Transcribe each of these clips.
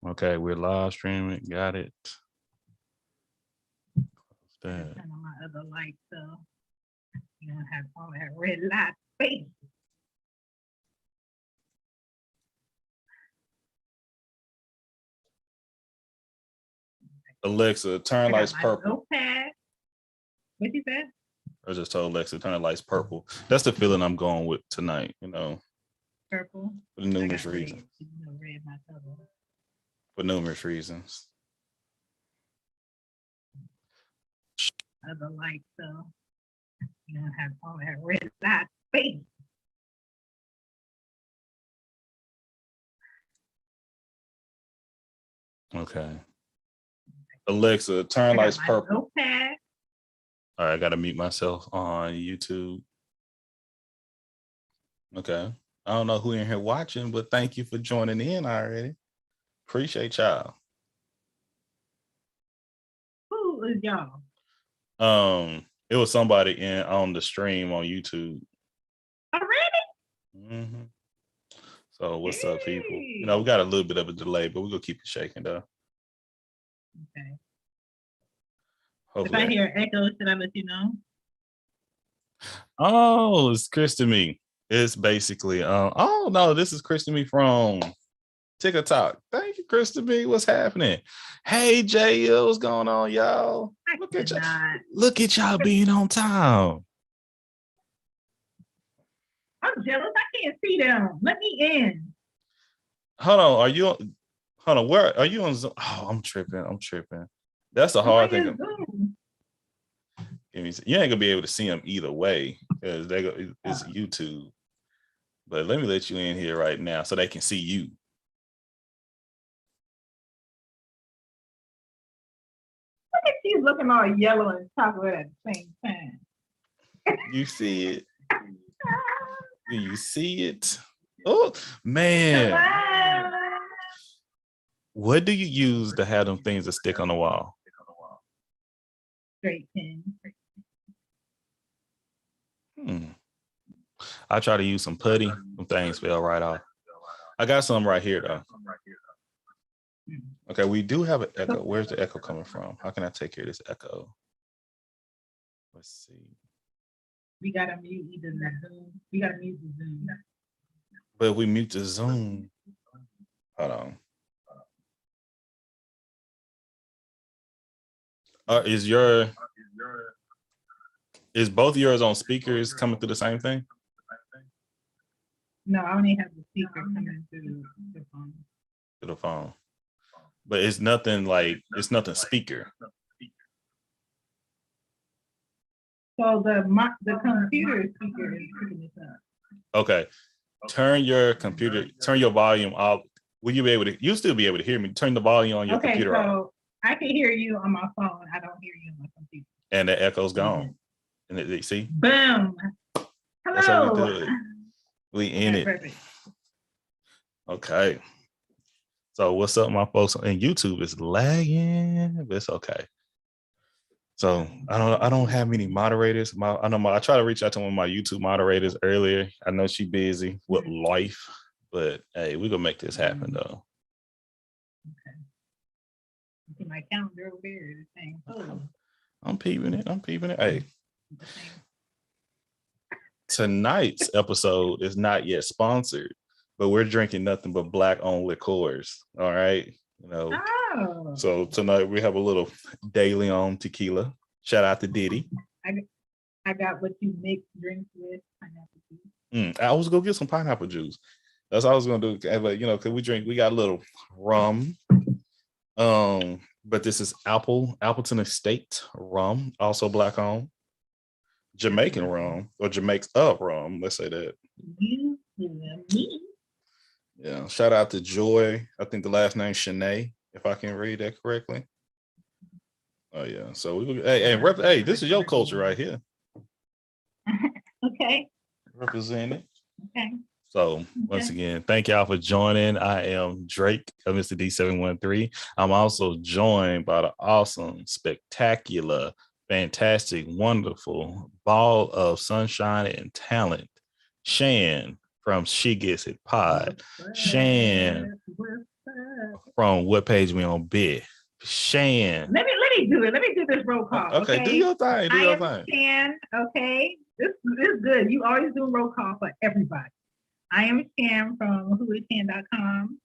Okay, we're live streaming. Got it. Turn on my other light so you don't have all that red light space. Alexa, turn lights purple. Notepad. What you said? I just told Alexa, turn the lights purple. That's the feeling I'm going with tonight, you know. Purple. For numerous reasons. Red, my color. For numerous reasons. Other light so you don't have all that red light space. Okay. Alexa, turn lights purple. Notepad. All right, I got to mute myself on YouTube. Okay. I don't know who in here watching, but thank you for joining in already. Appreciate y'all. Who is y'all? It was somebody on the stream on YouTube. Already? Mm-hmm. So what's up, people? You know, we got a little bit of a delay, but we're gonna keep it shaking though. Okay. Hopefully. If I hear echo, should I let you know? Oh, it's Kristen Me. It's basically oh no, this is Kristen Me from TikTok. Thank you, Kristen B. What's happening? Hey, Jay, what's going on, y'all? Look at y'all. Look at y'all being on time. I'm jealous. I can't see them. Let me in. Hold on. Are you? Hold on. Where are you on Zoom? Oh, I'm tripping. That's a hard thing. You ain't gonna be able to see them either way because it's YouTube. But let me let you in here right now so they can see you. Look at you looking all yellow and chocolate at the same time. You see it? Do you see it? Oh, man. Hello. What do you use to have them things that stick on the wall? Straight pin. I try to use some putty. Some things fell right off. I got some right here, though. Okay, we do have an echo. Where's the echo coming from? How can I take care of this echo? Let's see. We gotta mute either the Zoom. We gotta mute the Zoom. But if we mute the Zoom, hold on. Is both yours on speakers coming through the same thing? No, I only have the speaker coming through the phone. To the phone. But it's nothing speaker. So the computer speaker is picking this up. Okay. Turn your volume off. Will you be able to? You'll still be able to hear me. Turn the volume on your computer off. So I can hear you on my phone. I don't hear you on my computer. And the echo's gone. And you see? Boom. Hello. That's how we do it. We in it. Perfect. Okay. So what's up, my folks? And YouTube is lagging, but it's okay. So I don't have many moderators. I try to reach out to one of my YouTube moderators earlier. I know she's busy with life, but hey, we're gonna make this happen though. Okay. Look at my calendar over there. Saying, oh. I'm peeping it. Hey. Tonight's episode is not yet sponsored, but we're drinking nothing but black-owned liqueurs. All right. You know. Oh. So tonight we have a little daily on tequila. Shout out to Diddy. I got what you mix drinks with, pineapple juice. I was gonna get some pineapple juice. That's what I was gonna do. But you know, cause we got a little rum. But this is Appleton Estate rum, also black owned. Jamaican rum or Jamaica's up rum. Let's say that. Yeah. Shout out to Joy. I think the last name Shanae, if I can read that correctly. Oh yeah. So hey, this is your culture right here. Okay. Represent it. Okay. So once again, thank y'all for joining. I am Drake of Mr. D713. I'm also joined by the awesome, spectacular, fantastic, wonderful ball of sunshine and talent, Shan from She Gets It Pod. Shan from what page we on bid. Shan. Let me do it. Let me do this roll call. Okay, do your thing. I am Shan. Okay. This is good. You always do roll call for everybody. I am Shan from whoisshan.com.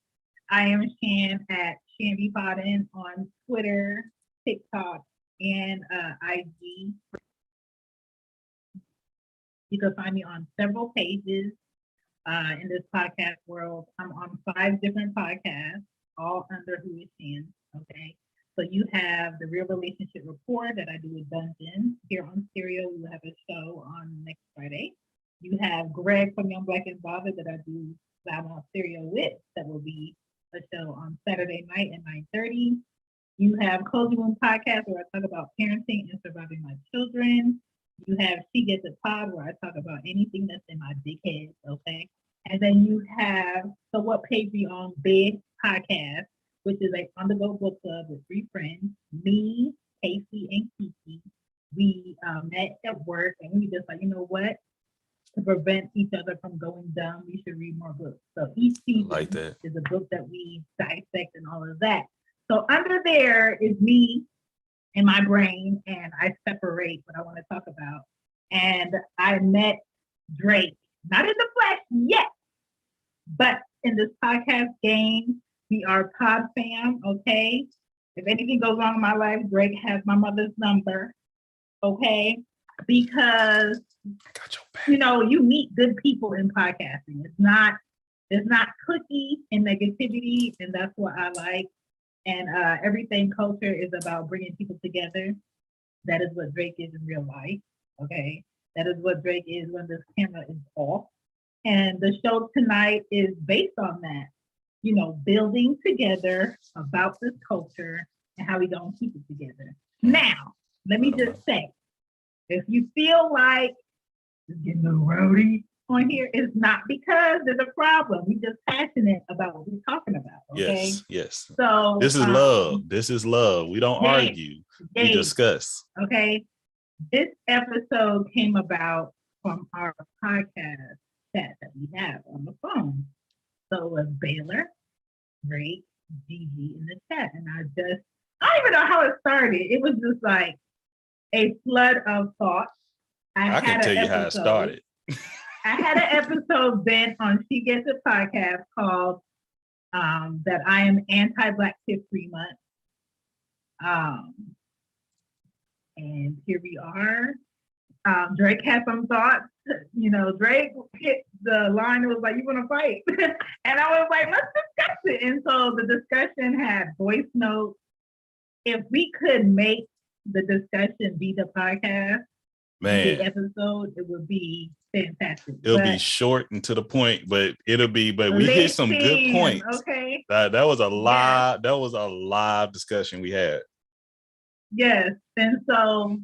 I am Shan at Shan Podden on Twitter, TikTok, and IG. You can find me on several pages in this podcast world. I'm on 5 different podcasts, all under Who Is Shan. Okay. So you have the Real Relationship Report that I do with Dungeon here on Stereo. We will have a show on next Friday. You have Greg from Young Black and Bothered that I do live on Stereo with. That will be a show on Saturday night at 9:30. You have Cozy Room Podcast where I talk about parenting and surviving my children. You have SheGetsIt Pod where I talk about anything that's in my big head, okay? And then you have So What Page We On Big Podcast, which is a on-the-go book club with 3 friends, me, Casey, and Kiki. We met at work and we just like, you know what? To prevent each other from going dumb, we should read more books. So each season is a book that we dissect and all of that. So under there is me in my brain, and I separate what I want to talk about. And I met Drake, not in the flesh yet, but in this podcast game, we are pod fam, okay? If anything goes wrong in my life, Drake has my mother's number, okay? Because you know, you meet good people in podcasting. It's not cookie and negativity, and that's what I like. And everything culture is about bringing people together. That is what Drake is in real life, okay? That is what Drake is when this camera is off. And the show tonight is based on that, you know, building together about this culture and how we gonna keep it together. Now, let me just say, if you feel like it's getting a little rowdy on here, it's not because there's a problem. We're just passionate about what we're talking about. Okay. Yes. So this is love. This is love. We don't argue. We discuss. Okay. This episode came about from our podcast chat that we have on the phone. So it was Baylor, Drake, Gigi in the chat. And I don't even know how it started. It was just like a flood of thoughts. I can tell you how it started. I had an episode then on SheGetsIt podcast called that I am anti-Black History Month. And here we are. Drake had some thoughts. You know, Drake hit the line and was like, "You want to fight?" And I was like, "Let's discuss it." And so the discussion had voice notes. If we could make the discussion be the podcast, the episode, it would be fantastic. It'll be short and to the point, but we hit some good points. Okay. That was a live, that was a live discussion we had. Yes. And so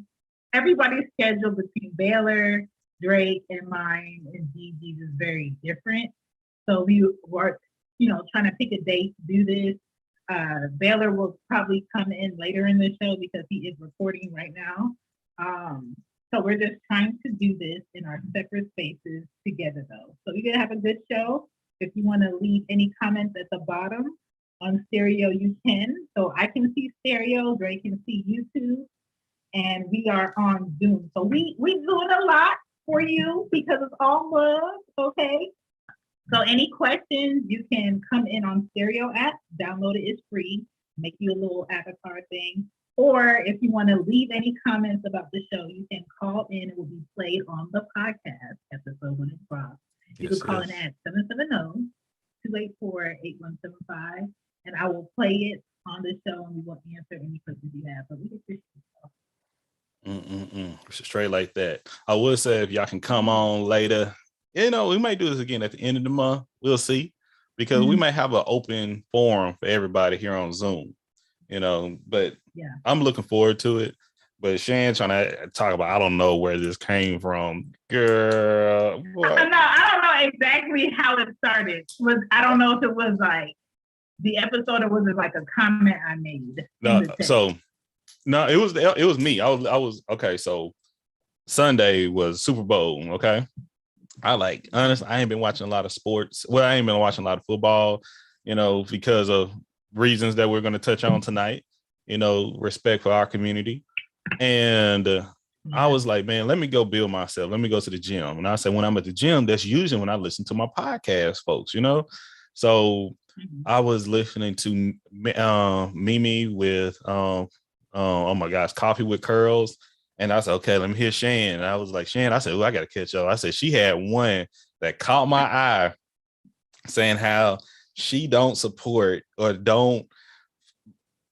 everybody's schedule between Baylor, Drake, and mine and Gigi's is very different. So we were, trying to pick a date to do this. Baylor will probably come in later in the show because he is recording right now. So we're just trying to do this in our separate spaces together, though. So we're gonna have a good show. If you want to leave any comments at the bottom on Stereo, you can. So I can see Stereo, Drake can see YouTube, and we are on Zoom. So we doing a lot for you because it's all love, okay? So any questions, you can come in on Stereo app, download it, it's free, make you a little avatar thing. Or if you want to leave any comments about the show, you can call in. It will be played on the podcast episode when it drops. You can call in at 770-284-8175, and I will play it on the show, and we will answer any questions you have. But we appreciate it. Straight like that. I would say if y'all can come on later, we might do this again at the end of the month. We'll see, because we might have an open forum for everybody here on Zoom. But I'm looking forward to it. But Shan trying to talk about, I don't know where this came from, girl. What? I don't know exactly how it started. I don't know if it was like the episode or was it like a comment I made. No, it was me. I was okay. So Sunday was Super Bowl. Okay, honestly, I ain't been watching a lot of sports. Well, I ain't been watching a lot of football. Because of reasons that we're going to touch on tonight. Respect for our community. And I was like, man, let me go build myself. Let me go to the gym. And I said, when I'm at the gym, that's usually when I listen to my podcast, folks, So I was listening to Mimi with, oh my gosh, Coffee with Curls. And I said, okay, let me hear Shan. And I was like, Shan, I said, I got to catch up. I said, she had one that caught my eye saying how she don't support or don't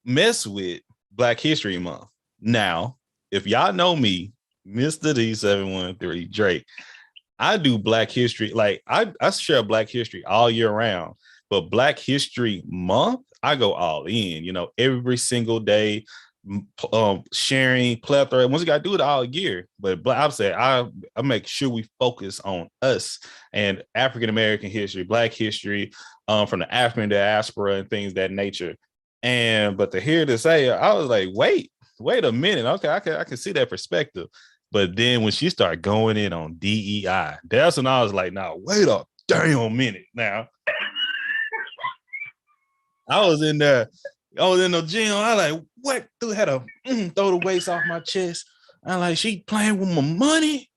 mess with Black History Month. Now, if y'all know me, Mr. D713 Drake, I do Black History. Like I share Black History all year round, but Black History Month, I go all in, every single day, sharing plethora. Once you got to do it all year, but I'm saying I make sure we focus on us and African American history, Black history, from the African diaspora and things of that nature. But to hear this say, I was like, wait a minute. Okay, I can see that perspective. But then when she started going in on DEI, that's when I was like, now wait a damn minute. Now I was in the gym. I like, what? Dude had to throw the weights off my chest. I'm like, she playing with my money.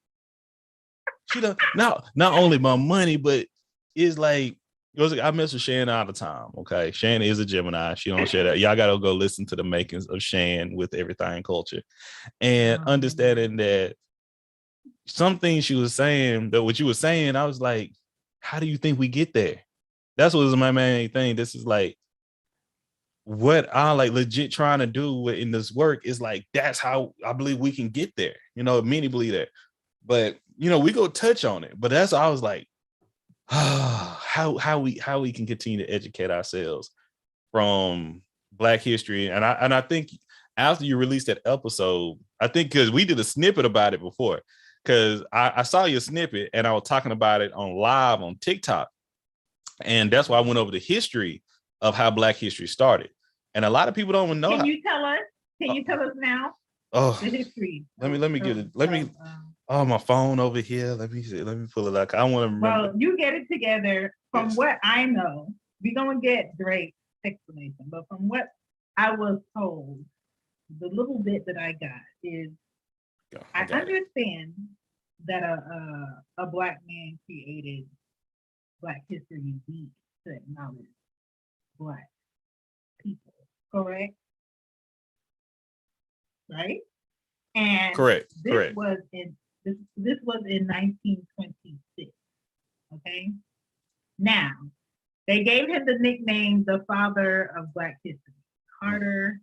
She don't not only my money, but it's like, I mess with Shan all the time. Okay, Shan is a Gemini. She don't share that. Y'all gotta go listen to the makings of Shan with Everything Culture, and understanding that some things she was saying, that what you were saying, I was like, how do you think we get there? That's what was my main thing. This is like what I like legit trying to do in this work is like, that's how I believe we can get there. Many believe that, but we go touch on it. But that's I was like, how we can continue to educate ourselves from Black history. And I think after you released that episode, I think because we did a snippet about it before, because I saw your snippet and I was talking about it on live on TikTok. And that's why I went over the history of how Black history started. And a lot of people don't even know. Can you tell us? Can you tell us now? Oh, the history. Let me get it. Oh, my phone over here. Let me see. Let me pull it up. I want to remember. Well, you get it together. From what I know, we're gonna get Drake's explanation, but from what I was told, the little bit that I got is I understand that a Black man created Black History Week to acknowledge Black people, correct? Right? And correct. This was in 1926. Okay. Now they gave him the nickname the father of Black history, Carter.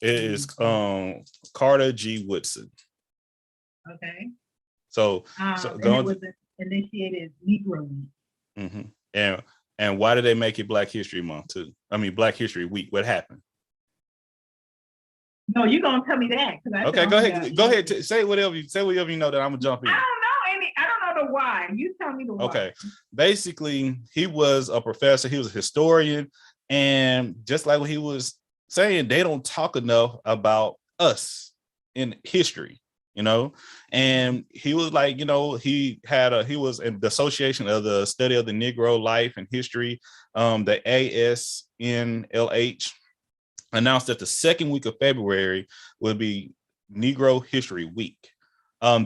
It is Carter G. Woodson. Okay. So it was initiated Negro Week. Mm-hmm. And why did they make it Black History Month too? I mean Black History Week. What happened? No, you're gonna tell me that. Okay, go ahead. Go ahead. Say whatever you know that I'm gonna jump in. I don't know the why. You tell me the why. Okay. Basically, he was a professor. He was a historian, and just like what he was saying, they don't talk enough about us in history. And he was like, he was in the Association of the Study of the Negro Life and History, the ASNLH, announced that the second week of February would be Negro History Week.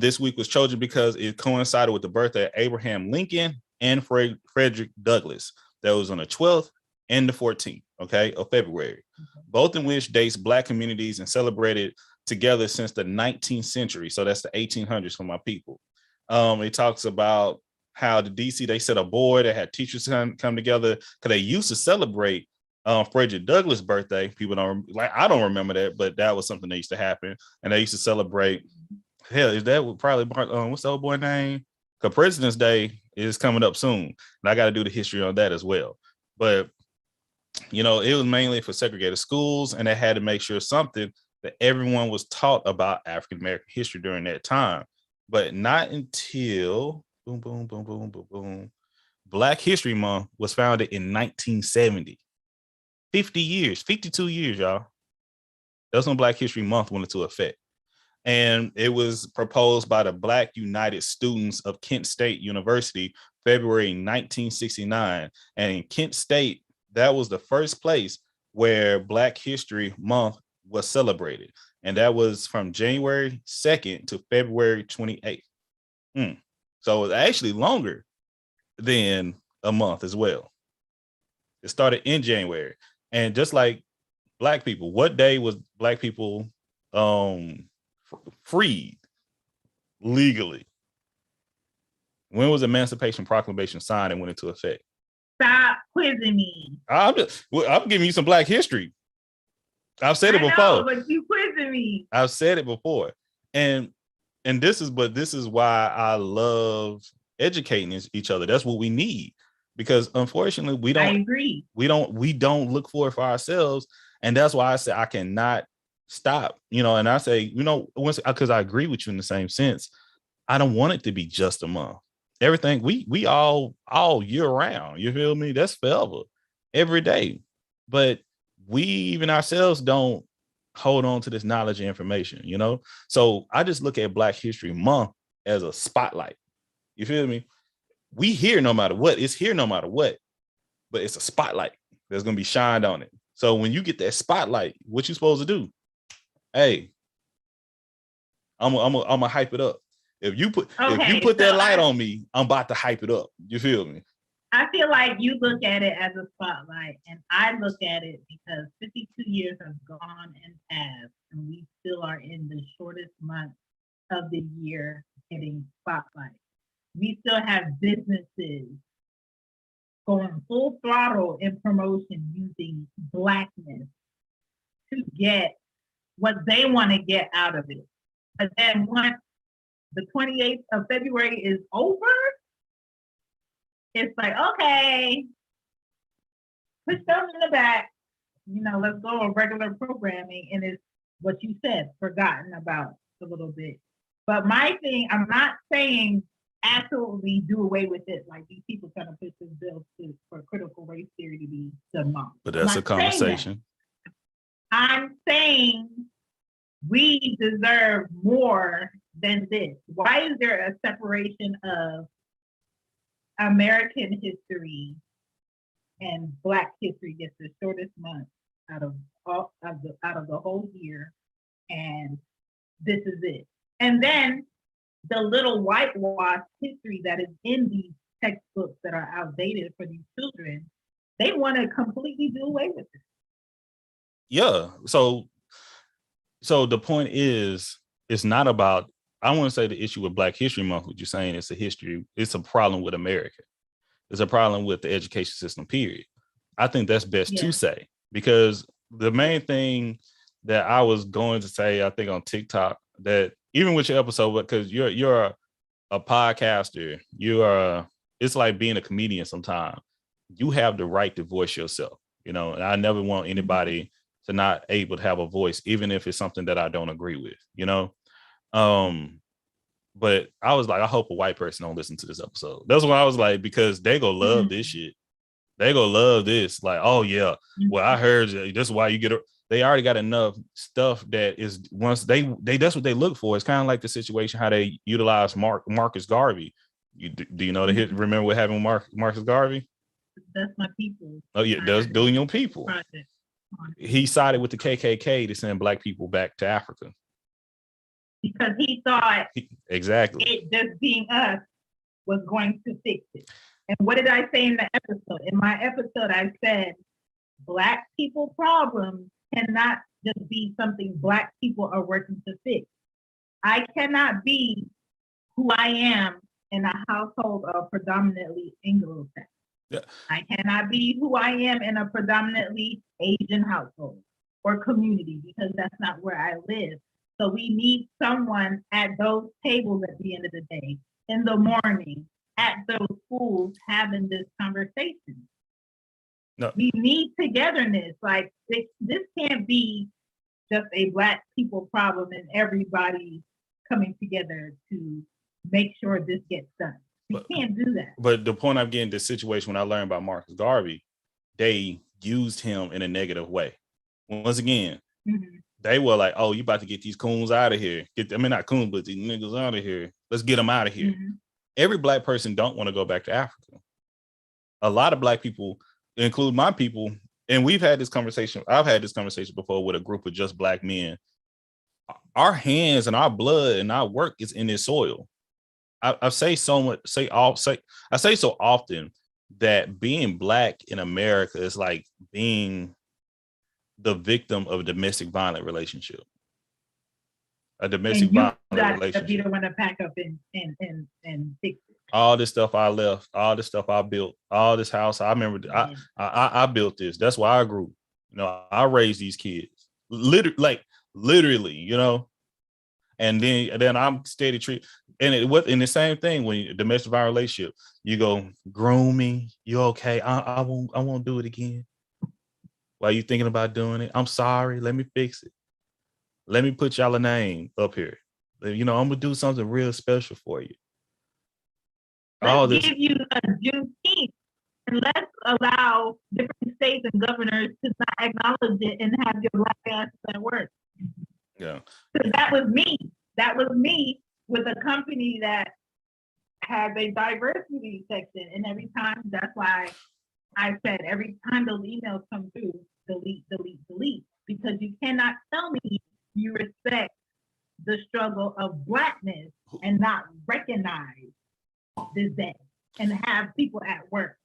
This week was chosen because it coincided with the birthday of Abraham Lincoln and Frederick Douglass. That was on the 12th and the 14th, of February, both in which dates Black communities and celebrated together since the 19th century. So that's the 1800s for my people. It talks about how the DC, they set a board that had teachers come together because they used to celebrate Frederick Douglass' birthday. People don't I don't remember that, but that was something that used to happen. And they used to celebrate. Hell, is that probably what's the old boy name? Because President's Day is coming up soon, and I got to do the history on that as well. But it was mainly for segregated schools, and they had to make sure something that everyone was taught about African American history during that time. But not until Black History Month was founded in 1970. 52 years, y'all. That's when Black History Month went into effect. And it was proposed by the Black United Students of Kent State University, February 1969. And in Kent State, that was the first place where Black History Month was celebrated. And that was from January 2nd to February 28th. So it's actually longer than a month as well. It started in January. And just like Black people, what day was Black people freed legally? When was Emancipation Proclamation signed and went into effect? Stop quizzing me. I'm giving you some Black history. I've said it before. But you quizzing me. I've said it before. And this is why I love educating each other. That's what we need. Because unfortunately, we don't. I agree. We don't look for it for ourselves. And that's why I say I cannot stop. And I say, because I agree with you in the same sense. I don't want it to be just a month. Everything we all year round. You feel me? That's forever, every day. But we even ourselves don't hold on to this knowledge and information. So I just look at Black History Month as a spotlight. You feel me? We here no matter what. It's here no matter what. But it's a spotlight that's gonna be shined on it. So when you get that spotlight, what you supposed to do? Hey, I'm gonna hype it up. If you put that light on me, I'm about to hype it up. You feel me? I feel like you look at it as a spotlight, and I look at it because 52 years have gone and passed, and we still are in the shortest month of the year getting spotlight. We still have businesses going full throttle in promotion using Blackness to get what they want to get out of it. But then once the 28th of February is over, it's like, okay, push them in the back, let's go on regular programming. And it's what you said, forgotten about a little bit. But my thing, I'm not saying absolutely do away with it like these people trying to push this bill for critical race theory to be demolished. But that's a conversation. I'm saying we deserve more than this. Why is there a separation of American history and Black history gets the shortest month out of the whole year, and this is it? And then the little whitewash history that is in these textbooks that are outdated for these children, they want to completely do away with it. Yeah. So the point is, it's not about, I want to say the issue with Black History Month, what you're saying, it's a problem with America. It's a problem with the education system, period. I think that's best to say, because the main thing that I was going to say, I think on TikTok, that even with your episode, because you're a podcaster, it's like being a comedian sometimes. You have the right to voice yourself, and I never want anybody to not able to have a voice, even if it's something that I don't agree with, but I was like, I hope a white person don't listen to this episode. That's what I was like, because they go love this shit. They go love this. Like, oh yeah, well, I heard this is why you get they already got enough stuff that is, once they that's what they look for. It's kind of like the situation how they utilize Marcus Garvey. Do you know remember what happened with Marcus Garvey? That's my people. Oh yeah, that's doing your people. Project. He sided with the KKK to send Black people back to Africa. Because he thought exactly it just being us was going to fix it. And what did I say in the episode? In my episode, I said, Black people problems cannot just be something Black people are working to fix. I cannot be who I am in a household of predominantly Anglo-Saxon. Yeah. I cannot be who I am in a predominantly Asian household or community, because that's not where I live. So we need someone at those tables at the end of the day, in the morning, at those schools, having this conversation. No. We need togetherness. Like this can't be just a Black people problem and everybody coming together to make sure this gets done. We can't do that. But the point I'm getting, this situation, when I learned about Marcus Garvey, they used him in a negative way. Once again, they were like, oh, you about to get these coons out of here. Not coons, but these niggas out of here. Let's get them out of here. Every Black person don't want to go back to Africa. A lot of Black people, include my people, and we've had this conversation. I've had this conversation before with a group of just Black men. Our hands and our blood and our work is in this soil. I say so much. I say so often that being Black in America is like being the victim of a domestic violent relationship. A domestic And you violent got to be relationship. the one to pack up and fix it. All this stuff I left, all this stuff I built, all this house. I remember I built this. That's why I grew. You know, I raised these kids. Literally, you know. And then I'm steady treat. And it was in the same thing when you domestic violence relationship, you go groom me. You okay? I won't do it again. Why you thinking about doing it? I'm sorry. Let me fix it. Let me put y'all a name up here. You know, I'm gonna do something real special for you. Let's give you a Juneteenth, and let's allow different states and governors to not acknowledge it and have your Black ass at work. Yeah. Because that was me. That was me with a company that has a diversity section. And every time, that's why I said every time those emails come through, delete, delete, delete. Because you cannot tell me you respect the struggle of Blackness and not recognize this day and have people at work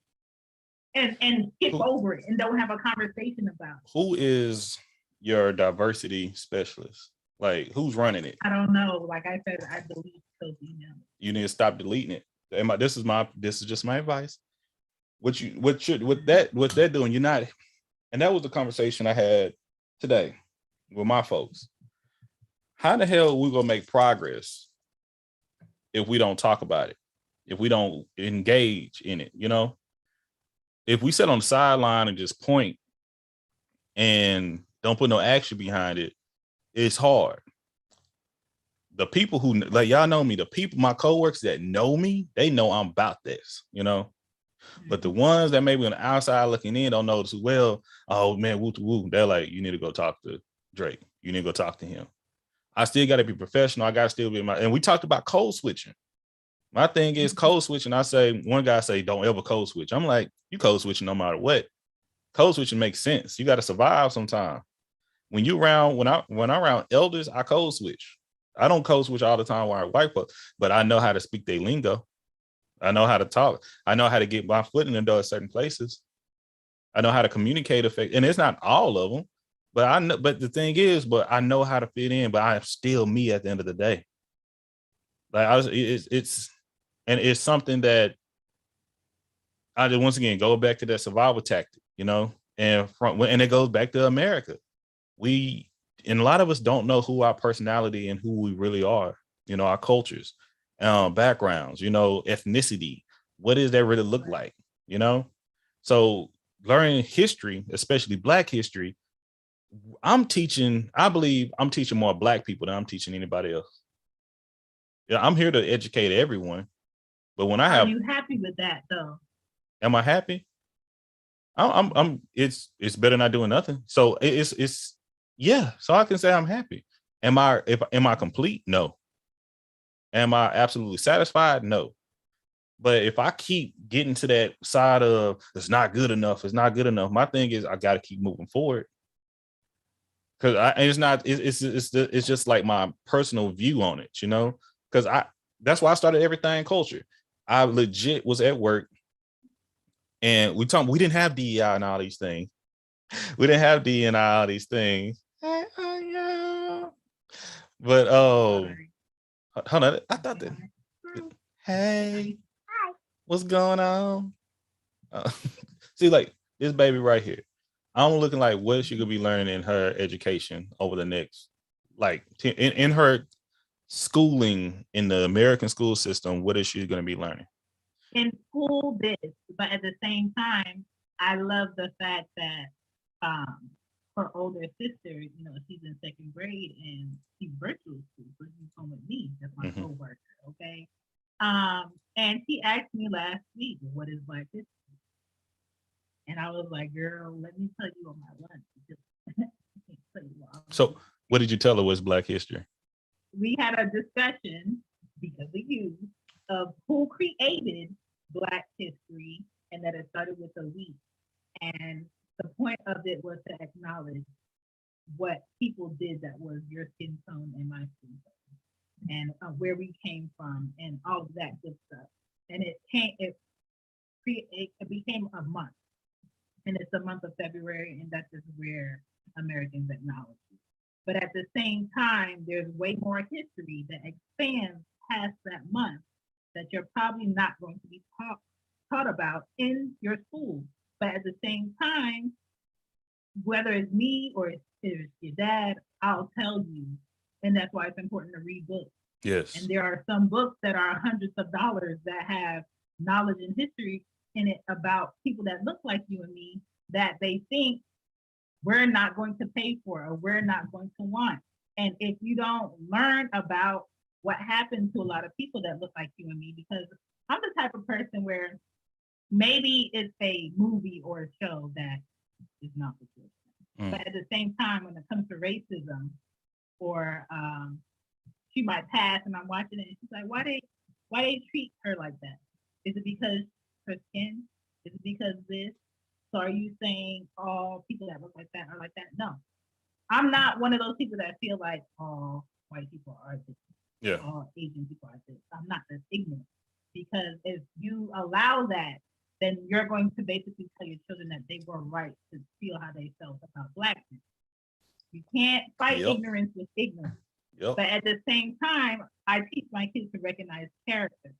and skip over it and don't have a conversation about it. Who is your diversity specialist? Like, who's running it? I don't know. Like I said, I delete those emails. You need to stop deleting it. This is just my advice. What they're doing, you're not. And that was the conversation I had today with my folks. How the hell are we gonna make progress if we don't talk about it? If we don't engage in it, you know? If we sit on the sideline and just point and don't put no action behind it, it's hard. The people who, like, y'all know me, the people, my coworkers that know me, they know I'm about this, you know? But the ones that maybe on the outside looking in don't know too well, oh man, woo woo. They're like, you need to go talk to Drake. You need to go talk to him. I still got to be professional. I got to still be and we talked about code switching. My thing is code switching. I say, one guy say, don't ever code switch. I'm like, you code switching no matter what. Code switching makes sense. You got to survive sometime. When you around, when I'm around elders, I code switch. I don't code switch all the time while I white folk, but I know how to speak their lingo. I know how to talk. I know how to get my foot in the door at certain places. I know how to communicate effectively. And it's not all of them, but I know, but the thing is, but I know how to fit in, but I am still me at the end of the day. Like it's something that I just, once again, go back to that survival tactic, you know, and it goes back to America. And a lot of us don't know who our personality and who we really are, you know, our cultures, backgrounds, you know, ethnicity. What does that really look like, you know? So learning history, especially Black history, I believe I'm teaching more Black people than I'm teaching anybody else. Yeah, I'm here to educate everyone. But when Are you happy with that though? Am I happy? It's better than not doing nothing. So it's yeah. So I can say I'm happy. Am I complete? No. Am I absolutely satisfied? No. But if I keep getting to that side of it's not good enough, my thing is I got to keep moving forward. Because it's just like my personal view on it, you know. Because that's why I started Everything Culture. I legit was at work, and we didn't have DEI and all these things. We didn't have DEI and all these things. But hold on, I thought that. Hey, what's going on? See, like this baby right here. I'm looking like what she could be learning in her education over the next, like in her schooling in the American school system. What is she going to be learning? In school, but at the same time, I love the fact that her older sister, you know, she's in second grade and she's virtual school, so she's home with me. That's my coworker, okay? And she asked me last week, what is Black history? And I was like, girl, let me tell you on my lunch. So what did you tell her was Black history? We had a discussion because of you of who created Black history and that it started with a we. And the point of it was to acknowledge what people did that was your skin tone and my skin tone, and where we came from, and all of that good stuff. And it became a month, and it's the month of February, and that's just where Americans acknowledge it. But at the same time, there's way more history that expands past that month that you're probably not going to be taught about in your school. But at the same time, whether it's me or it's your dad, I'll tell you. And that's why it's important to read books. Yes. And there are some books that are hundreds of dollars that have knowledge and history in it about people that look like you and me that they think we're not going to pay for or we're not going to want. And if you don't learn about what happened to a lot of people that look like you and me, because I'm the type of person where maybe it's a movie or a show that is not the truth. But at the same time, when it comes to racism, or she might pass and I'm watching it and she's like, why they treat her like that? Is it because her skin? Is it because this? So are you saying all people that look like that are like that? No. I'm not one of those people that feel like all white people are this. Yeah. All Asian people are this. I'm not this ignorant. Because if you allow that, then you're going to basically tell your children that they were right to feel how they felt about blackness. You can't fight ignorance with ignorance. But at the same time, I teach my kids to recognize character.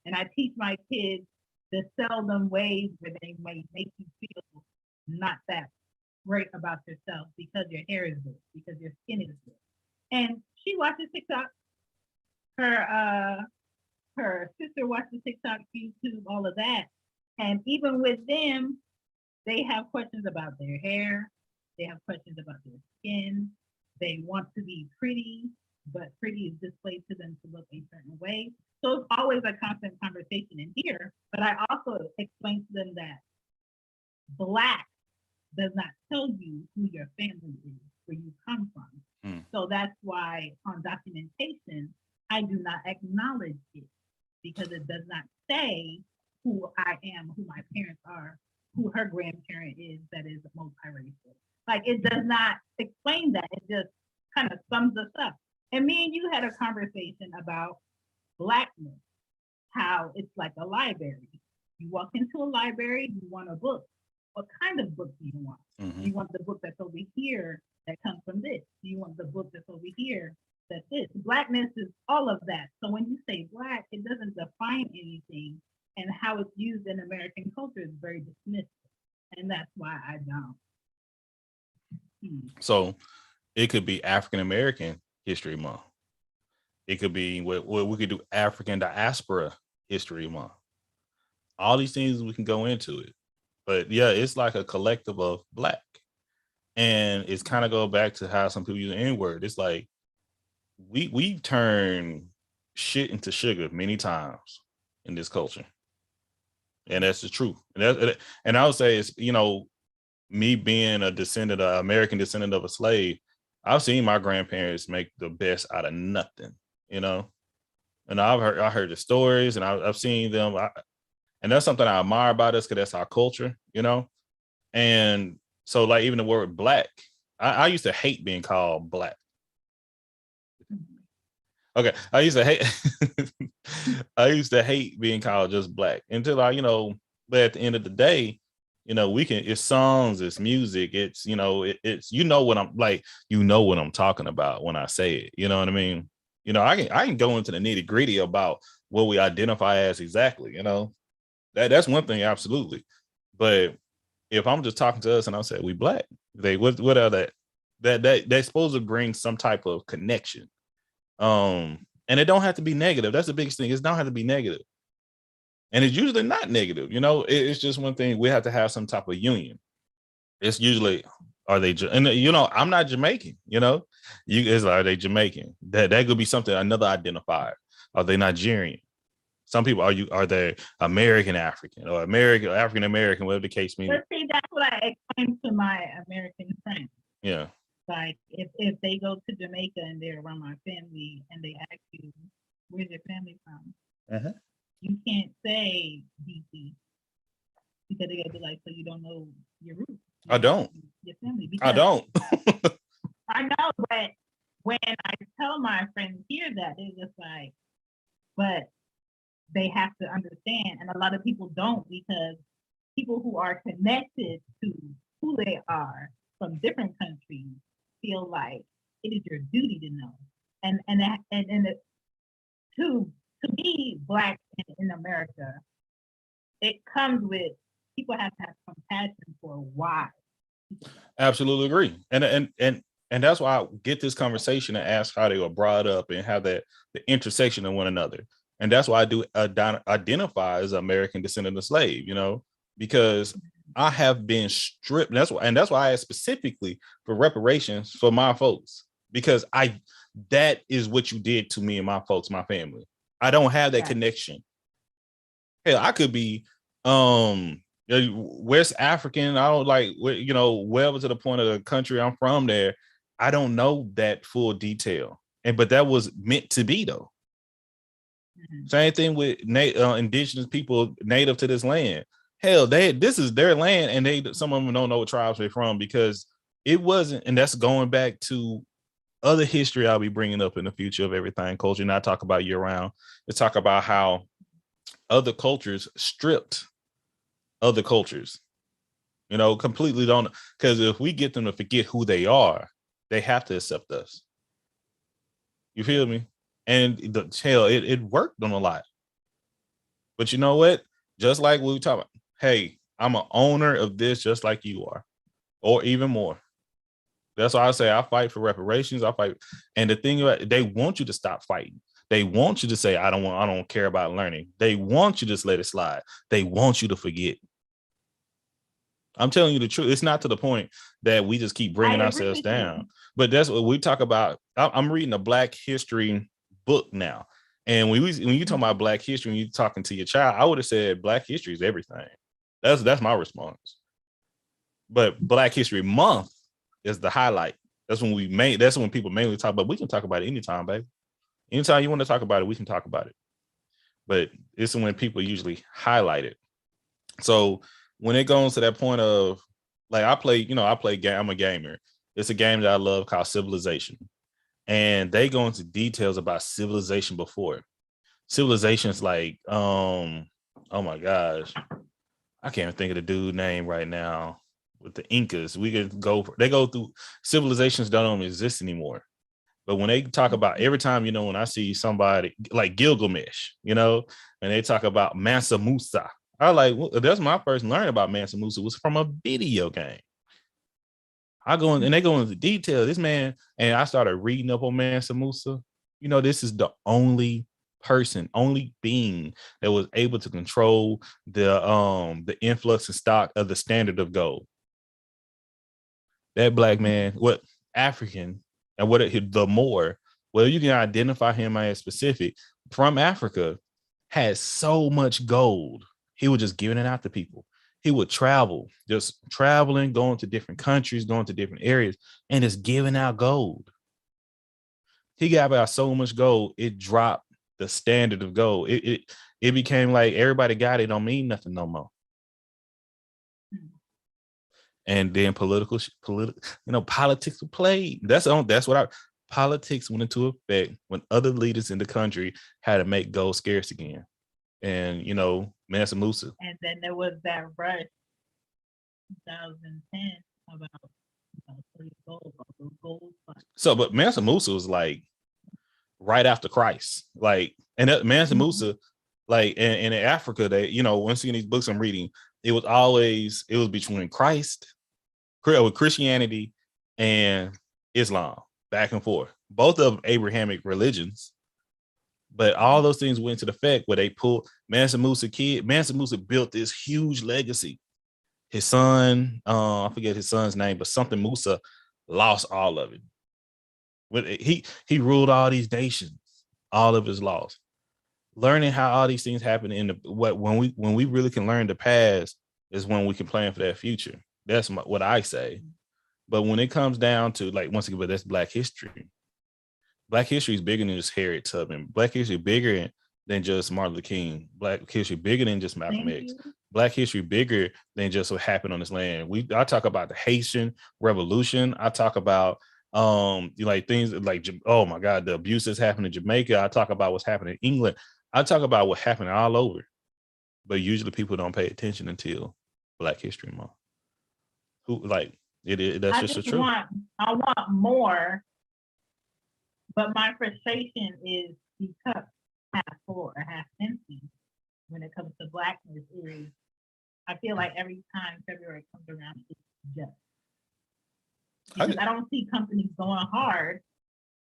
And I teach my kids the seldom ways where they may make you feel not that great about yourself because your hair is good, because your skin is good. And she watches TikTok. Her sister watches TikTok, YouTube, all of that. And even with them, they have questions about their hair. They have questions about their skin. They want to be pretty, but pretty is displayed to them to look a certain way. So it's always a constant conversation in here. But I also explain to them that Black does not tell you who your family is, where you come from. So that's why on documentation, I do not acknowledge it, because it does not say who I am, who my parents are, who her grandparent is that is multiracial. Like, it does not explain that. It just kind of sums us up. And me and you had a conversation about Blackness, how it's like a library. You walk into a library, you want a book. What kind of book do you want? Mm-hmm. You want the book that's over here that comes from this. Do you want the book that's over here that's this? Blackness is all of that. So when you say Black, it doesn't define anything, and how it's used in American culture is very dismissive. And that's why I don't. So it could be African American History Month. It could be what we could do, African Diaspora History Month. All these things we can go into it. But yeah, it's like a collective of Black. And it's kind of go back to how some people use the N-word. It's like we turn shit into sugar many times in this culture. And that's the truth. And I would say it's, me being a descendant, an American descendant of a slave, I've seen my grandparents make the best out of nothing, and I heard the stories, and I've seen them, and that's something I admire about us, because that's our culture, And so, like, even the word Black, I used to hate being called Black. Okay, I used to hate being called just Black until but at the end of the day, it's songs, it's music, it's it's what I'm like, what I'm talking about when I say it. You know what I mean? I can go into the nitty gritty about what we identify as exactly. That's one thing, absolutely. But if I'm just talking to us and I say we Black, what are that they're supposed to bring some type of connection. And it don't have to be negative. That's the biggest thing. It don't have to be negative. And it's usually not negative. It's just one thing. We have to have some type of union. It's usually, are they, and I'm not Jamaican, it's like, are they Jamaican? That could be something, another identifier. Are they Nigerian? Some people, are they American African or American or African American, whatever the case may be. But see, that's what I explain to my American friends. Yeah. Like, if they go to Jamaica and they're around my family and they ask you, where's your family from? Uh-huh. You can't say DC, because they're gonna be like, so you don't know your roots. I don't. Your family. I Because don't. I know, but when I tell my friends here that, they're just like, but they have to understand. And a lot of people don't, because people who are connected to who they are from different countries feel like it is your duty to know. And to be Black in America, it comes with, people have to have compassion for why. Absolutely agree. And that's why I get this conversation and ask how they were brought up and how the intersection of one another. And that's why I do identify as American descendant of slave, because I have been stripped. And that's why I asked specifically for reparations for my folks, because that is what you did to me and my folks, my family. I don't have that connection. Hell, I could be West African. I don't well to the point of the country I'm from there. I don't know that full detail. But that was meant to be though. Mm-hmm. Same thing with indigenous people native to this land. Hell, this is their land, and some of them don't know what tribes they're from, because it wasn't. And that's going back to other history I'll be bringing up in the future of everything culture. And I talk about year round. Let's talk about how other cultures stripped other cultures, completely don't. Because if we get them to forget who they are, they have to accept us. You feel me? And it worked on a lot. But you know what? Just like we talk about, hey, I'm an owner of this just like you are, or even more. That's why I say I fight for reparations. I fight. And the thing about, they want you to stop fighting. They want you to say, I don't care about learning. They want you to just let it slide. They want you to forget. I'm telling you the truth. It's not to the point that we just keep bringing ourselves down. But that's what we talk about. I'm reading a Black history book now. And when you talk about Black history, when you're talking to your child, I would have said Black history is everything. That's my response. But Black History Month is the highlight. That's when people mainly talk about. We can talk about it anytime, baby. Anytime you want to talk about it, we can talk about it. But it's when people usually highlight it. So when it goes to that point of, like, I'm a gamer. It's a game that I love called Civilization. And they go into details about Civilization before. Civilization's like, oh my gosh, I can't even think of the dude's name right now. With the Incas, they go through civilizations that don't exist anymore. But when they talk about, every time, when I see somebody like Gilgamesh, and they talk about Mansa Musa, I like, that's my first learning about Mansa Musa was from a video game. I go in and they go into detail. This man, and I started reading up on Mansa Musa. This is the only being that was able to control the influx and stock of the standard of gold. That Black man, what African, and the Moor, well, you can identify him as specific, from Africa, had so much gold. He was just giving it out to people. He would travel, just traveling, going to different countries, going to different areas, and just giving out gold. He got about so much gold, it dropped the standard of gold. It became like everybody got it, don't mean nothing no more. And then politics were played. Politics went into effect when other leaders in the country had to make gold scarce again. And Mansa Musa. And then there was that rush, 2010, about gold. So, but Mansa Musa was like right after Christ, like, and Mansa Musa, like, in Africa, they, once in these books I'm reading, it was between Christianity and Islam, back and forth, both of Abrahamic religions. But all those things went to the effect where they pulled Mansa Musa built this huge legacy. His son, I forget his son's name, but something Musa, lost all of it. He ruled all these nations, all of his lost. Learning how all these things happen when we really can learn the past is when we can plan for that future. That's what I say. But when it comes down to, like, once again, but that's Black history. Black history is bigger than just Harriet Tubman. Black history is bigger than just Martin Luther King. Black history bigger than just Malcolm Thank X. you. Black history bigger than just what happened on this land. I talk about the Haitian Revolution. I talk about like things like, oh my God, the abuse that's happened in Jamaica. I talk about what's happening in England. I talk about what happened all over. But usually people don't pay attention until Black History Month. Who like it? That's just the truth. I want more, but my frustration is the cup half full or half empty when it comes to Blackness. I feel like every time February comes around, it's just because I don't see companies going hard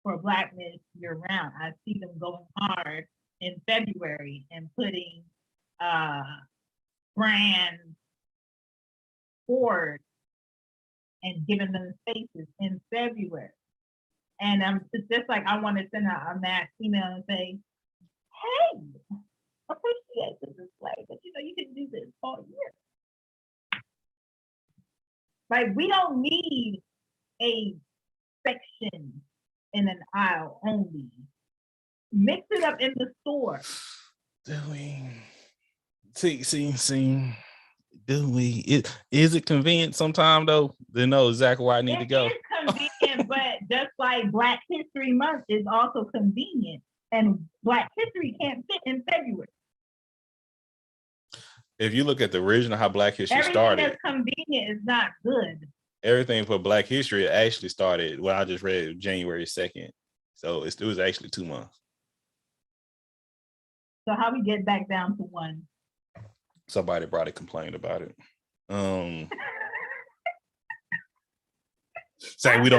for Blackness year round. I see them going hard in February and putting brands forward and giving them spaces in February. And it's just like I want to send out a mass email and say, hey, appreciate the display, but you can do this all year. Like, we don't need a section in an aisle only. Mix it up in the store. Do we see? Do we? Is it convenient sometimes though? They know exactly where I need to go. It is convenient, but just like Black History Month is also convenient, and Black History can't fit in February. If you look at the original how Black History started, everything that's convenient is not good. Everything for Black History actually started. Well, I just read January 2nd, so it was actually 2 months. So how we get back down to one? Somebody probably complained about it. Saying we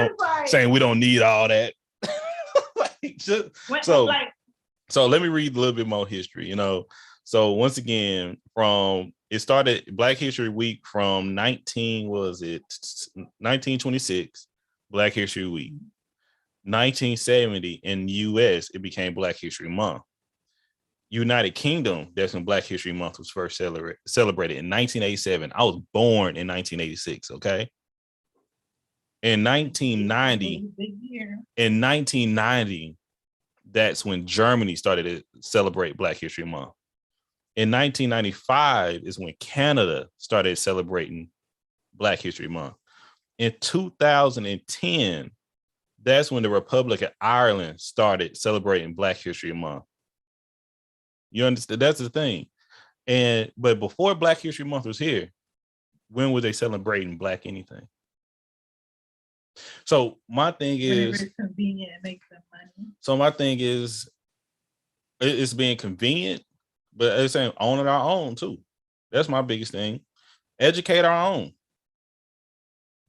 don't need all that. So let me read a little bit more history. So once again, it started Black History Week from 1926, Black History Week. 1970 in the US, it became Black History Month. United Kingdom, that's when Black History Month was first celebrated in 1987. I was born in 1986, okay? In 1990, that's when Germany started to celebrate Black History Month. In 1995 is when Canada started celebrating Black History Month. In 2010, that's when the Republic of Ireland started celebrating Black History Month. You understand? That's the thing. But before Black History Month was here, when were they celebrating Black anything? So my thing is, it's convenient, it makes them money. So my thing is, it's being convenient, but it's saying own it our own too. That's my biggest thing. Educate our own.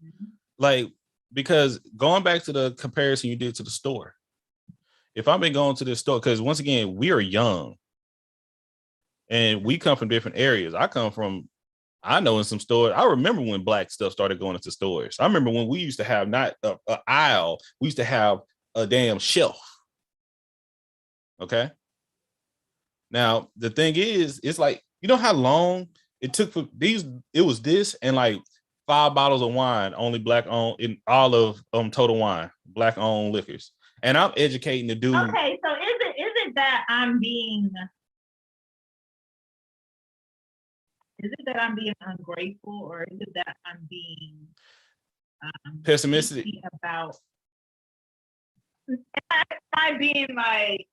Mm-hmm. Like, because going back to the comparison you did to the store, if I've been going to this store, because once again, we are young and we come from different areas. I know in some stores, I remember when Black stuff started going into stores. I remember when we used to have not an aisle, we used to have a damn shelf. Okay. Now, the thing is, it's like, you know how long it took for these, it was this and like 5 bottles of wine, only Black owned in all of Total Wine, Black owned liquors. And I'm educating the dude. Okay, so is it that I'm being ungrateful, or is it that I'm being pessimistic about? I'm being like,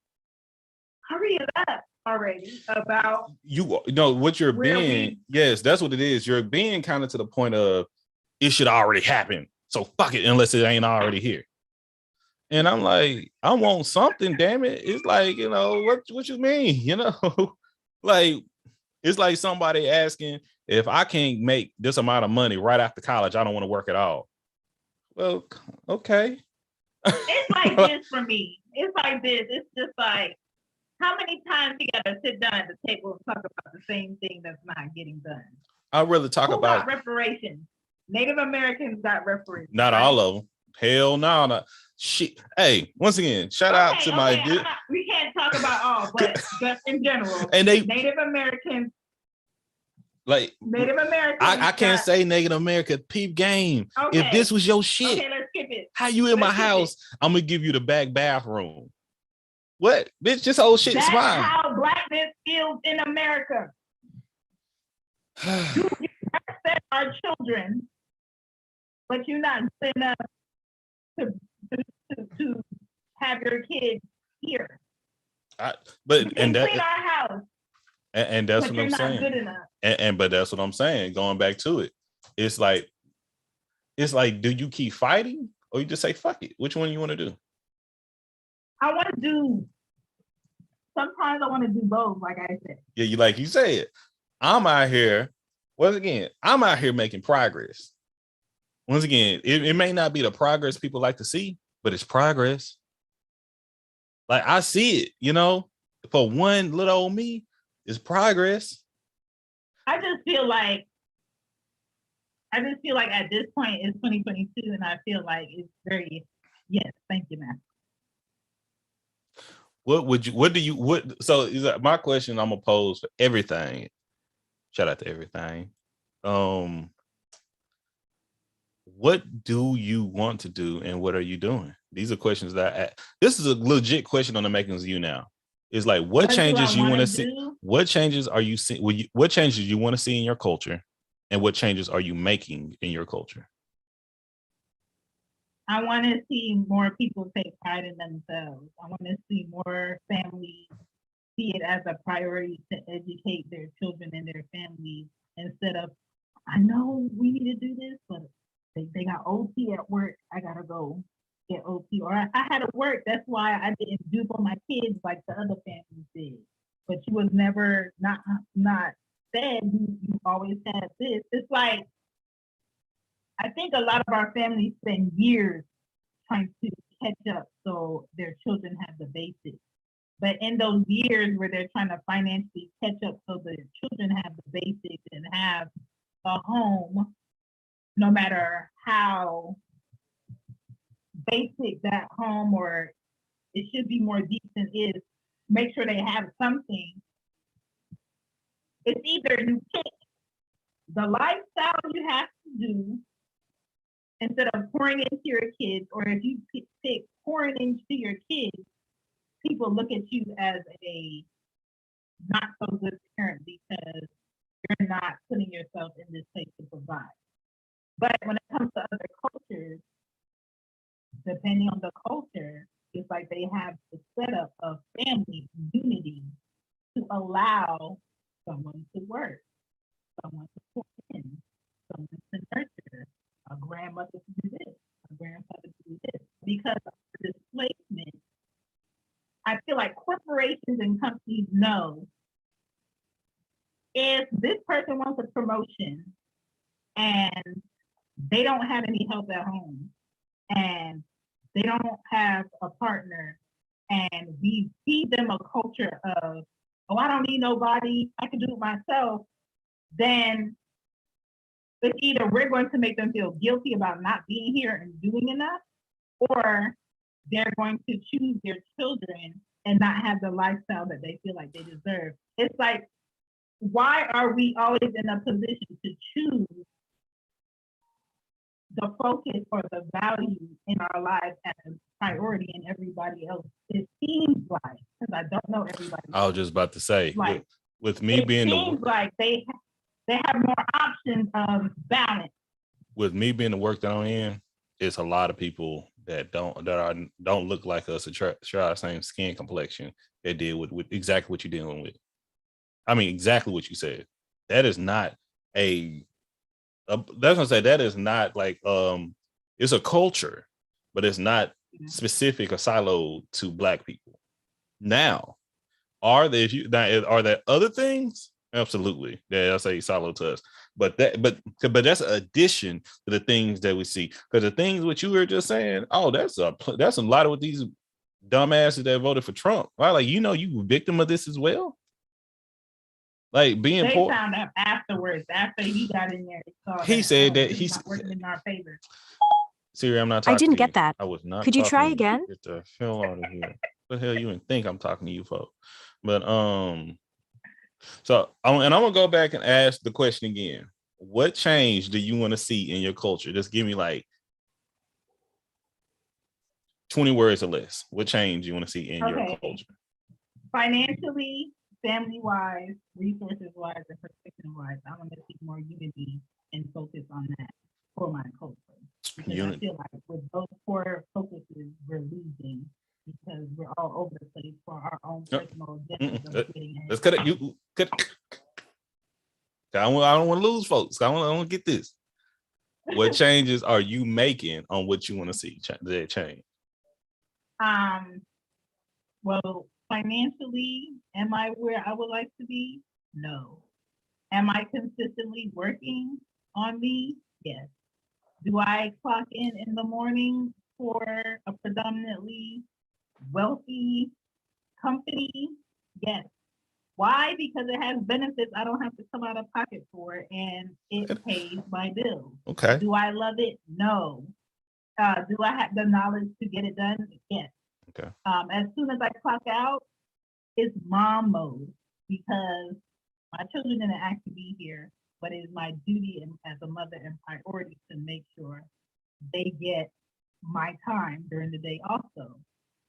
hurry it up already about what you're being. Yes, that's what it is. You're being kind of to the point of it should already happen. So fuck it, unless it ain't already here. And I'm like, I want something, damn it. It's like, what you mean? Like, it's like somebody asking, if I can't make this amount of money right after college, I don't want to work at all. Well, okay. It's like this for me. It's like this. It's just like, how many times you gotta sit down at the table and talk about the same thing that's not getting done? I'd rather talk about reparations. Native Americans got reparations. Not right? All of them. Hell no, no. Shit. Hey, once again, shout out to my. We can't talk about all, but just in general. And Native Americans. Like Native Americans. I can't say Native America. Peep game. Okay. If this was your shit, okay, let's skip it. How you in my house? I'm gonna give you the back bathroom. What? Bitch, this whole shit's mine. That's how blackness is in America. You represent our children, but you're not good enough to have your kids here. But you can clean our house, and that's but what I'm you're saying. not good enough. And but that's what I'm saying. Going back to it, it's like, do you keep fighting or you just say fuck it? Which one you want to do? I want to do. Sometimes I want to do both, like I said. Yeah, you said. I'm out here. Once again, I'm out here making progress. Once again, it may not be the progress people like to see, but it's progress. Like I see it, for one little old me, it's progress. I just feel like at this point it's 2022, and I feel like it's very, yes, thank you, man. So is that my question I'm gonna pose for everything? Shout out to everything. What do you want to do and what are you doing? These are questions that this is a legit question on the makings of you now. It's like, what changes you want to see? What changes are you seeing? What changes you want to see in your culture? And what changes are you making in your culture? I want to see more people take pride in themselves. I want to see more families see it as a priority to educate their children and their families instead of, I know we need to do this, but they got OT at work. I got to go get OT. Or I had to work. That's why I didn't do for my kids like the other families did. But you was never not said. You always had this. It's like, I think a lot of our families spend years trying to catch up so their children have the basics. But in those years where they're trying to financially catch up so their children have the basics and have a home, no matter how basic that home or it should be more decent is, make sure they have something. It's either you pick the lifestyle you have to do instead of pouring into your kids, or if you pick pouring into your kids, people look at you as a not so good parent because you're not putting yourself in this place to provide. But when it comes to other cultures, depending on the culture, it's like they have the setup of family unity to allow someone to work, someone to pour in, someone to nurture, a grandmother to do this, a grandfather to do this. Because of displacement, I feel like corporations and companies know if this person wants a promotion and they don't have any help at home and they don't have a partner and we feed them a culture of, oh, I don't need nobody, I can do it myself, then it's either we're going to make them feel guilty about not being here and doing enough, or they're going to choose their children and not have the lifestyle that they feel like they deserve. It's like, why are we always in a position to choose the focus or the value in our lives as a priority and everybody else? It seems like, because I don't know everybody. I was just about to say, like, with me being seems like they have more options of balance. With me being the work that I'm in, it's a lot of people that don't look like us, share our same skin complexion that deal with exactly what you're dealing with. I mean, exactly what you said. That is not that's gonna say that is not like it's a culture, but it's not specific or siloed to Black people. Now, are there other things? Absolutely. Yeah, I'll say siloed to us. But that's an addition to the things that we see. Because the things what you were just saying, oh, that's a lot of what these dumbasses that voted for Trump. Right? Like, you were a victim of this as well. Like being poor. They found out afterwards, after he got in there. He said that he's not working in our favor. Siri, I'm not talking. I didn't get that. I was not. Could you try again? Get the hell out of here. What the hell you even think I'm talking to you for? But so I'm gonna go back and ask the question again. What change do you want to see in your culture? Just give me like 20 words or less. What change you want to see in your culture? Financially, family-wise, resources-wise, and perspective-wise, I want to see more unity and focus on that for my culture. Because I feel like with those core focuses, we're losing because we're all over the place for our own personal agendas of getting ahead. Let's cut it. You cut. I don't want to lose folks. I want to get this. What changes are you making on what you want to see that change? Well, financially, am I where I would like to be? No. Am I consistently working on me? Yes. Do I clock in the morning for a predominantly wealthy company? Yes. Why? Because it has benefits I don't have to come out of pocket for, and it pays my bills. Okay. Do I love it? No. Do I have the knowledge to get it done? Yes. Okay. As soon as I clock out, it's mom mode because my children didn't ask to be here, but it is my duty as a mother and priority to make sure they get my time during the day also.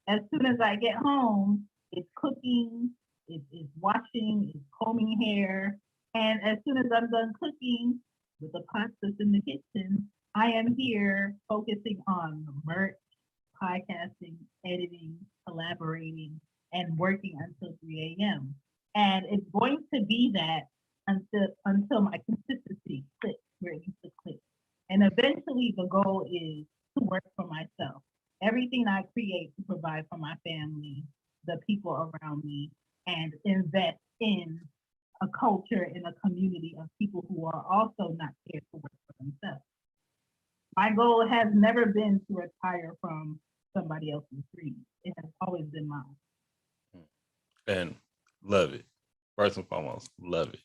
As soon as I get home, it's cooking, it's washing, it's combing hair. And as soon as I'm done cooking with the pots that's in the kitchen, I am here focusing on merch, podcasting, editing, collaborating, and working until 3 a.m. And it's going to be that until my consistency clicks where it needs to click. And eventually the goal is to work for myself. Everything I create to provide for my family, the people around me, and invest in a culture and a community of people who are also not scared to work for themselves. My goal has never been to retire from somebody else's dream. It has always been mine. And love it. First and foremost, love it.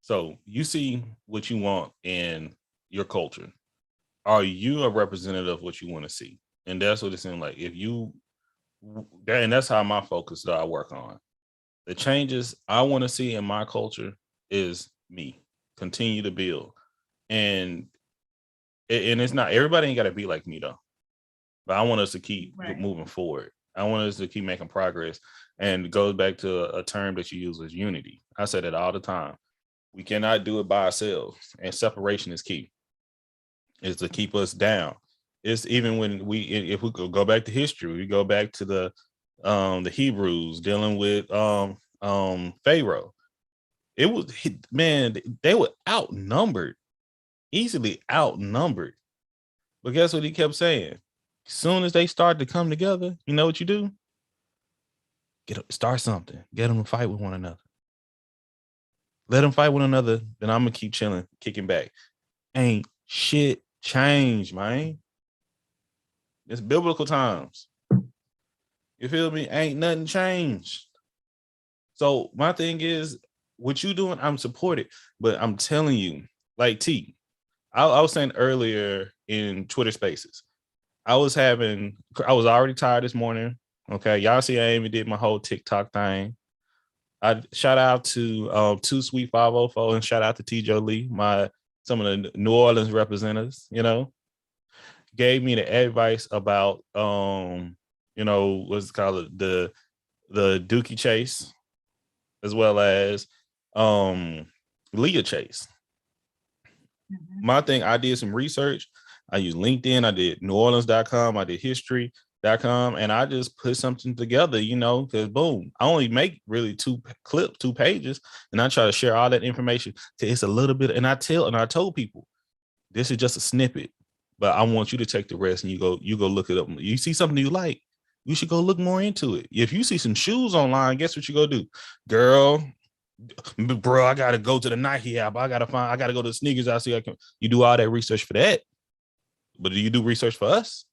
So you see what you want in your culture. Are you a representative of what you want to see? And that's what it seems like. If you, and that's how my focus that I work on. The changes I want to see in my culture is me. Continue to build. And it's not, everybody ain't got to be like me though. But I want us to keep moving forward. I want us to keep making progress. And it goes back to a term that you use as unity. I say that all the time. We cannot do it by ourselves. And separation is key. Is to keep us down. It's even when if we go back to history, we go back to the Hebrews dealing with Pharaoh. It was, man, they were outnumbered, easily outnumbered. But guess what he kept saying? As soon as they start to come together, you know what you do? Start something. Get them to fight with one another. Let them fight with one another. Then I'm gonna keep chilling, kicking back. Ain't shit changed, man. It's biblical times. You feel me? Ain't nothing changed. So my thing is, what you doing, I'm supported. But I'm telling you, like T, I was saying earlier in Twitter Spaces, I was already tired this morning. Okay, y'all see I even did my whole TikTok thing. I shout out to Too Sweet 504 and shout out to T.J. Lee, some of the New Orleans representatives, gave me the advice about what's it called, the Dookie Chase, as well as Leah Chase. Mm-hmm. My thing, I did some research. I used LinkedIn, I did neworleans.com, I did history.com, and I just put something together, because boom, I only make really 2 pages, and I try to share all that information. It's a little bit, and I told people, this is just a snippet, but I want you to take the rest and you go look it up. You see something you like, you should go look more into it. If you see some shoes online, guess what you go do? Girl, bro, I gotta go to the Nike app. I gotta go to the sneakers. You do all that research for that. But do you do research for us?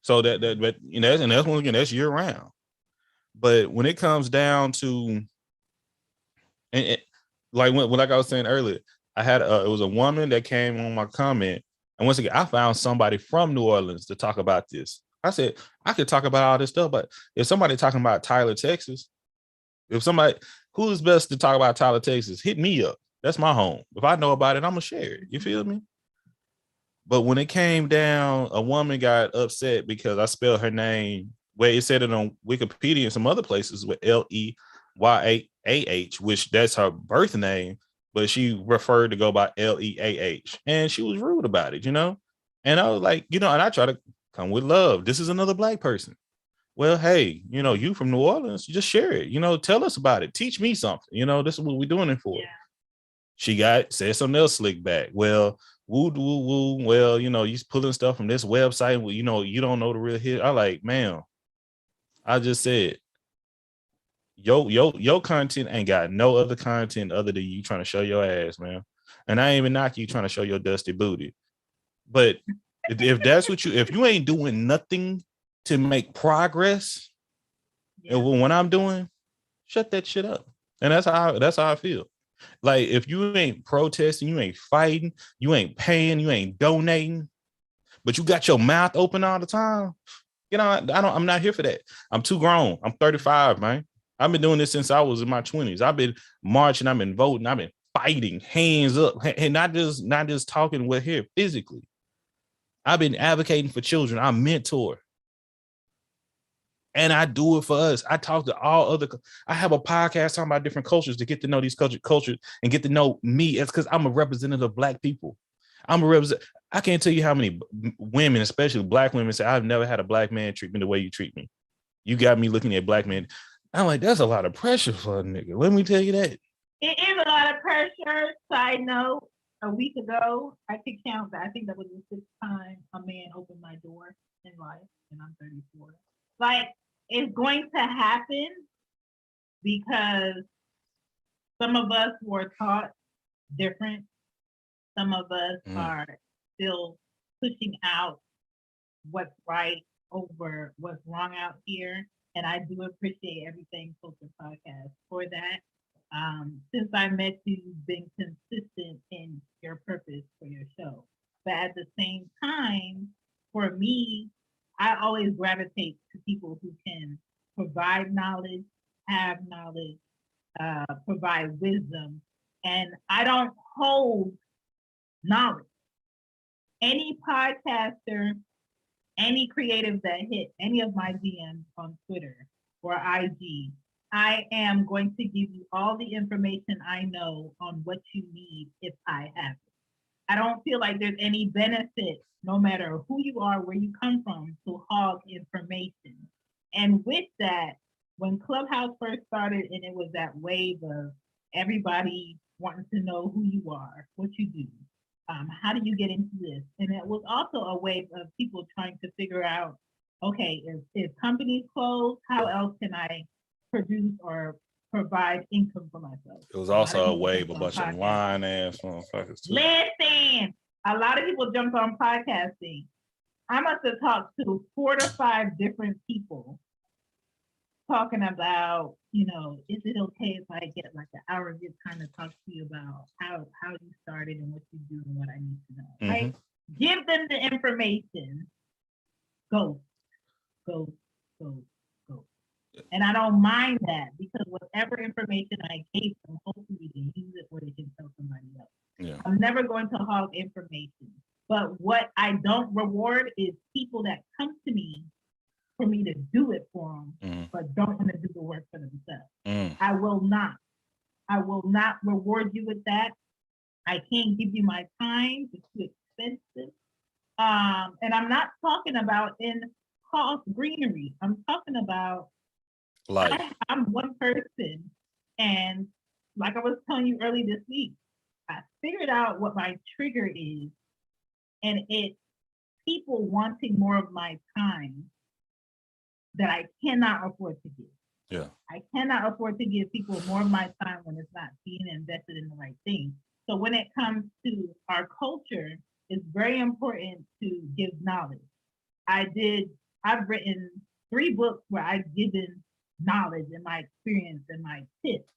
So but and that's once again, that's year round. But when it comes down to, like I was saying earlier, I had it was a woman that came on my comment, and once again, I found somebody from New Orleans to talk about this. I said I could talk about all this stuff, but if somebody talking about Tyler, Texas, who's best to talk about Tyler, Texas, hit me up. That's my home. If I know about it, I'm gonna share it. You feel me? But when it came down, a woman got upset because I spelled her name. Well, it said it on Wikipedia and some other places with Leah. YAAH, which that's her birth name, but she referred to go by LEAH, and she was rude about it, And I was like, and I try to come with love. This is another Black person. Well, hey, you from New Orleans, just share it. Tell us about it. Teach me something. This is what we're doing it for. Yeah. She said something else slick back. Well, woo woo woo. Well, you're pulling stuff from this website. Well, you don't know the real hit. I like, ma'am. I just said, your content ain't got no other content other than you trying to show your ass, man. And I ain't even knock you trying to show your dusty booty. But if that's what if you ain't doing nothing to make progress, when I'm doing, shut that shit up. And that's how I feel. Like, if you ain't protesting, you ain't fighting, you ain't paying, you ain't donating, but you got your mouth open all the time, I'm not here for that. I'm too grown. I'm 35, man. I've been doing this since I was in my 20s. I've been marching, I've been voting, I've been fighting, hands up, and not just talking with here physically. I've been advocating for children. I mentor. And I do it for us. I talk to I have a podcast talking about different cultures to get to know these cultures and get to know me. It's because I'm a representative of Black people. I can't tell you how many women, especially Black women, say, I've never had a Black man treat me the way you treat me. You got me looking at Black men. I'm like, that's a lot of pressure for a nigga. Let me tell you that. It is a lot of pressure. Side note, a week ago, I could count that. I think that was the sixth time a man opened my door in life, and I'm 34. Like, it's going to happen because some of us were taught different. Some of us are still pushing out what's right over what's wrong out here. And I do appreciate everything Culture Podcast for that. Since I met you, you've been consistent in your purpose for your show. But at the same time, for me, I always gravitate to people who can provide knowledge, have knowledge, provide wisdom. And I don't hold knowledge. Any podcaster, any creative that hit any of my DMs on Twitter or IG, I am going to give you all the information I know on what you need if I have it. I don't feel like there's any benefit, no matter who you are, where you come from, to hog information. And with that, when Clubhouse first started and it was that wave of everybody wanting to know who you are, what you do, how do you get into this? And it was also a wave of people trying to figure out, okay, if companies close, how else can I produce or provide income for myself? It was also a wave, a bunch of lying ass motherfuckers too. Listen, a lot of people jumped on podcasting. I must have talked to 4 to 5 different people talking about, is it okay if I get like an hour of your time to talk to you about how you started and what you do and what I need to know? Mm-hmm. Right? Give them the information. Go. And I don't mind that, because whatever information I gave them, hopefully they use it or they can tell somebody else. Yeah. I'm never going to hog information. But what I don't reward is people that come to me for me to do it for them, but don't want to do the work for themselves. I will not reward you with that. I can't give you my time. It's too expensive. And I'm not talking about in cost greenery. I'm talking about life. I'm one person. And like I was telling you early this week, I figured out what my trigger is. And it's people wanting more of my time that I cannot afford to give. Yeah. I cannot afford to give people more of my time when it's not being invested in the right thing. So when it comes to our culture, it's very important to give knowledge. I've written 3 books where I've given knowledge and my experience and my tips.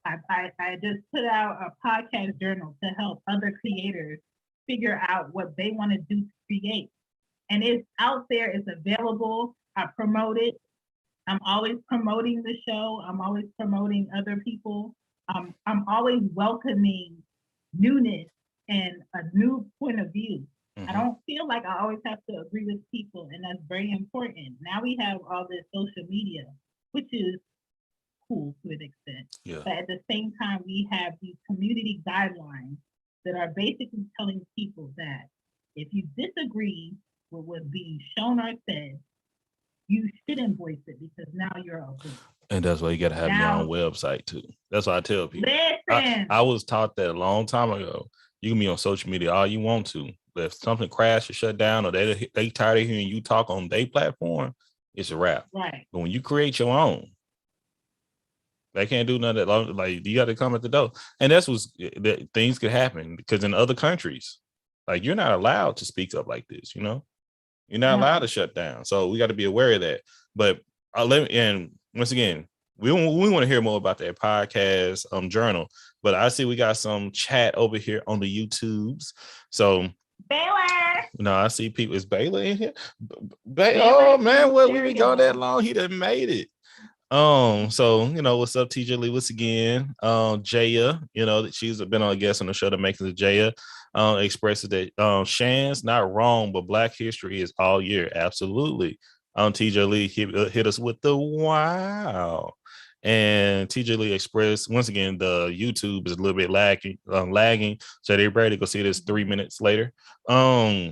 I just put out a podcast journal to help other creators figure out what they want to do to create. And it's out there, it's available. I promote it. I'm always promoting the show. I'm always promoting other people. I'm always welcoming newness and a new point of view. I don't feel like I always have to agree with people, and that's very important. Now we have all this social media, which is cool to an extent. Yeah. But at the same time, we have these community guidelines that are basically telling people that if you disagree with what's being shown or said, you shouldn't voice it because now you're a voice. And that's why you got to have your own website too. That's what I tell people. I was taught that a long time ago. You can be on social media all you want to, but if something crashes or shut down, or they tired of hearing you talk on their platform, it's a wrap. Right. But when you create your own, they can't do nothing. Like you got to come at the door, and that things could happen because in other countries, like you're not allowed to speak up like this. You know, you're not allowed to shut down. So we got to be aware of that. But and once again, we want to hear more about that podcast journal. But I see we got some chat over here on the YouTubes. So Baylor. No, I see people. Is Baylor in here? Oh man, what we been going that long? He done made it. So what's up, TJ Lee? Once again, Jaya, that she's been on a guest on the show, The Makings of Jaya, expresses that Shan's not wrong, but Black History is all year. Absolutely. TJ Lee hit us with the wow. And TJ Lee expressed once again the YouTube is a little bit lagging, so they're ready to go see this 3 minutes later. So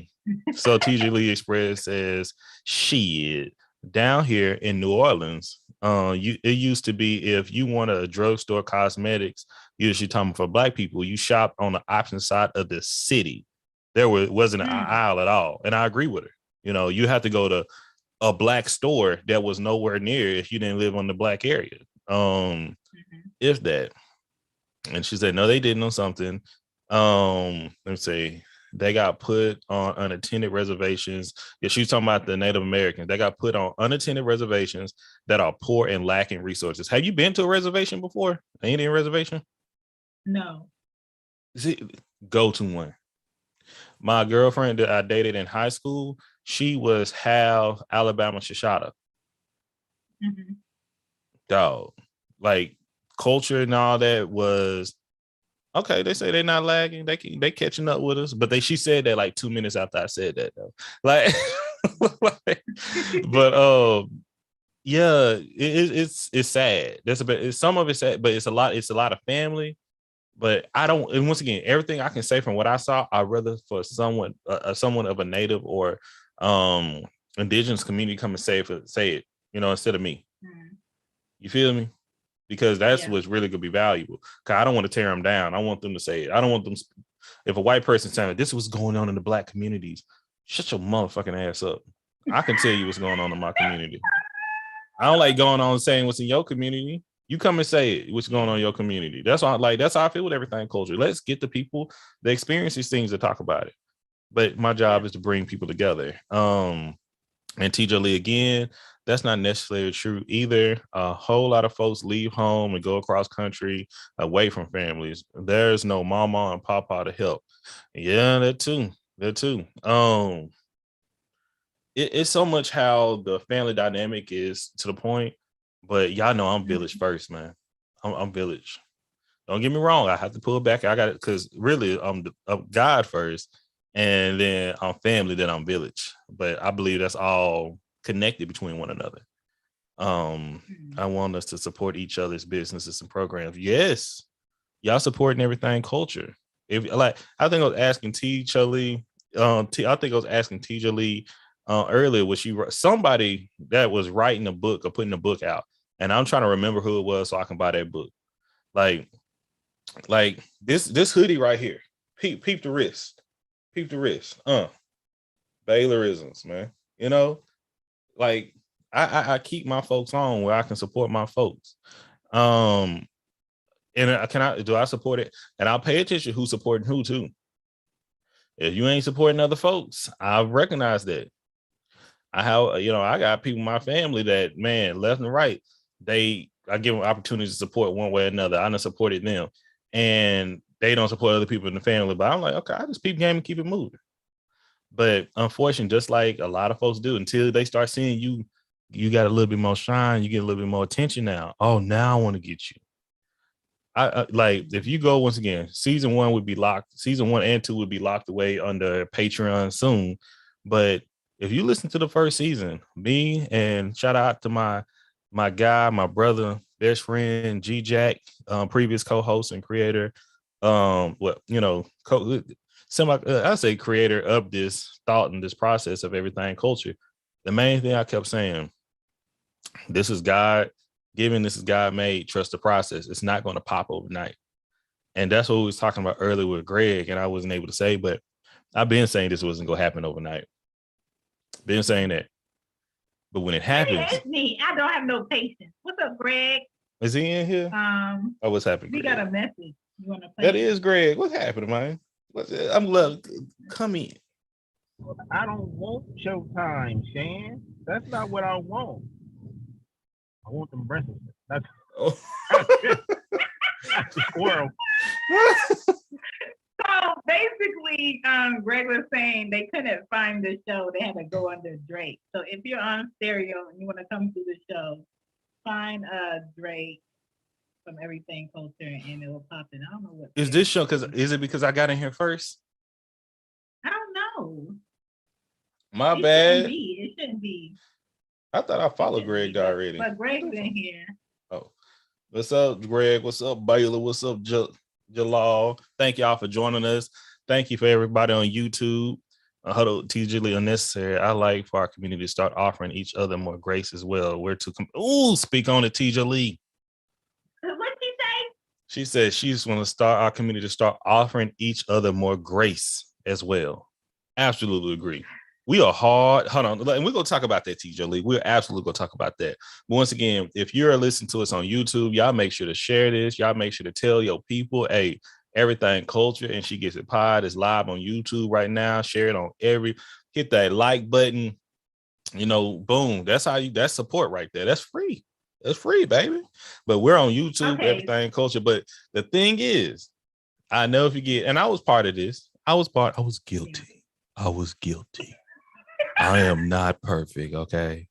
TJ Lee expressed says, "Shit, down here in New Orleans, it used to be if you wanted a drugstore cosmetics, usually talking for Black people, you shop on the opposite side of the city. There wasn't an aisle at all, and I agree with her. You have to go to a Black store that was nowhere near if you didn't live on the Black area. If that." And she said, no, they didn't know something. Let me see. They got put on unattended reservations. Yeah, she was talking about the Native Americans. They got put on unattended reservations that are poor and lacking resources. Have you been to a reservation before? An Indian reservation? No. See, go to one. My girlfriend that I dated in high school, she was half Alabama Shoshana. Dog, like culture and all that was okay. They say they're not lagging. They catching up with us, but she said that like 2 minutes after I said that though. Like, but yeah, it's sad. That's a bit. Some of it's sad, but it's a lot. It's a lot of family. But I don't. And once again, everything I can say from what I saw, I'd rather for someone of a Native or indigenous community come and say it. Instead of me. You feel me? Because that's what's really going to be valuable. Because I don't want to tear them down. I want them to say it. I don't want them. If a white person saying this was going on in the Black communities, shut your motherfucking ass up. I can tell you what's going on in my community. I don't like going on saying what's in your community. You come and say it, what's going on in your community. That's how I feel with everything culture. Let's get the people that experience these things to talk about it. But my job is to bring people together. And TJ Lee again, that's not necessarily true either. A whole lot of folks leave home and go across country away from families. There's no mama and papa to help. Yeah, that too. It's so much how the family dynamic is to the point, but y'all know I'm village first, man. I'm village. Don't get me wrong. I have to pull back. I got it because really I'm God first, and then I'm family, then I'm village. But I believe that's all connected between one another. I want us to support each other's businesses and programs. Yes, y'all supporting everything culture. I think I was asking TJ Lee. Earlier, was somebody that was writing a book or putting a book out, and I'm trying to remember who it was so I can buy that book. Like this hoodie right here. Peep the wrist. Baylorisms, man. Like I keep my folks on where I can support my folks. And do I support it? And I'll pay attention who's supporting who too. If you ain't supporting other folks, I recognize that. I got people in my family that, man, left and right, I give them opportunities to support one way or another. I done supported them, and they don't support other people in the family. But I'm like, okay, I just peep game and keep it moving. But unfortunately, just like a lot of folks do, until they start seeing you got a little bit more shine, you get a little bit more attention now. Oh, now I want to get you. I like if you go once again, season 1 would be locked. Season 1 and 2 would be locked away under Patreon soon. But if you listen to the first season, me and shout out to my my guy, my brother, best friend, G Jack, previous co-host and creator. What you know, I say creator of this thought and this process of everything culture. The main thing I kept saying, this is God given, this is God made, trust the process. It's not going to pop overnight. And that's what we was talking about earlier with Greg, and I wasn't able to say, but I've been saying this wasn't going to happen overnight. Been saying that. But when it happens, it's me. I don't have no patience. What's up, Greg? is he in here? Oh, what's happening? We got a message. You want to play? That is Greg. What's happening, man? I'm love. Come in. I don't want showtime, Shan. That's not what I want. I want them breasts. That's a squirrel. So basically, Greg was saying they couldn't find the show. They had to go under Drake. So if you're on stereo and you want to come to the show, find Drake from Everything Culture and it will pop in. I don't know what is this show. Is it because I got in here first? I don't know. My bad. It shouldn't be. I thought I followed Greg already. But Greg's in here. Oh, what's up, Greg? What's up, Baylor? What's up, Jalal? Thank y'all for joining us. Thank you for everybody on YouTube. Huddle TJ unnecessary. I like for our community to start offering each other more grace as well. Where to speak on it, TJ Lee. What'd she say? She said she just want to start our community to start offering each other more grace as well. Absolutely agree. We are hard. Hold on. And we're going to talk about that, TJ Lee. We're absolutely going to talk about that. But once again, if you're listening to us on YouTube, y'all make sure to share this. Y'all make sure to tell your people, hey, Everything Culture and She Gets It Pod is live on YouTube right now. Share it on hit that like button. You know, boom. That's support right there. That's free. That's free, baby. But we're on YouTube, okay. Everything Culture. But the thing is, I know if you get, and I was part of this. I was guilty. I was guilty. I am not perfect, okay?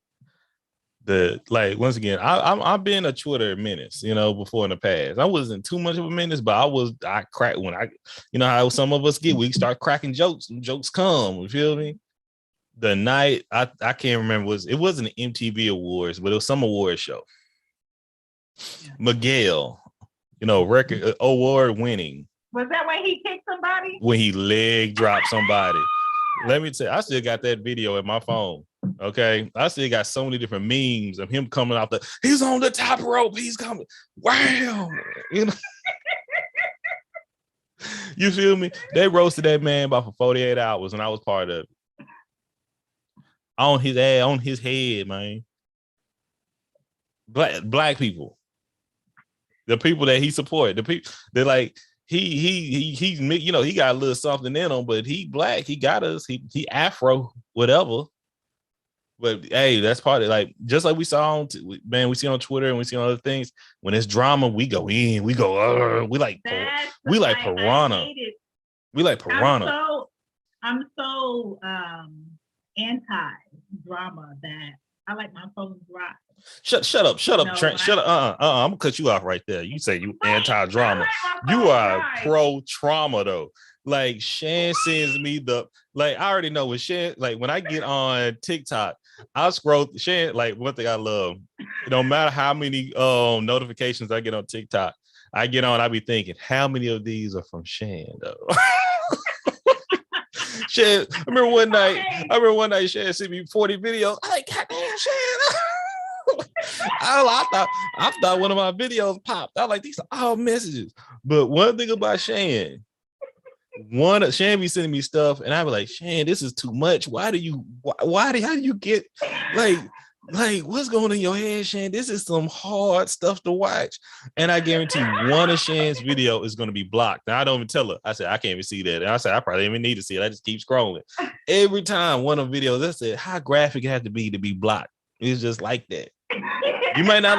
Once again, I've been a Twitter menace, before in the past. I wasn't too much of a menace, but I cracked when how some of us get, we start cracking jokes, and jokes come, you feel me? The night, I can't remember, it wasn't an MTV Awards, but it was some award show. Miguel, record award winning. Was that when he kicked somebody? When he leg dropped somebody. Let me tell you, I still got that video in my phone. Okay. I still got so many different memes of him coming out he's on the top rope. He's coming. Wow. You feel me? They roasted that man about for 48 hours and I was part of it. On his ass, on his head, man. Black people. The people that he supported. The people, they're like, he got a little something in him, but he black, he got us, he Afro, whatever. But hey, that's part of just like we saw we see on Twitter and we see on other things. When it's drama, we go in, we go, we like piranha. We like piranha. I'm so anti-drama that I like my phone dry. Shut up, Trent. Shut up. I'm gonna cut you off right there. You say you anti-drama. You are pro-trauma though. Like Shan sends me I already know when Shan, when I get on TikTok, I'll scroll Shan, one thing I love, no matter how many notifications I get on TikTok, I be thinking, how many of these are from Shan though? Shan, I remember one night Shan sent me 40 videos. I like, goddamn Shan. I thought one of my videos popped. I like, these are all messages. But one thing about Shan be sending me stuff, and I be like, Shan, this is too much. How do you get what's going on in your head, Shan? This is some hard stuff to watch. And I guarantee one of Shan's video is going to be blocked. Now I don't even tell her. I said, I can't even see that. And I said, I probably even need to see it. I just keep scrolling. Every time one of the videos, I said, how graphic it has to be blocked. It's just like that. You may not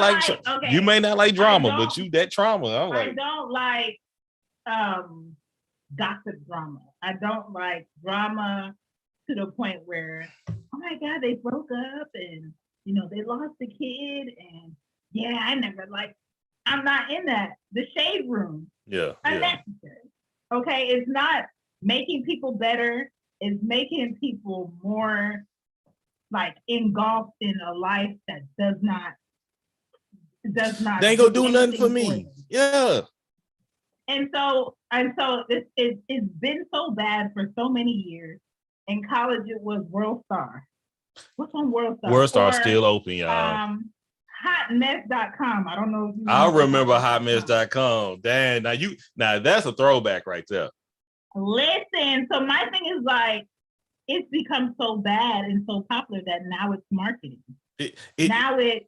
you may not like drama, but that trauma. I don't like gossip drama. I don't like drama to the point where, oh my God, they broke up and they lost a kid and I'm not in that. The shade room. Yeah. Unnecessary. Okay. It's not making people better. It's making people more engulfed in a life that does not does not. They ain't gonna do nothing for anything me. them. Yeah. And so it's been so bad for so many years. In college, it was World Star. What's on World Star? World Star still open, y'all. Hotmess.com. I don't know if you I remember hotmess.com. Damn, now that's a throwback right there. Listen, so my thing is like, it's become so bad and so popular that now it's marketing. Now it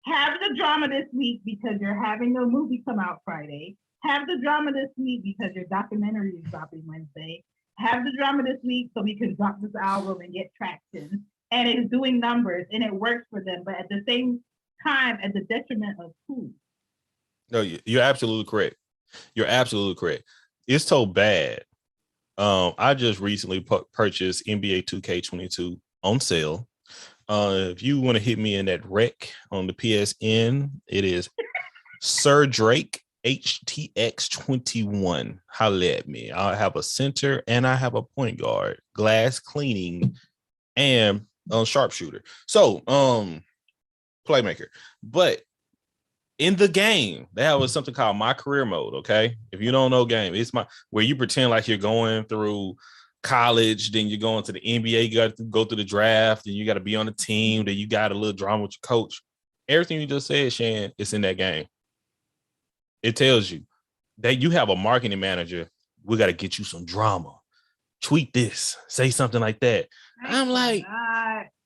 have the drama this week because you're having a movie come out Friday. Have the drama this week because your documentary is dropping Wednesday. Have the drama this week so we can drop this album and get traction. And it's doing numbers and it works for them, but at the same time, at the detriment of who? No, you're absolutely correct. You're absolutely correct. It's so bad. I just recently purchased NBA 2K22 on sale. If you want to hit me in that rec on the PSN, it is Sir Drake HTX21. Holla at me. I have a center and I have a point guard, glass cleaning, and sharpshooter. So, playmaker. But in the game, that was something called my career mode. Okay, if you don't know game, it's where you pretend like you're going through college, then you're going to the NBA, you got to go through the draft, and you got to be on the team, then you got a little drama with your coach. Everything you just said, Shan, it's in that game. It tells you that you have a marketing manager. We got to get you some drama. Tweet this, say something like that. I'm like,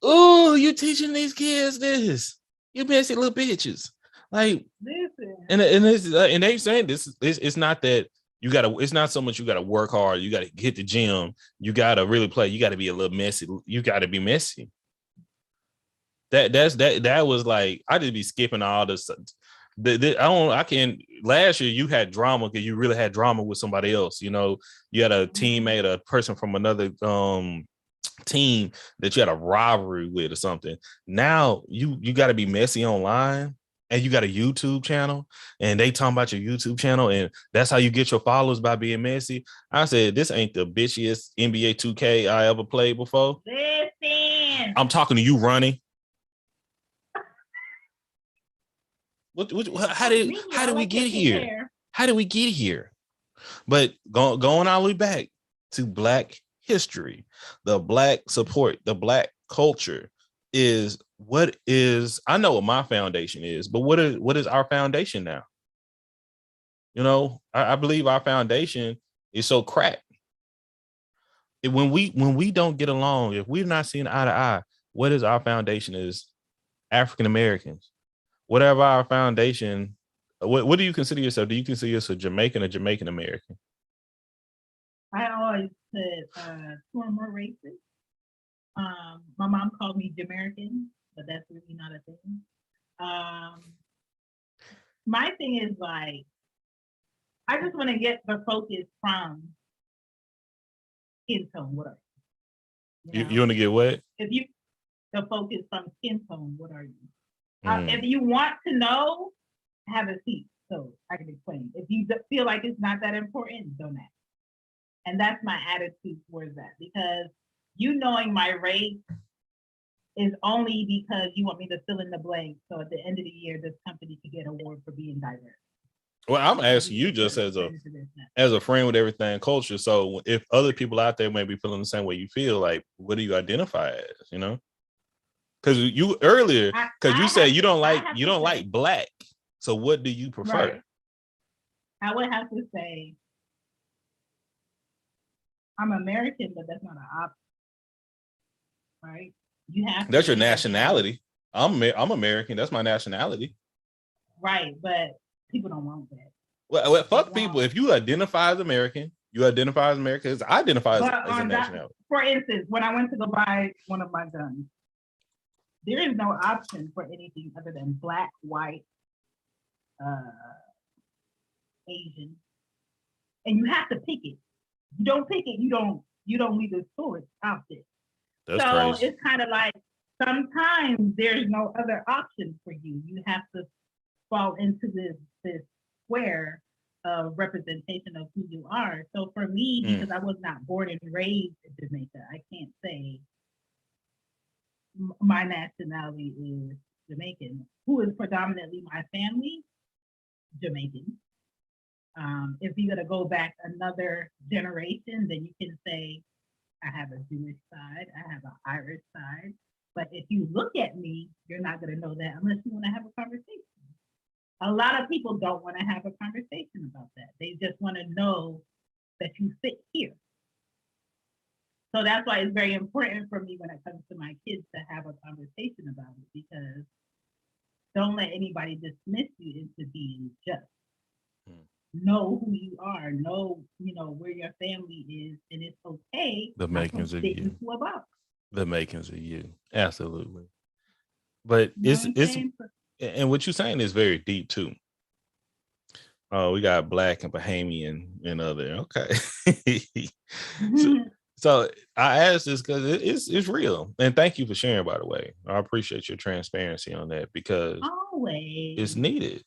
oh, you teaching these kids this? You messy little bitches. Like, listen. And they saying this. It's not that you gotta. It's not so much you gotta work hard. You gotta hit the gym. You gotta really play. You gotta be a little messy. You gotta be messy. That was like, I just be skipping all this. I can't. Last year you had drama because you really had drama with somebody else. You know, you had a teammate, a person from another team that you had a rivalry with or something. Now you got to be messy online, and you got a YouTube channel, and they talking about your YouTube channel, and that's how you get your followers, by being messy. I said, this ain't the bitchiest NBA 2K I ever played before. Listen, I'm talking to you, Ronnie. How did we get here? How did we get here? But going all the way back to Black history, the Black support, the Black culture is what is. I know what my foundation is, but what is our foundation now? You know, I believe our foundation is so cracked. When we don't get along, if we're not seeing eye to eye, what is our foundation is African Americans. Whatever our foundation, what do you consider yourself? Do you consider yourself Jamaican or Jamaican American? I always said two or more races. My mom called me Jamaican, but that's really not a thing. My thing is like, I just want to get the focus from skin tone. What are you? You want to get what? The focus from skin tone. What are you? If you want to know, have a seat so I can explain. If you feel like it's not that important, don't ask. And that's my attitude towards that, because you knowing my race is only because you want me to fill in the blank. So at the end of the year, this company could get an award for being diverse. Well, I'm asking you just as a friend with everything culture. So if other people out there may be feeling the same way you feel, like, what do you identify as? You know? Because you earlier, because you said you don't like Black. So what do you prefer? Right. I would have to say I'm American, but that's not an option, right? You have. That's your nationality. I'm American. That's my nationality. Right, but people don't want that. Well, fuck people. If you identify as American, you identify as American. I identify as a nationality. For instance, when I went to go buy one of my guns, there is no option for anything other than Black, white, Asian, and you have to pick it. You don't pick it, you don't leave the store out there. That's crazy. It's kind of like sometimes there's no other option for you. You have to fall into this square of representation of who you are. So for me, because I was not born and raised in Jamaica, I can't say my nationality is Jamaican, who is predominantly my family, Jamaican. If you're gonna go back another generation, then you can say I have a Jewish side, I have an Irish side. But if you look at me, you're not gonna know that unless you want to have a conversation. A lot of people don't want to have a conversation about that. They just want to know that you fit here. So that's why it's very important for me when it comes to my kids to have a conversation about it, because don't let anybody dismiss you into being just. Know who you are, know, where your family is, and it's okay. The makings of you. Into a box. The makings of you. Absolutely. But You it's and what you're saying is very deep too. We got Black and Bahamian and other. Okay. So I asked this because it's real. And thank you for sharing, by the way. I appreciate your transparency on that because always it's needed.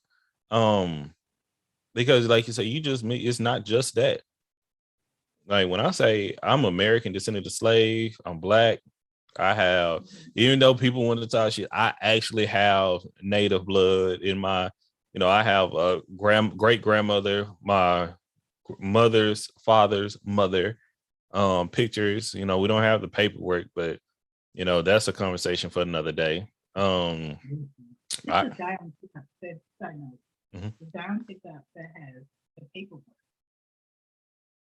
Because like you say, it's not just that. Like when I say I'm American, descendant of slave, I'm Black. I have, even though people want to talk shit, I actually have Native blood in my, I have a great grandmother, my mother's father's mother, pictures. We don't have the paperwork, but that's a conversation for another day. There's a guy on TikTok said, the guy on TikTok that has the paperwork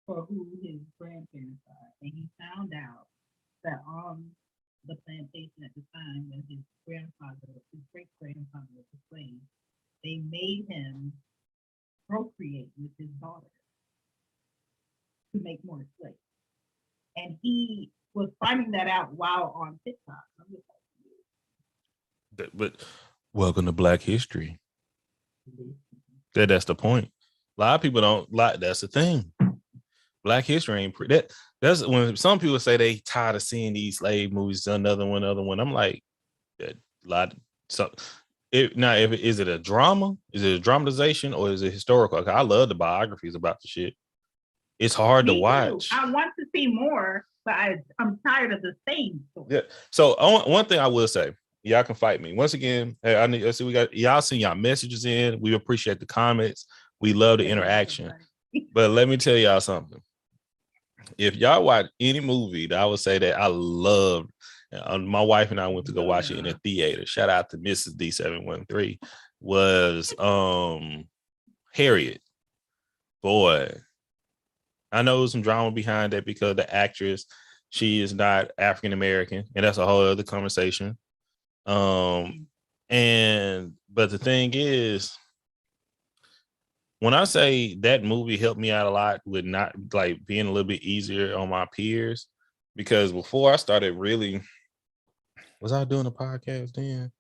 for who his grandparents are, and he found out that on the plantation at the time when his great grandfather was a slave, they made him procreate with his daughter to make more slaves. And he was finding that out while on TikTok. But welcome to Black history. That's the point. A lot of people don't like. That's the thing. Black history ain't pretty. That's when some people say they tired of seeing these slave movies. Another one. I'm like, that lot. So, is it a drama? Is it a dramatization or is it historical? I love the biographies about the shit. It's hard to watch. I want to see more, but I'm tired of the same story. Yeah. So one thing I will say, y'all can fight me once again. I need. See, we got y'all send y'all messages in. We appreciate the comments. We love the interaction. But let me tell y'all something. If y'all watch any movie that I would say that I loved, my wife and I went to go watch it in a theater. Shout out to Mrs. D713. Was Harriet. Boy, I know there's some drama behind that because the actress, she is not African American, and that's a whole other conversation. But the thing is, when I say that movie helped me out a lot with not like being a little bit easier on my peers, because before I started really, was I doing a podcast then?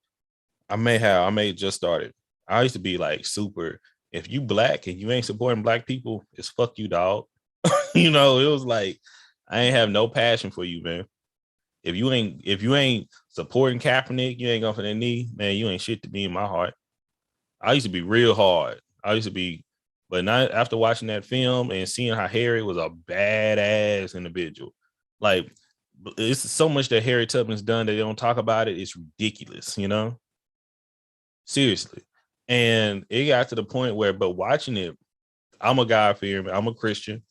I may just started. I used to be like super, if you Black and you ain't supporting Black people, it's fuck you, dog. It was like, I ain't have no passion for you, man. If you ain't supporting Kaepernick, you ain't going for that knee, man, you ain't shit to me in my heart. I used to be real hard. But not after watching that film and seeing how Harriet was a badass individual. Like, it's so much that Harriet Tubman's done that they don't talk about it. It's ridiculous, Seriously. And it got to the point where, but watching it, I'm a God-fearing, I'm a Christian.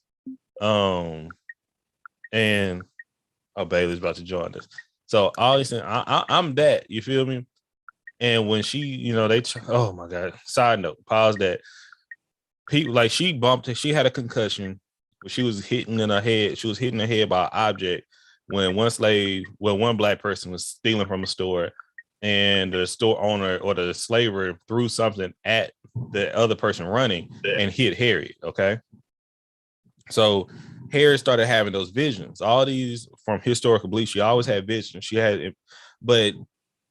And Bailey's about to join us. So all these things, I'm that, you feel me? And when she, oh my God, side note, pause that. People like she had a concussion. She was hitting in her head. She was hitting her head by an object when one Black person was stealing from a store, and the store owner or the slaver threw something at the other person running and hit Harriet. Okay. So Harriet started having those visions. All these from historical belief. She always had visions. But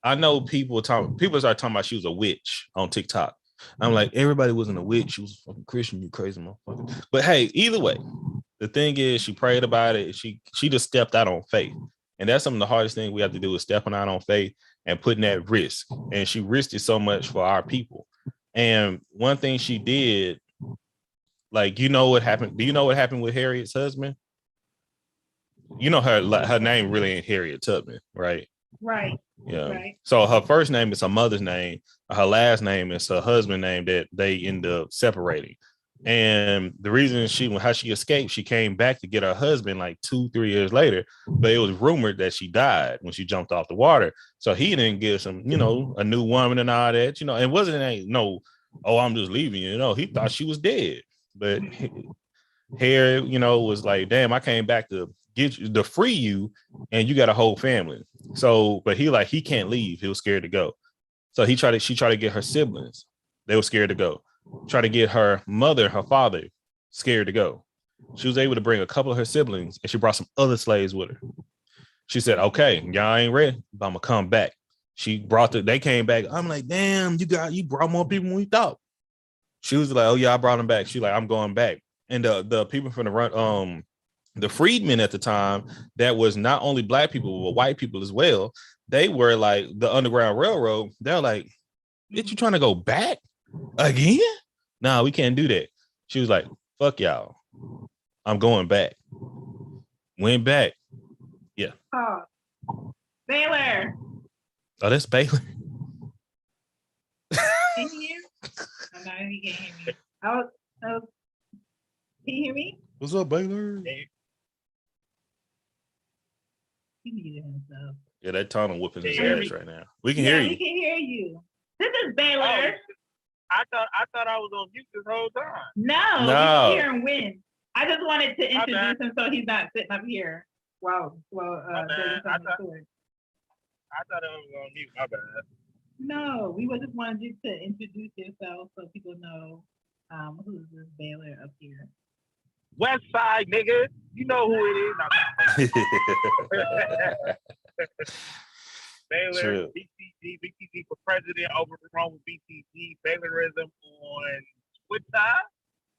I know people started talking about she was a witch on TikTok. I'm like, everybody wasn't a witch. She was a fucking Christian, you crazy motherfucker. But hey, either way, the thing is, she prayed about it. She just stepped out on faith. And that's some of the hardest thing we have to do is stepping out on faith and putting that risk. And she risked it so much for our people. And one thing she did, like, what happened? Do you know what happened with Harriet's husband? Her name really ain't Harriet Tubman, right? Right. Yeah. Right. So her first name is her mother's name. Her last name is her husband's name that they end up separating. And the reason how she escaped, she came back to get her husband like 2-3 years later, but it was rumored that she died when she jumped off the water. So he didn't get some, a new woman and all that, and it wasn't no, oh, I'm just leaving you. He thought she was dead. But Harry, was like, damn, I came back to get you, to free you, and you got a whole family. So, but he can't leave. He was scared to go. So she tried to get her siblings. They were scared to go. Try to get her mother, her father, scared to go. She was able to bring a couple of her siblings, and she brought some other slaves with her. She said, okay, y'all ain't ready, but I'm gonna come back. They came back. I'm like, damn, you brought more people than we thought. She was like, oh yeah, I brought them back. She like, I'm going back. And the people from the freedmen at the time, that was not only black people, but white people as well. They were like the Underground Railroad. They're like, bitch, you trying to go back again? No, we can't do that. She was like, fuck y'all. I'm going back. Went back. Yeah. Oh, Baylor. Oh, that's Baylor. Can you hear? Oh, no, he can't hear me. Can you hear me? What's up, Baylor? He muted himself. Yeah, that tunnel whooping his ass right now. We can hear you. We can hear you. This is Baylor. I thought I was on mute this whole time. No. We can hear him win. I just wanted to introduce him so he's not sitting up here. Wow. I thought I was on mute. My bad. No, we just wanted you to introduce yourself so people know who is this Baylor up here. West Side, nigga. You know who it is. Baylor, BTG for president, overthrown with BTG, Baylorism on Twitter,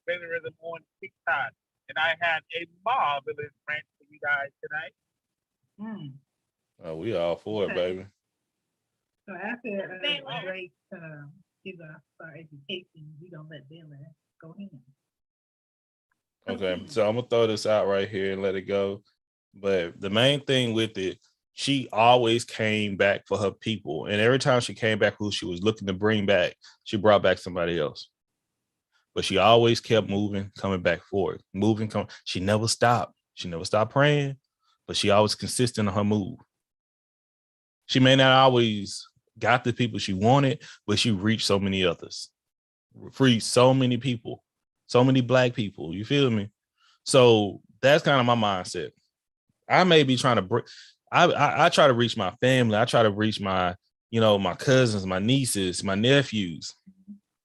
Baylorism on TikTok. And I had a marvelous rant for you guys tonight. Oh, we all for it, baby. So after a break, give us our education, we don't let Baylor go in. Okay, so I'm gonna throw this out right here and let it go. But the main thing with it, she always came back for her people, and every time she came back, who she was looking to bring back, she brought back somebody else. But she always kept moving, coming back forward, moving. She never stopped. She never stopped praying, but she always consistent on her move. She may not always got the people she wanted, but she reached so many others, freed so many people. So many black people, you feel me? So that's kind of my mindset. I may be trying to I try to reach my family. I try to reach my, my cousins, my nieces, my nephews,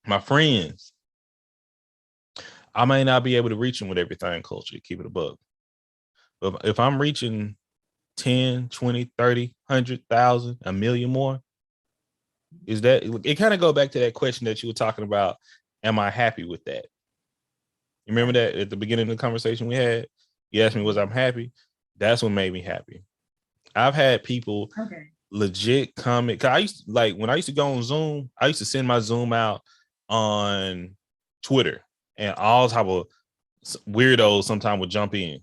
my friends. I may not be able to reach them with everything culture, keep it a buck. But if I'm reaching 10, 20, 30, 100,000, a million more, is that it kind of go back to that question that you were talking about. Am I happy with that? You remember that at the beginning of the conversation we had? You asked me, was I happy? That's what made me happy. I've had people legit comment. Cause I used to, when I used to go on Zoom, I used to send my Zoom out on Twitter, and all type of weirdos sometimes would jump in.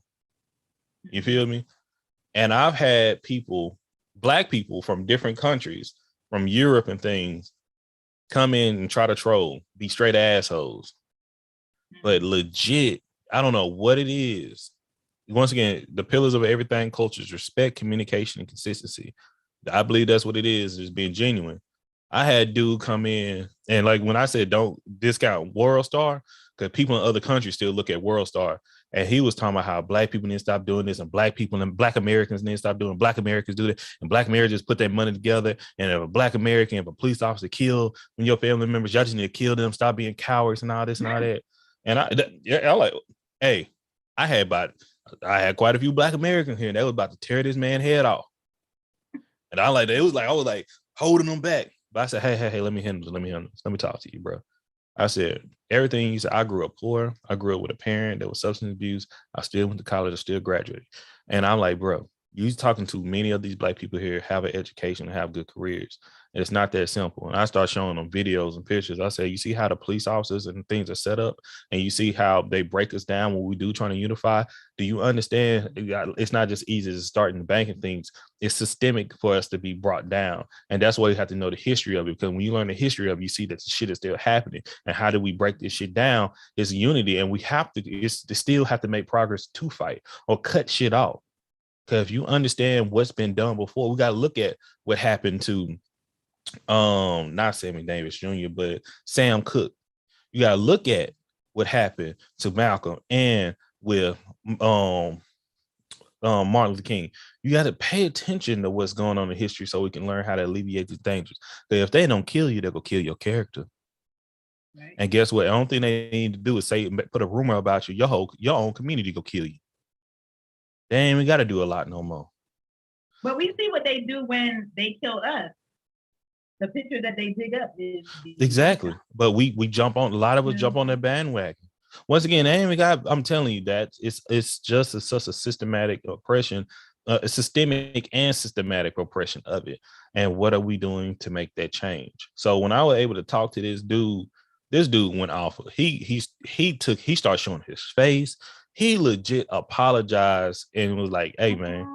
You feel me? And I've had people, black people from different countries, from Europe and things, come in and try to troll, be straight assholes. But legit, I don't know what it is. Once again, the pillars of everything culture is respect, communication, and consistency. I believe that's what it is being genuine. I had dude come in, and when I said don't discount World Star, because people in other countries still look at World Star, and he was talking about how black people need to stop doing this, and black people and black Americans need to stop doing, black Americans do it, and black Americans put their money together, and if a black American, if a police officer kill one of your family members, y'all just need to kill them, stop being cowards and all this and all that. And I like, hey, I had quite a few black Americans here, and they was about to tear this man's head off. And I was like holding them back. But I said, hey, let me handle this. Let me talk to you, bro. I said, everything you said, I grew up poor. I grew up with a parent that was substance abuse. I still went to college. I still graduated. And I'm like, bro, You talking to many of these black people here have an education and have good careers. And it's not that simple. And I start showing them videos and pictures. I say, you see how the police officers and things are set up, and you see how they break us down when we do trying to unify. Do you understand? It's not just easy to start in the banking things. It's systemic for us to be brought down. And that's why you have to know the history of it. Because when you learn the history of it, you see that the shit is still happening. And how do we break this shit down? It's unity. And we have to still have to make progress to fight or cut shit off. Because if you understand what's been done before, we got to look at what happened to not Sammy Davis Jr., but Sam Cooke. You got to look at what happened to Malcolm and with Martin Luther King. You got to pay attention to what's going on in history so we can learn how to alleviate these dangers. Because if they don't kill you, they're going to kill your character. Right. And guess what? The only thing they need to do is put a rumor about you. Your own community go kill you. They ain't even got to do a lot no more. But we see what they do when they kill us. The picture that they dig up is exactly. But we jump on, a lot of us jump on that bandwagon. Once again, they ain't even got, I'm telling you that it's just such a systematic oppression, a systemic and systematic oppression of it. And what are we doing to make that change? So when I was able to talk to this dude went off. He started showing his face. He legit apologized and was like, hey, man.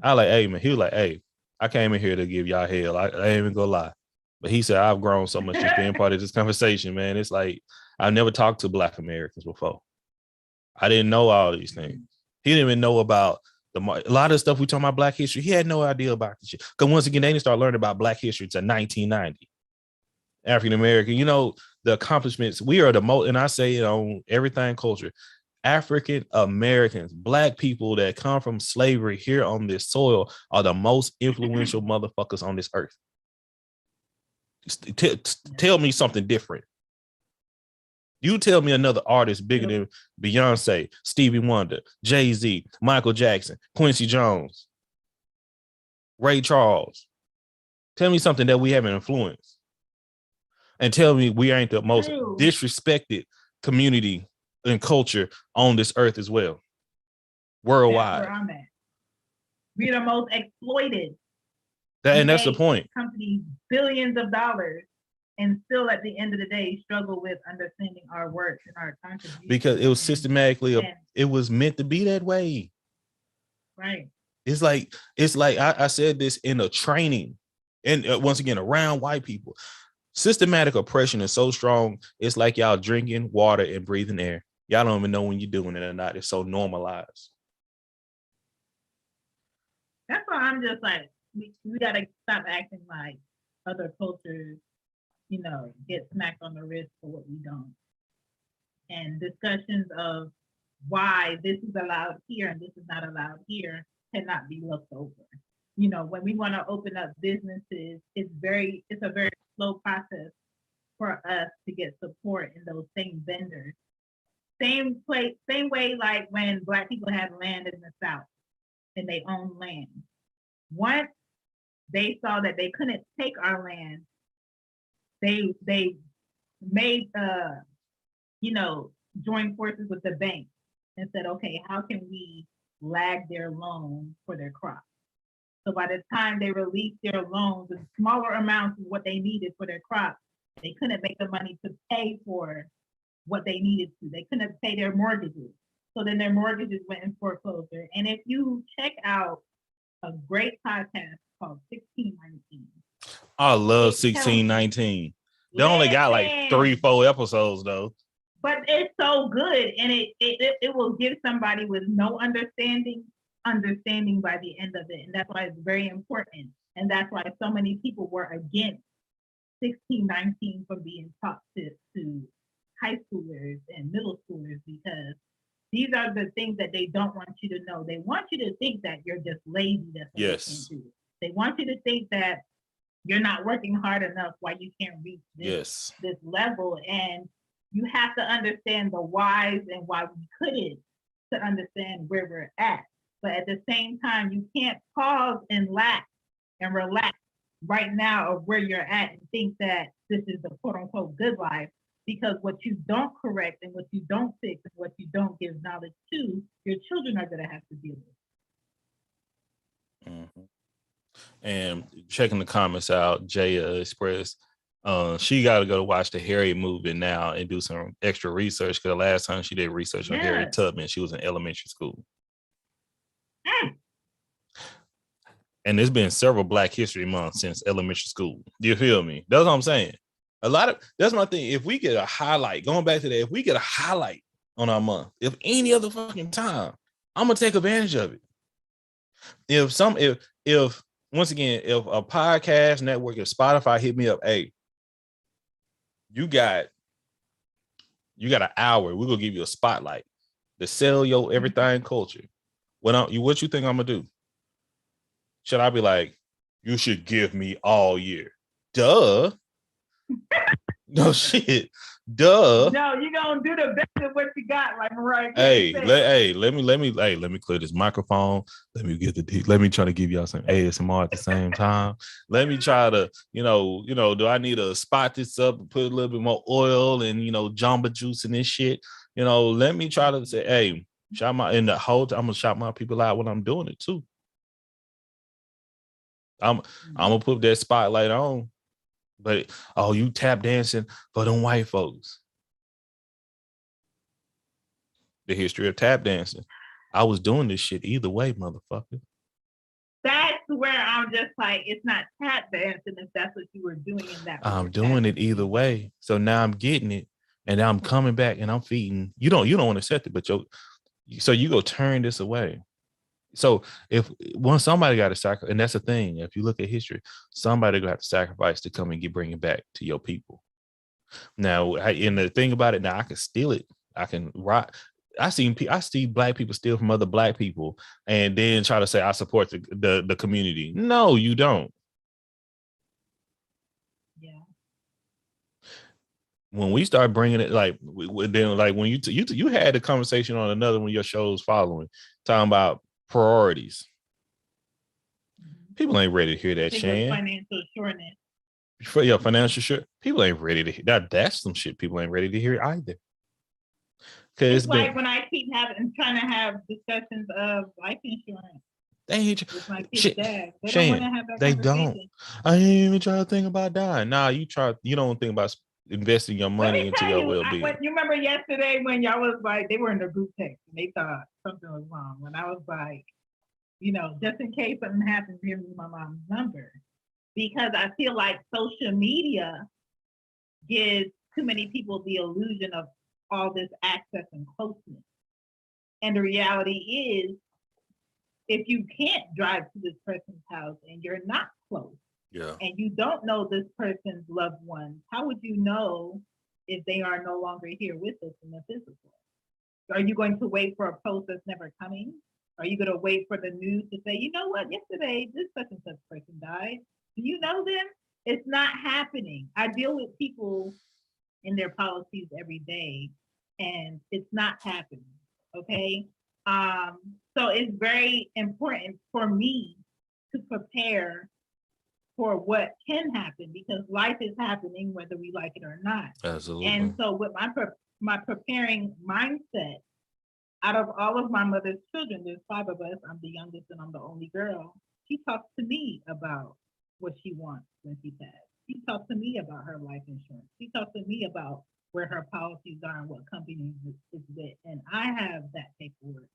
I like, hey, man. He was like, hey, I came in here to give y'all hell. I ain't even gonna lie. But he said, I've grown so much just being part of this conversation, man. It's like, I've never talked to Black Americans before. I didn't know all these things. He didn't even know about a lot of stuff we talking about Black history. He had no idea about the shit. Because once again, they didn't start learning about Black history until 1990. African American, the accomplishments, we are the most, and I say it on everything culture, African Americans, Black people that come from slavery here on this soil are the most influential motherfuckers on this earth. Tell me something different. You tell me another artist bigger than Beyonce, Stevie Wonder, Jay-Z, Michael Jackson, Quincy Jones, Ray Charles. Tell me something that we haven't influenced. And tell me we ain't the most disrespected community and culture on this earth as well. Worldwide. That's where I'm at. We're the most exploited. And that's the point. Companies billions of dollars and still at the end of the day struggle with understanding our work and our contributions. Because it was systematically, it was meant to be that way. Right. It's like I said this in a training, and once again, around white people. Systematic oppression is so strong, it's like y'all drinking water and breathing air. Y'all don't even know when you're doing it or not. It's so normalized. That's why I'm just like, we got to stop acting like other cultures, get smacked on the wrist for what we don't. And discussions of why this is allowed here and this is not allowed here cannot be looked over. When we want to open up businesses, it's a very slow process for us to get support in those same vendors. Same way like when Black people had land in the South and they owned land. Once they saw that they couldn't take our land, they made join forces with the bank and said, okay, how can we lag their loan for their crops? So by the time they released their loans in smaller amounts of what they needed for their crops, they couldn't make the money to pay for what they needed to. They couldn't pay their mortgages. So then their mortgages went in foreclosure. And if you check out a great podcast called 1619. I love 1619. They only got like 3-4 episodes though. But it's so good. And it will give somebody with no understanding by the end of it. And that's why it's very important. And that's why so many people were against 1619 from being taught to high schoolers and middle schoolers, because these are the things that they don't want you to know. They want you to think that you're just lazy. That's what yes. You can't do. They want you to think that you're not working hard enough why you can't reach this level. And you have to understand the whys and why we couldn't to understand where we're at. But at the same time, you can't pause and laugh and relax right now of where you're at and think that this is the quote unquote good life, because what you don't correct and what you don't fix and what you don't give knowledge to, your children are going to have to deal with. Mm-hmm. And checking the comments out, Jaya Express, she got to go watch the Harriet movie now and do some extra research, because the last time she did research on Harriet Tubman, she was in elementary school. And there's been several Black History Months since elementary school. Do you feel me? That's what I'm saying. That's my thing. If we get a highlight, going back to that, if we get a highlight on our month, if any other fucking time, I'm gonna take advantage of it. If once again, if a podcast network, if Spotify hit me up, hey, you got an hour, we're gonna give you a spotlight to sell your everything culture. What you think I'm gonna do? Should I be like, you should give me all year? Duh. No shit. Duh. No, you're gonna do the best of what you got, like Mariah. Let me clear this microphone. Let me try to give y'all some ASMR at the same time. Let me try to, do I need to spot this up and put a little bit more oil and jamba juice in this shit? Let me try to say, hey, I'm gonna shout my people out when I'm doing it too. I'm gonna put that spotlight on. But you tap dancing for them white folks. The history of tap dancing. I was doing this shit either way, motherfucker. That's where I'm just like, it's not tap dancing if that's what you were doing in that. I'm doing it either way. So now I'm getting it, and now I'm coming back and I'm feeding. You don't want to accept it, but so you go turn this away. So once somebody got to sacrifice, and that's the thing, if you look at history, somebody gonna have to sacrifice to come and bring it back to your people. Now, and the thing about it, now I can steal it. I can rock. I see Black people steal from other Black people and then try to say I support the community. No, you don't. Yeah. When we start bringing it, when you had a conversation on another one of your shows following, talking about priorities. People ain't ready to hear that, Shan. Financial shortness. For your financial shit, people ain't ready to hear that. That's some shit people ain't ready to hear either. It's like when I keep trying to have discussions of life insurance. With my kid's dad. They don't want to have that conversation. Don't. I ain't even try to think about dying. Nah, you don't think about investing your money into your well-being. You remember yesterday when y'all was like, they were in the group text and they thought something was wrong. When I was like, just in case something happens, give me my mom's number. Because I feel like social media gives too many people the illusion of all this access and closeness. And the reality is, if you can't drive to this person's house and you're not close, and you don't know this person's loved ones, how would you know if they are no longer here with us in the physical? Are you going to wait for a post that's never coming? Are you going to wait for the news to say, you know what, yesterday this such and such person died? Do you know them? It's not happening. I deal with people in their policies every day, and it's not happening. Okay. So it's very important for me to prepare for what can happen, because life is happening whether we like it or not. Absolutely. And so with my preparing mindset, out of all of my mother's children, there's 5 of us. I'm the youngest and I'm the only girl. She talks to me about what she wants when she passed. She talks to me about her life insurance. She talks to me about where her policies are and what companies it's with. And I have that paperwork.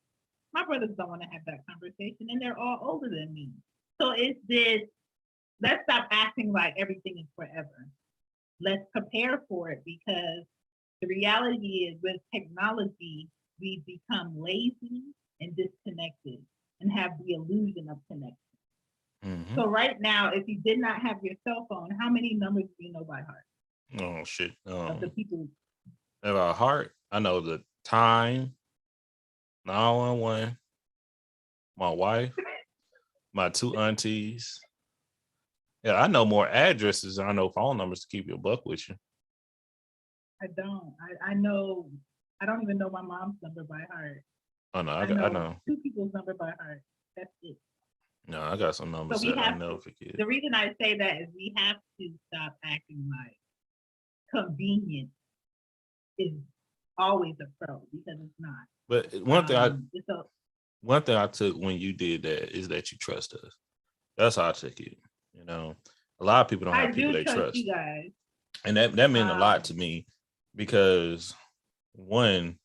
My brothers don't want to have that conversation, and they're all older than me. So it's this, let's stop acting like everything is forever. Let's prepare for it, because the reality is with technology, we've become lazy and disconnected and have the illusion of connection. Mm-hmm. So right now, if you did not have your cell phone, how many numbers do you know by heart? Oh, shit. Of the people. By heart, I know the time, 911, my wife, my 2 aunties. Yeah, I know more addresses than I know phone numbers to keep your buck with you. I don't. I know. I don't even know my mom's number by heart. Oh no, I know 2 people's number by heart. That's it. No, I got some numbers that I never forget. The reason I say that is we have to stop acting like convenience is always a pro, because it's not. But one thing one thing I took when you did that is that you trust us. That's how I took it. You know, a lot of people don't have people they trust. You guys. And that meant a lot to me because one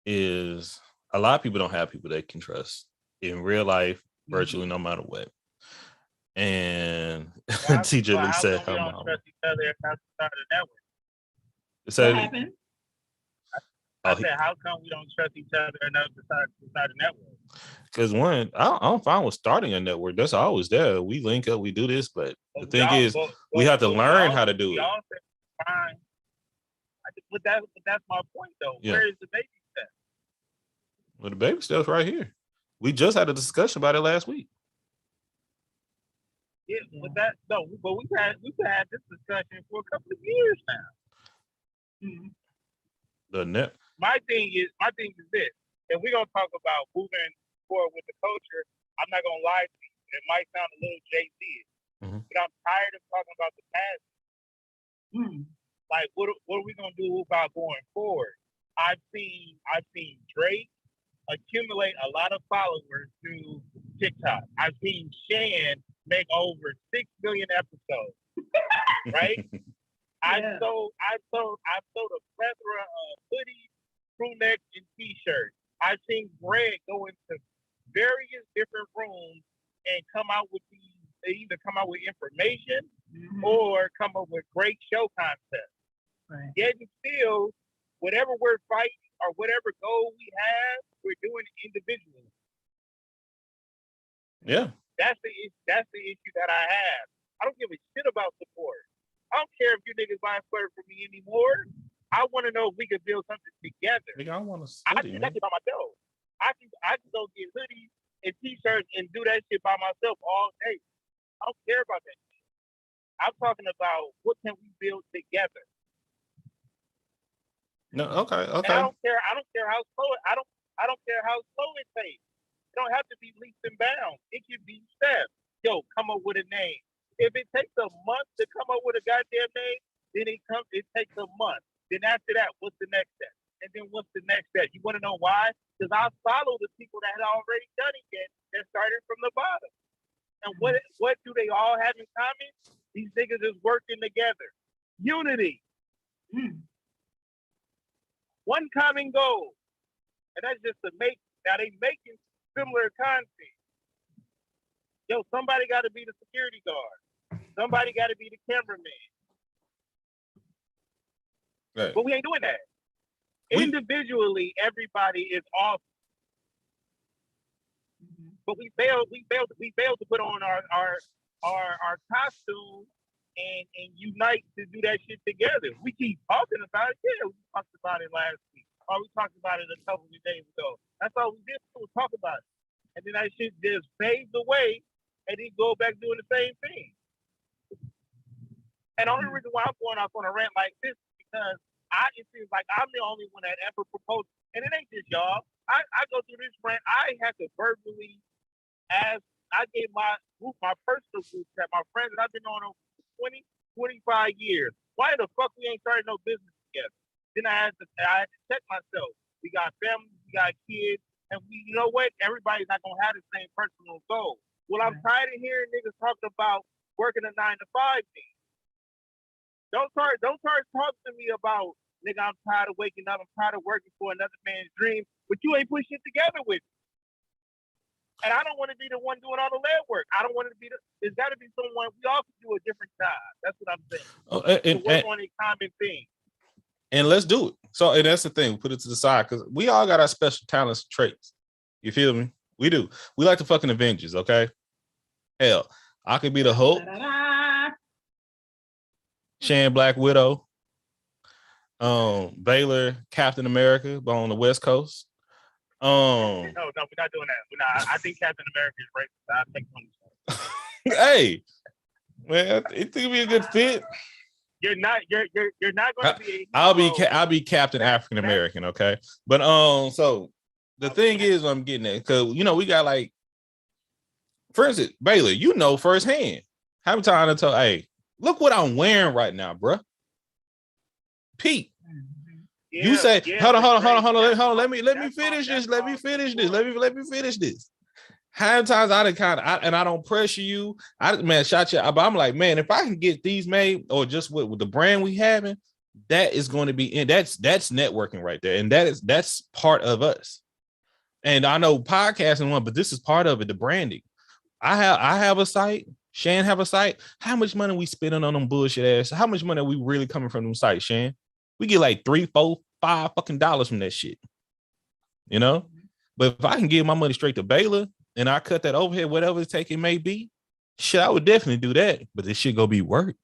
is a lot of people don't have people they can trust in real life, virtually no matter what. And teacher Lee said, "How come we don't trust each other if that's inside the network?" What happened? I said, "How come we don't trust each other enough inside the network?" Because one, I'm fine with starting a network. That's always there. We link up, we do this, but the thing is, we have to learn how to do it. Fine. But that's my point, though. Yeah. Where is the baby step? Well, the baby step's right here. We just had a discussion about it last week. Yeah, but we've had this discussion for a couple of years now. Mm-hmm. The net. My thing is this. If we're gonna talk about moving forward with the culture, I'm not gonna lie to you. It might sound a little Jay-Z, but I'm tired of talking about the past. Like, what are we gonna do about going forward? I've seen Drake accumulate a lot of followers through TikTok. I've seen Shan make over 6 million episodes. Right? Yeah. I've sold a plethora of hoodies, crew necks, and t-shirts. I've seen Greg go into various different rooms and come out with either come out with information or come up with great show concepts. Right. Yet and still, whatever we're fighting or whatever goal we have, we're doing it individually. Yeah. That's the issue that I have. I don't give a shit about support. I don't care if you niggas buying sweater from me anymore. I want to know if we can build something together. Nigga, I want to I can do that shit by myself. I can go get hoodies and t-shirts and do that shit by myself all day. I don't care about that shit. I'm talking about what can we build together. No, okay. And I don't care how slow it. I don't care how slow it takes. It don't have to be leaps and bounds. It can be steps. Yo, come up with a name. If it takes a month to come up with a goddamn name, then it takes a month. Then after that, what's the next step? And then what's the next step? You want to know why? Because I follow the people that had already done it yet that started from the bottom. And what do they all have in common? These niggas is working together. Unity. One common goal. And that's just to make, now they making similar content. Yo, somebody got to be the security guard. Somebody got to be the cameraman. Right. But we ain't doing that. Individually, everybody is awesome. But we failed to put on our costume and unite to do that shit together. We keep talking about it. Yeah, we talked about it last week. Or we talked about it a couple of days ago. That's all we did was talk about it. And then that shit just fades away and then go back doing the same thing. And the only reason why I'm going off on a rant like this is because it seems like I'm the only one that ever proposed. And it ain't just y'all. I go through this rant. I had to verbally ask. I gave my personal group chat, my friends that I've been on over 20, 25 years. Why the fuck we ain't started no business together? Then I had to check myself. We got families, we got kids, and you know what? Everybody's not gonna have the same personal goal. Well, I'm tired of hearing niggas talking about working a 9-to-5 thing. Don't start talking to me about, nigga, I'm tired of waking up, I'm tired of working for another man's dream, but you ain't put shit together with me. And I don't want to be the one doing all the lead work. I don't want to be there's got to be someone, we all can do a different job. That's what I'm saying. Work on a common thing. And let's do it. So, and that's the thing, put it to the side, because we all got our special talents and traits. You feel me? We do. We like the fucking Avengers, okay? Hell, I could be the Hulk. Shan, Black Widow. Baylor, Captain America, but on the West Coast. No, we're not doing that. I think Captain America is racist. I think hey, man, it could be a good fit. You're not going to be. I'll be Captain African American, okay? But so the thing is, I'm getting at, because we got like, for instance, Baylor, firsthand. How many times I tell, hey, look what I'm wearing right now, bruh. Pete. You say, hold on. Let me That's finish all- this. that's Let me all finish good. this. Let me finish this. How many times I done and I don't pressure you. Man, shot you. But I'm like, man, if I can get these made or just with the brand we having, that is going to be in. That's networking right there, and that's part of us. And I know podcasting one, but this is part of it. The branding. I have a site. Shan have a site. How much money we spending on them bullshit ass? How much money are we really coming from them sites, Shan? We get like $3, $4, $5 fucking dollars from that shit. You know? But if I can give my money straight to Baylor and I cut that overhead, whatever it's taking may be, shit, I would definitely do that. But this shit gonna be work.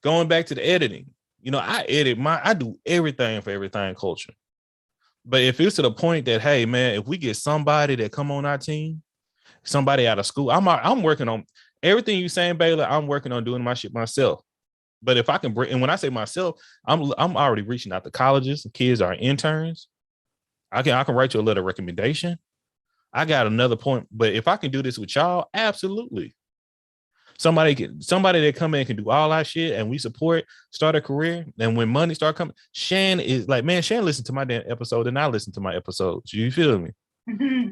Going back to the editing, you know, I do everything for Everything Culture. But if it's to the point that, hey man, if we get somebody that come on our team, somebody out of school, I'm working on everything you saying, Baylor. I'm working on doing my shit myself. But if I can bring, and when I say myself, I'm already reaching out to colleges. Kids are interns. I can write you a letter of recommendation. I got another point, but if I can do this with y'all, absolutely. Somebody that come in can do all our shit, and we support, start a career. And when money start coming, Shan is like, man, Shan listened to my damn episode, and I listen to my episodes. You feel me?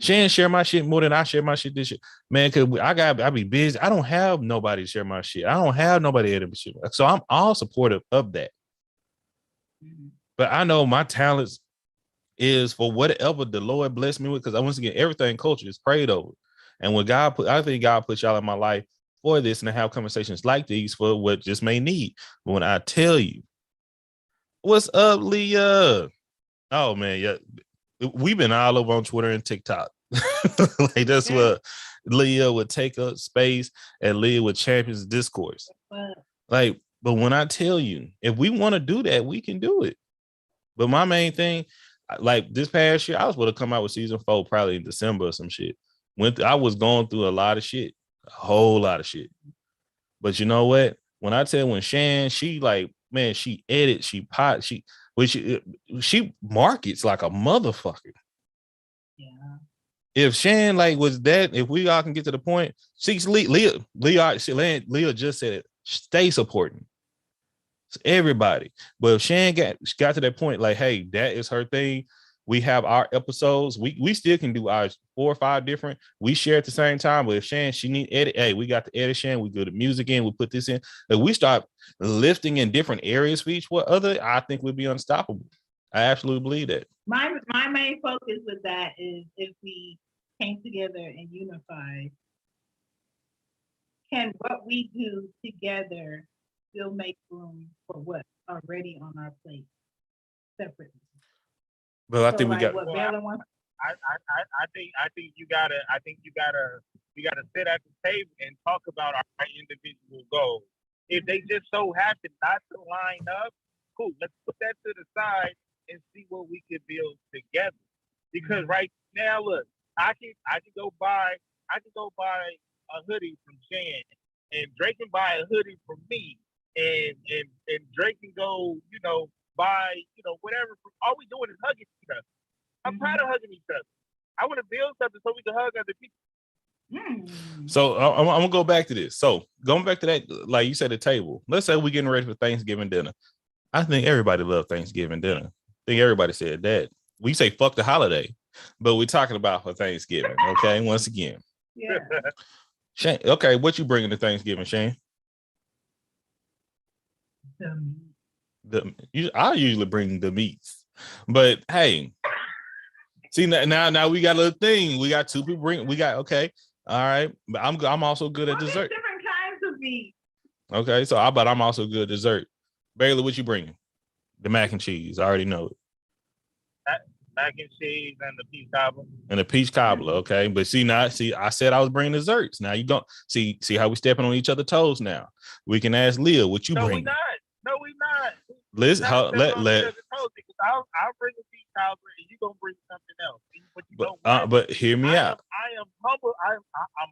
Shan share my shit more than I share my shit. This shit, man, because I be busy. I don't have nobody to share my shit. I don't have nobody to shit. So I'm all supportive of that. But I know my talents is for whatever the Lord blessed me with, because once again, Everything Culture is prayed over. And when I think God put y'all in my life for this and to have conversations like these for what just may need. But when I tell you, what's up, Leah? Oh man, yeah. We've been all over on Twitter and TikTok. Like that's what Leah would take up space and Leah would champions discourse. Like, but when I tell you, if we want to do that, we can do it. But my main thing, like this past year, I was supposed to come out with season 4 probably in December or some shit. I was going through a lot of shit, a whole lot of shit. But you know what? When Shan, she like, man, she edits, she markets like a motherfucker. Yeah. If Shan like was that, if we all can get to the point, Leah just said it, stay supporting. It's everybody. But if Shan got to that point, like, hey, that is her thing. We have our episodes. We still can do ours 4 or 5 different. We share at the same time. But if Shan, she need edit, hey, we got the edit Shan. We go to music in. We put this in. If we start lifting in different areas for each other, I think we'll be unstoppable. I absolutely believe that. My main focus with that is if we came together and unified, can what we do together still make room for what's already on our plate separately? But I think we got. I think you gotta sit at the table and talk about our individual goals. If they just so happen not to line up, cool. Let's put that to the side and see what we can build together. Because right now, look, I can go buy a hoodie from Shan, and Drake can buy a hoodie from me, and Drake can go, buy, whatever. All we doing is hugging each other. I'm proud of hugging each other. I want to build something so we can hug other people. So I'm gonna go back to this. So going back to that, like you said, the table. Let's say we're getting ready for Thanksgiving dinner. I think everybody loves Thanksgiving dinner. I think everybody said that. We say fuck the holiday, but we're talking about for Thanksgiving. Okay, once again. Yeah. Shane, okay, what you bringing to Thanksgiving, Shane? I usually bring the meats, but hey, see now we got a little thing. We got 2 people bring. We got okay, all right. But I'm also good at dessert. Different kinds of meat. Okay, so I'm also good at dessert. Baylor, what you bringing? The mac and cheese. I already know it. Mac and cheese and the peach cobbler. And the peach cobbler, okay. But I said I was bringing desserts. Now you don't see how we stepping on each other's toes now. We can ask Leah what you bring. No, we not. Listen, I'll bring a peach cobbler and you gonna bring something else. But hear me out. I am humble. I'm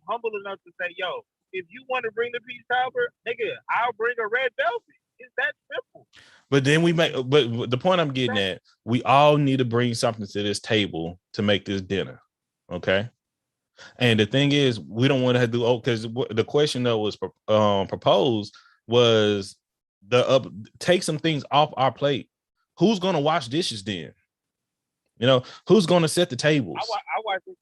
humble enough to say, yo, if you want to bring the peach cobbler, nigga, I'll bring a red velvet. It's that simple. But then but the point I'm getting at, we all need to bring something to this table to make this dinner. Okay. And the thing is, we don't want to do, because the question that was proposed was take some things off our plate who's going to wash dishes then? You know, who's going to set the tables? I watch this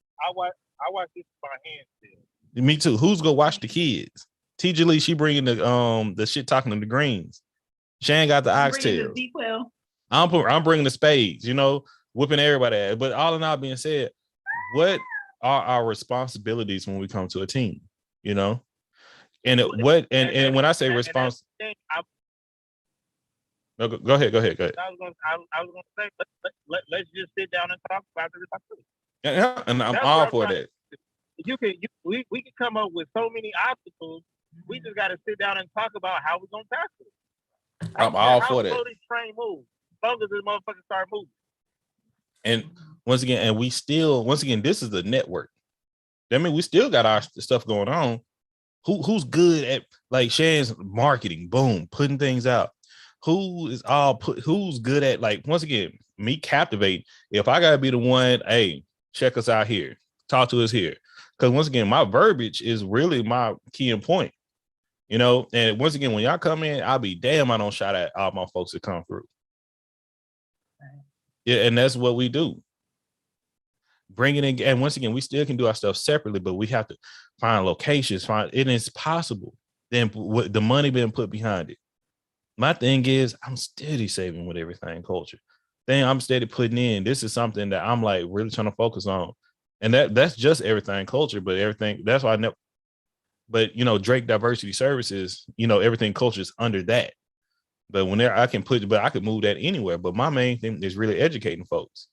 with my hands still. Me too. Who's going to watch the kids? TJ Lee, she bringing the shit talking to the greens. Shan got the oxtails. I'm bringing the spades, you know, whipping everybody at. But all in all being said, what are our responsibilities when we come to a team, you know? And when I say response, no, go ahead. I was gonna say, let's just sit down and talk about the responsibility. Yeah, and I'm all for that. We can come up with so many obstacles. We just got to sit down and talk about how we're gonna tackle it. I'm all for that. How this train moves, as long as this motherfucker start moving. And once again, this is the network. That means we still got our stuff going on. Who's good at, like Shan's marketing? Boom, putting things out. Who's good at, like, once again, me captivate. If I gotta be the one, hey, check us out here, talk to us here, because once again, my verbiage is really my key and point. You know, and once again, when y'all come in, I'll be damn I don't shout at all my folks that come through. Yeah, and that's what we do. Bring it in, and once again, we still can do our stuff separately, but we have to find locations. It is possible. Then the money being put behind it. My thing is, I'm steady saving with everything culture. Then I'm steady putting in. This is something that I'm like really trying to focus on, and that's just everything culture. But everything, that's why I know. But you know, Drake Diversity Services, you know, everything culture is under that. But whenever I can move that anywhere. But my main thing is really educating folks.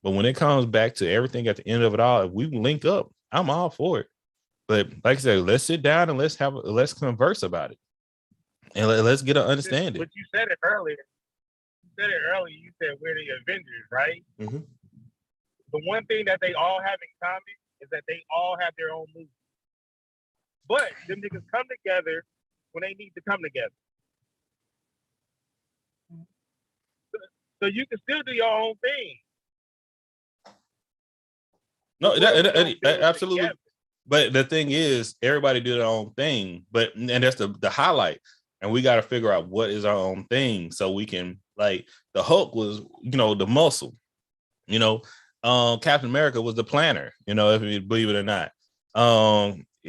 But when it comes back to everything at the end of it all, if we link up, I'm all for it. But like I said, let's sit down and let's converse about it, and let's get an understanding. But you said it earlier. You said we're the Avengers, right? Mm-hmm. The one thing that they all have in common is that they all have their own moves. But them niggas come together when they need to come together. So you can still do your own thing. No, absolutely. Together. But the thing is, everybody do their own thing. And that's the highlight. And we got to figure out what is our own thing so we can, like, the Hulk was, you know, the muscle. You know, Captain America was the planner. You know, if you believe it or not.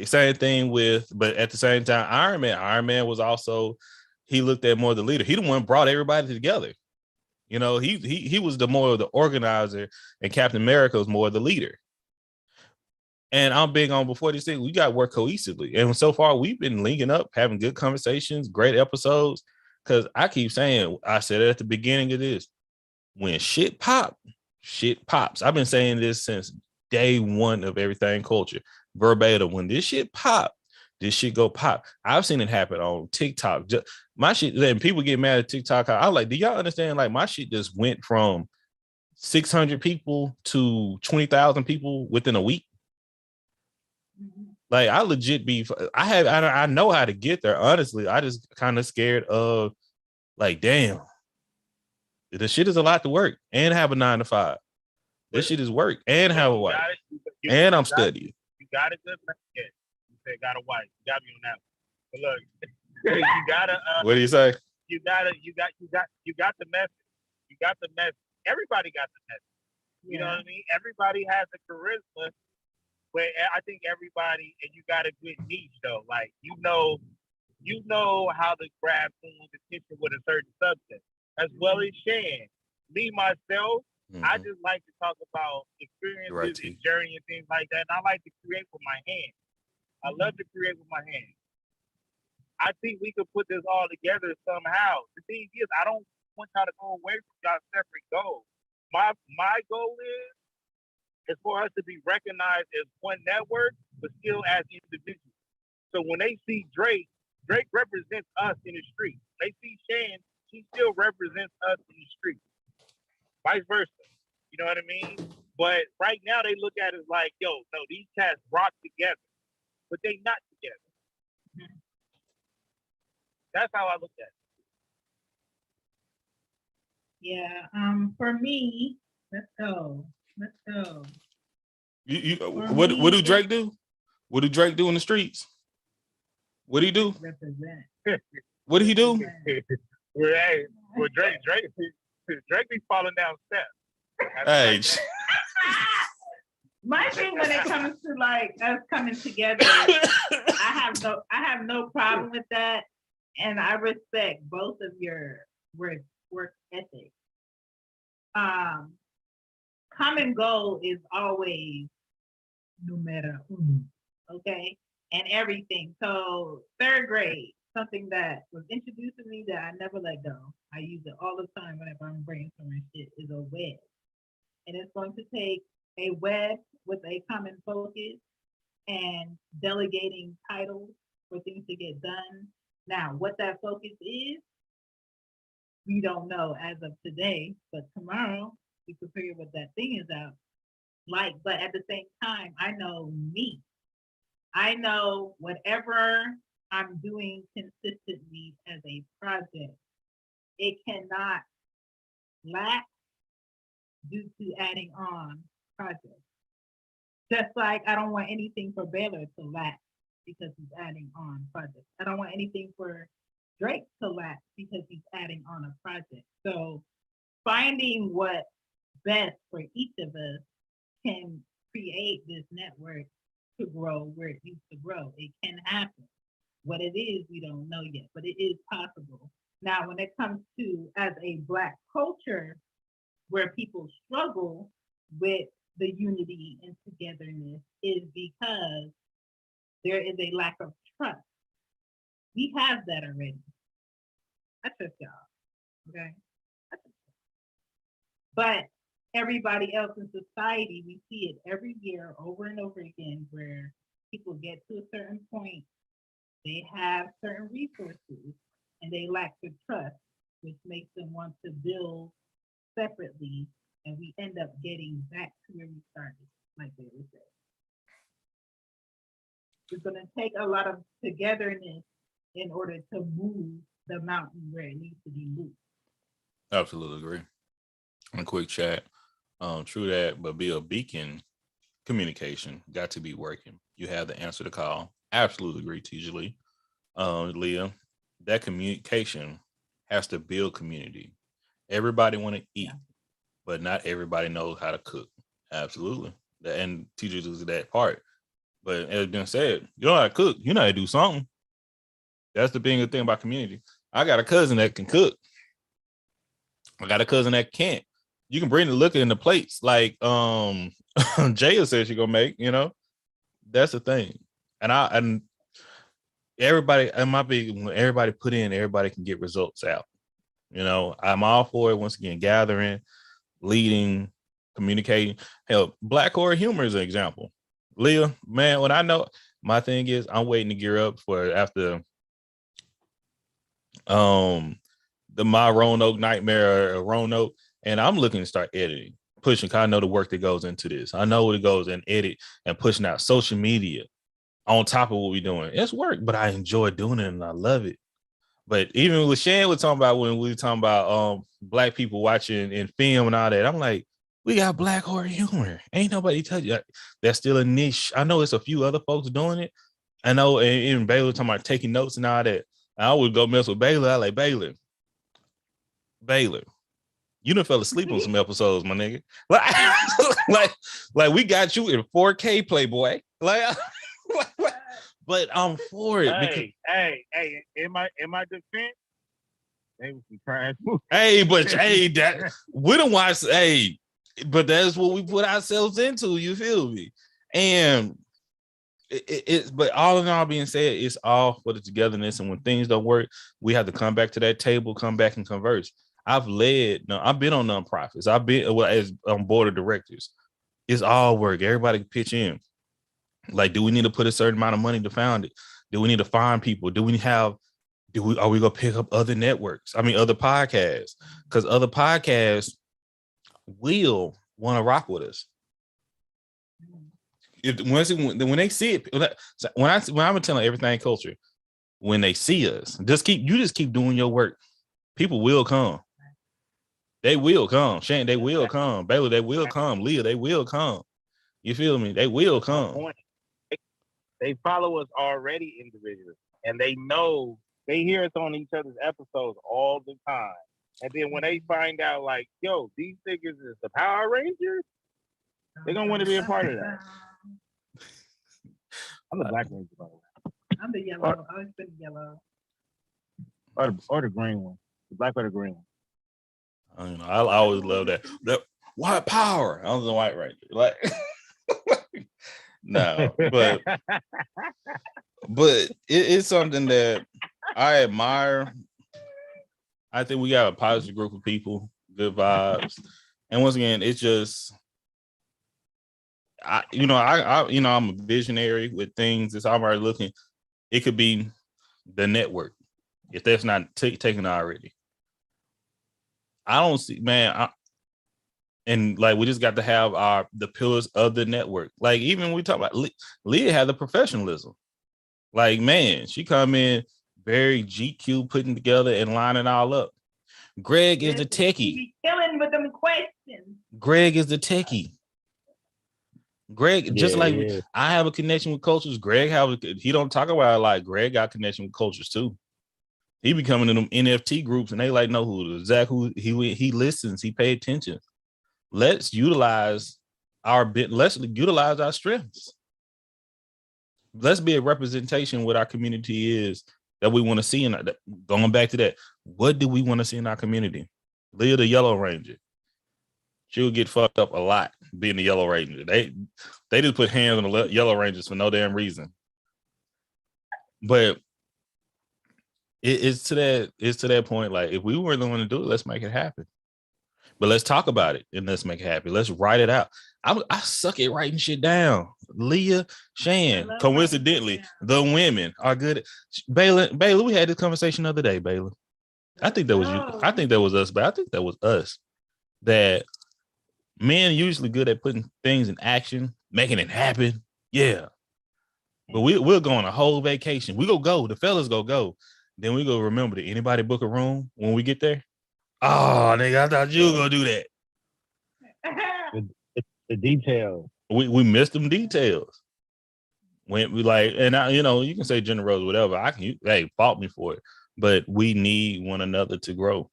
Same thing but at the same time, Iron Man was also, he looked at more the leader. He the one brought everybody together. You know, he was the more of the organizer, and Captain America was more of the leader. And I'm big on, before these things, we got to work cohesively. And so far, we've been linking up, having good conversations, great episodes. Because I keep saying, I said it at the beginning of this, when shit pops. I've been saying this since day one of everything culture. Verbatim, when this shit pop, this shit go pop. I've seen it happen on TikTok. My shit, and people get mad at TikTok. I was like, do y'all understand? Like, my shit just went from 600 people to 20,000 people within a week. Like, I legit I know how to get there. Honestly, I just kind of scared of, like, damn, the shit is a lot to work and have a 9-to-5. This shit is work and have a wife. And I'm studying. You got a good man. Yeah. You said got a wife. You got me on that one. But look, you gotta. What do you say? You got the message. You got the message. Everybody got the message. You know what I mean? Everybody has a charisma. But I think everybody, and you got a good niche though. Like, you know how to grab someone's attention with a certain subject, as well as Shan. Me myself, I just like to talk about experiences and journey and things like that. And I like to create with my hands. I love to create with my hands. I think we could put this all together somehow. The thing is, I don't want y'all to go away from y'all separate goals. My goal is for us to be recognized as one network, but still as individuals. So when they see Drake represents us in the street. They see Shan, she still represents us in the street. Vice versa. You know what I mean? But right now they look at it like, yo, no, these cats rock together, but they not together. That's how I look at it. Yeah. For me, let's go. What do Drake do? What do Drake do in the streets? What do he do? Represent. What do he do? Well, Drake. Drake be falling down steps. Hey, My thing when it comes to like us coming together, I have no problem with that, and I respect both of your work ethic. Common goal is always numero uno, okay, and everything. So third grade, something that was introduced to me that I never let go. I use it all the time whenever I'm brainstorming shit. Is a web, and it's going to take a web with a common focus and delegating titles for things to get done. Now, what that focus is, we don't know as of today, but tomorrow we can figure what that thing is out like. But at the same time, I know me. I know whatever I'm doing consistently as a project, it cannot lack due to adding on projects. Just like I don't want anything for Baylor to lack because he's adding on projects. I don't want anything for Drake to lack because he's adding on a project. So finding what's best for each of us can create this network to grow where it used to grow. It can happen. What it is, we don't know yet, but it is possible. Now, when it comes to as a Black culture, where people struggle with the unity and togetherness is because there is a lack of trust. We have that already. I trust y'all, okay? But everybody else in society, we see it every year over and over again where people get to a certain point, they have certain resources and they lack the trust, which makes them want to build separately, and we end up getting back to where we started, like they would say. It's going to take a lot of togetherness in order to move the mountain where it needs to be moved. absolutely agree. A quick chat. True that, but be a beacon. Communication got to be working. You have the answer to call. Absolutely agree, TJ. Leah, that communication has to build community. Everybody want to eat, but not everybody knows how to cook. Absolutely. And teachers do that part. But as been said, you know how to cook. You know how to do something. That's the big thing about community. I got a cousin that can cook. I got a cousin that can't. You can bring the liquor in the plates like Jaya said she gonna make, you know. That's the thing. And everybody, and my big, when everybody put in, everybody can get results out. You know, I'm all for it. Once again, gathering, leading, communicating. Hell, Black horror humor is an example. Leah, man, when I know, my thing is I'm waiting to gear up for after the My Roanoke Nightmare or Roanoke, and I'm looking to start editing, pushing, cause I know the work that goes into this. I know what it goes in edit and pushing out social media on top of what we're doing. It's work, but I enjoy doing it and I love it. But even with Shan was talking about when we were talking about Black people watching in film and all that, I'm like, we got Black horror humor. Ain't nobody tell you that's still a niche. I know it's a few other folks doing it. I know, and even Baylor talking about taking notes and all that. I would go mess with Baylor. I like Baylor, you done fell asleep on some episodes, my nigga. Like we got you in 4K, Playboy. Like, but I'm for it. Hey, in my defense, they was some trash movies. Hey, but hey, that we don't watch. Hey, but that's what we put ourselves into. You feel me? And it's but all in all being said, it's all for the togetherness. And when things don't work, we have to come back to that table, come back and converse. I've been on nonprofits. I've been as on board of directors. It's all work. Everybody can pitch in. Like, do we need to put a certain amount of money to found it? Do we need to find people? Are we gonna pick up other networks? I mean, other podcasts, because other podcasts will want to rock with us. When they see it, when I'm telling everything culture, when they see us, just keep doing your work. People will come. They will come. Shane, they will come. Baylor, they will come. Leah, they will come. You feel me? They will come. They follow us already individually, and they know they hear us on each other's episodes all the time. And then when they find out, like, yo, these niggas is the Power Rangers, they're gonna want to be a part of that. I'm the Black Ranger, by the way. I'm the yellow. I always been yellow. Or the green one. The black or the green one. I don't know. I always love that. That white power. I was the White Ranger. Like, no, but it's something that I admire. I think we got a positive group of people, good vibes, and once again, it's just, I'm a visionary with things. It's already looking. It could be the network if that's not taken already. I don't see, man. And like we just got to have the pillars of the network. Like even when we talk about Leah had the professionalism. Like, man, she come in very GQ, putting together and lining all up. Greg is the techie. Be killing with them questions. Greg is the techie. Greg, just like I have a connection with cultures. Greg he don't talk about it like Greg got connection with cultures too. He be coming in them NFT groups and they like know who he listens, he pay attention. Let's utilize our strengths. Let's be a representation what our community is that we want to see. Going back to that, what do we want to see in our community? Leah the Yellow Ranger. She'll get fucked up a lot being the Yellow Ranger. They just put hands on the Yellow Rangers for no damn reason. But it's to that point. Like if we were the one to do it, let's make it happen. But let's talk about it and let's make it happen. Let's write it out. I suck at writing shit down. Leah, Shan, coincidentally, the women are good. Baylor, we had this conversation the other day, Baylor. I think that was you. I think that was us, but I think that was us. That men are usually good at putting things in action, making it happen. Yeah. But we'll go on a whole vacation. We go. The fellas go. Then we go remember, did anybody book a room when we get there? Oh, nigga, I thought you were gonna do that. The details. We missed them details. When we like, and I, you can say generous, whatever. Fault me for it. But we need one another to grow.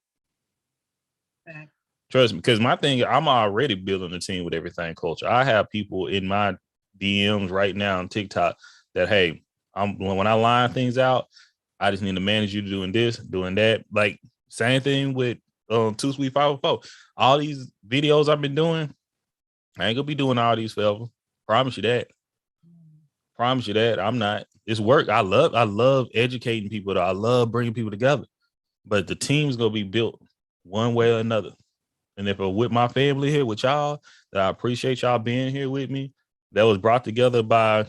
Trust me, because my thing, I'm already building a team with everything culture. I have people in my DMs right now on TikTok that, hey, when I line things out, I just need to manage you doing this, doing that. Like same thing with 2 Sweet 504. All these videos I've been doing, I ain't gonna be doing all these forever. Promise you that. I'm not. It's work. I love educating people. I love bringing people together. But the team's gonna be built one way or another. And if I'm with my family here, with y'all, that I appreciate y'all being here with me. That was brought together by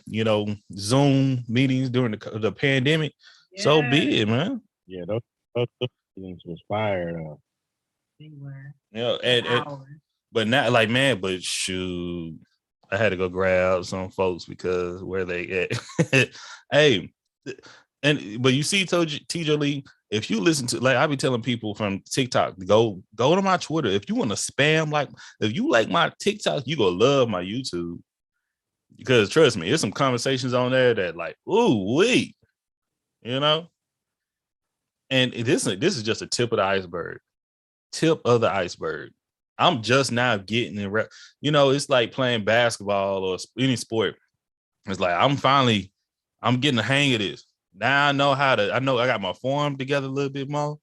Zoom meetings during the pandemic. Yeah. So be it, man. Yeah, those things was fire. They were. But not like, man, but shoot, I had to go grab some folks because where they at. Hey, but you see, TJ Lee, if you listen to, like, I be telling people from TikTok, go to my Twitter. If you want to spam, if you like my TikTok, you gonna love my YouTube. Because trust me, there's some conversations on there that like, ooh, wee, and this is just a tip of the iceberg. I'm just now getting in. It's like playing basketball or any sport. It's like I'm getting the hang of this. Now I know I got my form together a little bit more.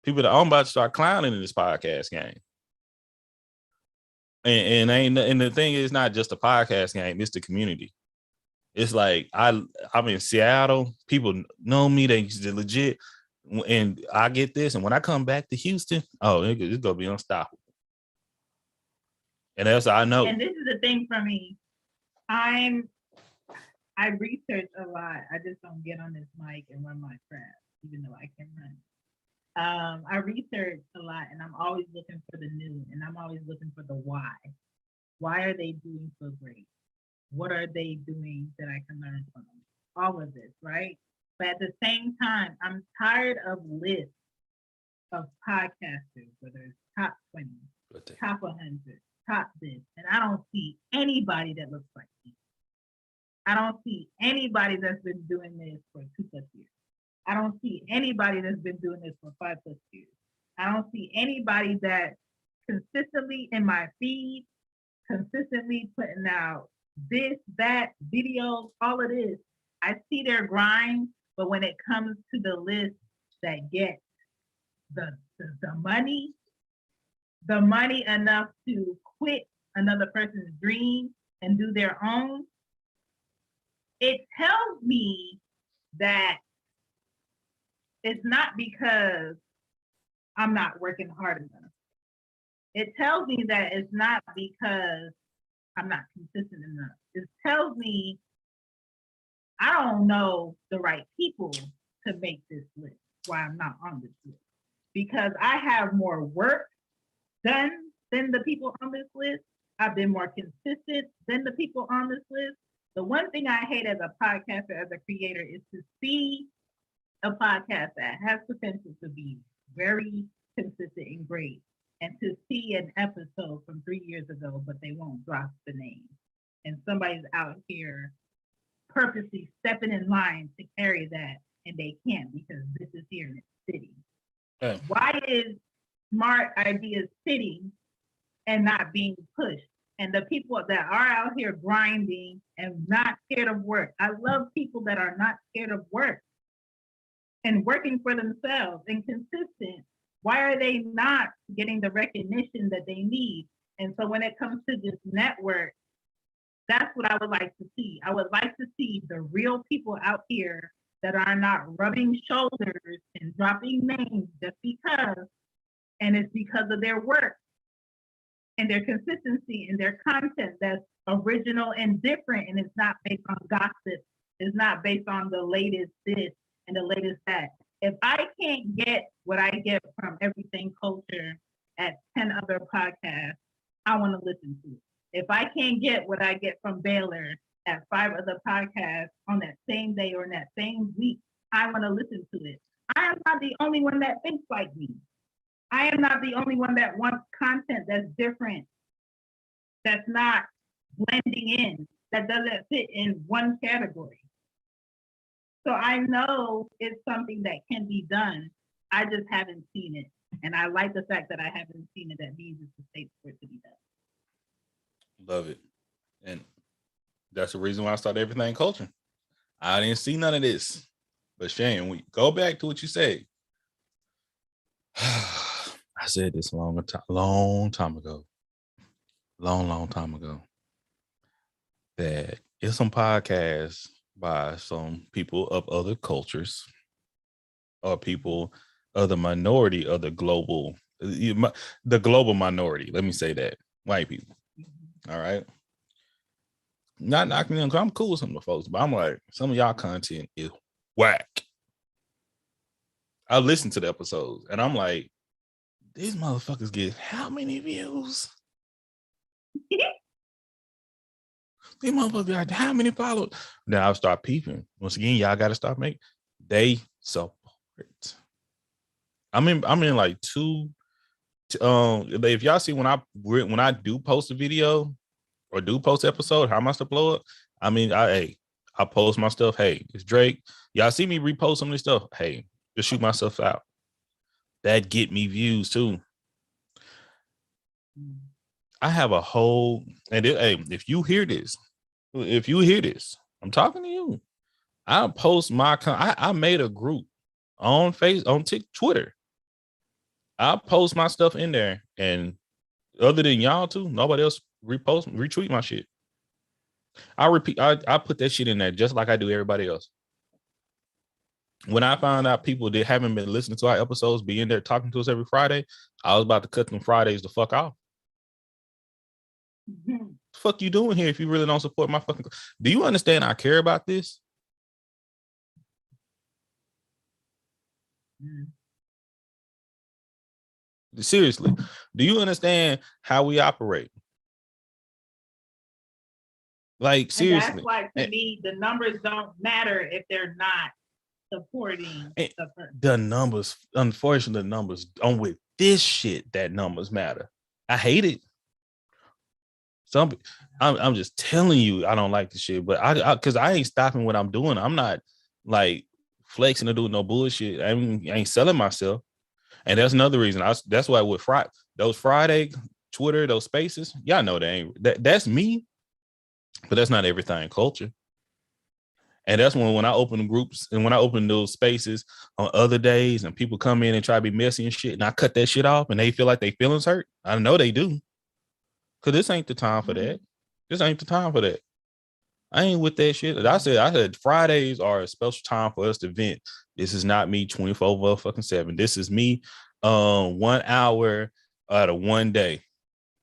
People that I'm about to start clowning in this podcast game. And the thing is not just a podcast game, it's the community. It's like I'm in Seattle, people know me, they're legit, and I get this, and when I come back to Houston, it's gonna be unstoppable. And that's I know. And this is the thing for me. I research a lot. I just don't get on this mic and run my craft, even though I can run. I research a lot, and I'm always looking for the new, and I'm always looking for the why. Why are they doing so great? What are they doing that I can learn from? All of this, right? But at the same time, I'm tired of lists of podcasters, whether it's top 20, top 100, top this, and I don't see anybody that looks like me. I don't see anybody that's been doing this for 2+ years. I don't see anybody that's been doing this for 5+ years. I don't see anybody that consistently in my feed, consistently putting out this, that, videos, all of this. I see their grind, but when it comes to the list that get the money enough to quit another person's dream and do their own, it tells me that it's not because I'm not working hard enough. It tells me that it's not because I'm not consistent enough. It tells me I don't know the right people to make this list, why I'm not on this list. Because I have more work done than the people on this list. I've been more consistent than the people on this list. The one thing I hate as a podcaster, as a creator, is to see a podcast that has potential to be very consistent and great, and to see an episode from 3 years ago, but they won't drop the name. And somebody's out here purposely stepping in line to carry that, and they can't because this is here in the city. Okay. Why is smart ideas sitting and not being pushed? And the people that are out here grinding and not scared of work. I love people that are not scared of work and working for themselves and consistent. Why are they not getting the recognition that they need? And so when it comes to this network, that's what I would like to see. I would like to see the real people out here that are not rubbing shoulders and dropping names just because, and it's because of their work and their consistency and their content that's original and different, and it's not based on gossip. It's not based on the latest this and the latest that. If I can't get what I get from Everything Culture at 10 other podcasts, I want to listen to it. If I can't get what I get from Baylor at 5 other podcasts on that same day or in that same week, I want to listen to it. I am not the only one that thinks like me. I am not the only one that wants content that's different, that's not blending in, that doesn't fit in one category. So I know it's something that can be done. I just haven't seen it. And I like the fact that I haven't seen it. That means it's a safe for it to be done. Love it. And that's the reason why I started Everything Culture. I didn't see none of this. But Shane, we go back to what you said. I said this long time ago, that it's some podcasts by some people of other cultures or people of the minority of the global minority. Let me say that. White people. All right. Not knocking them, because I'm cool with some of the folks, but I'm like, some of y'all content is whack. I listen to the episodes and I'm like, these motherfuckers get how many views? These motherfuckers got how many followers? Then I'll start peeping. Once again, y'all got to start making. They support. I'm in like two. If y'all see when I do post a video or do post episode, how much to blow up? I mean, I post my stuff. Hey, it's Drake. Y'all see me repost some of this stuff. Hey, just shoot myself out. That get me views too. I have a whole, and if you hear this, I'm talking to you. I post my, I made a group on Twitter. I post my stuff in there, and other than y'all two, nobody else retweet my shit. I put that shit in there just like I do everybody else. When I found out people that haven't been listening to our episodes be in there talking to us every Friday, I was about to cut them Fridays the fuck off. Mm-hmm. What the fuck you doing here if you really don't support my fucking... Do you understand I care about this? Mm. Seriously, do you understand how we operate? Like, seriously. And that's why, to me, the numbers don't matter if they're not supporting the numbers. Unfortunately, the numbers on with this shit, that numbers matter. I hate it. I'm just telling you, I don't like the shit, but because I ain't stopping what I'm doing. I'm not like flexing or doing no bullshit. I ain't selling myself. And that's another reason. That's why with those Friday Twitter, those spaces, y'all know that's me, but that's not everything culture. And that's when I open the groups and when I open those spaces on other days and people come in and try to be messy and shit, and I cut that shit off and they feel like their feelings hurt. I know they do. Cause this ain't the time for that. This ain't the time for that. I ain't with that shit. I said Fridays are a special time for us to vent. This is not me 24/7. This is me 1 hour out of one day.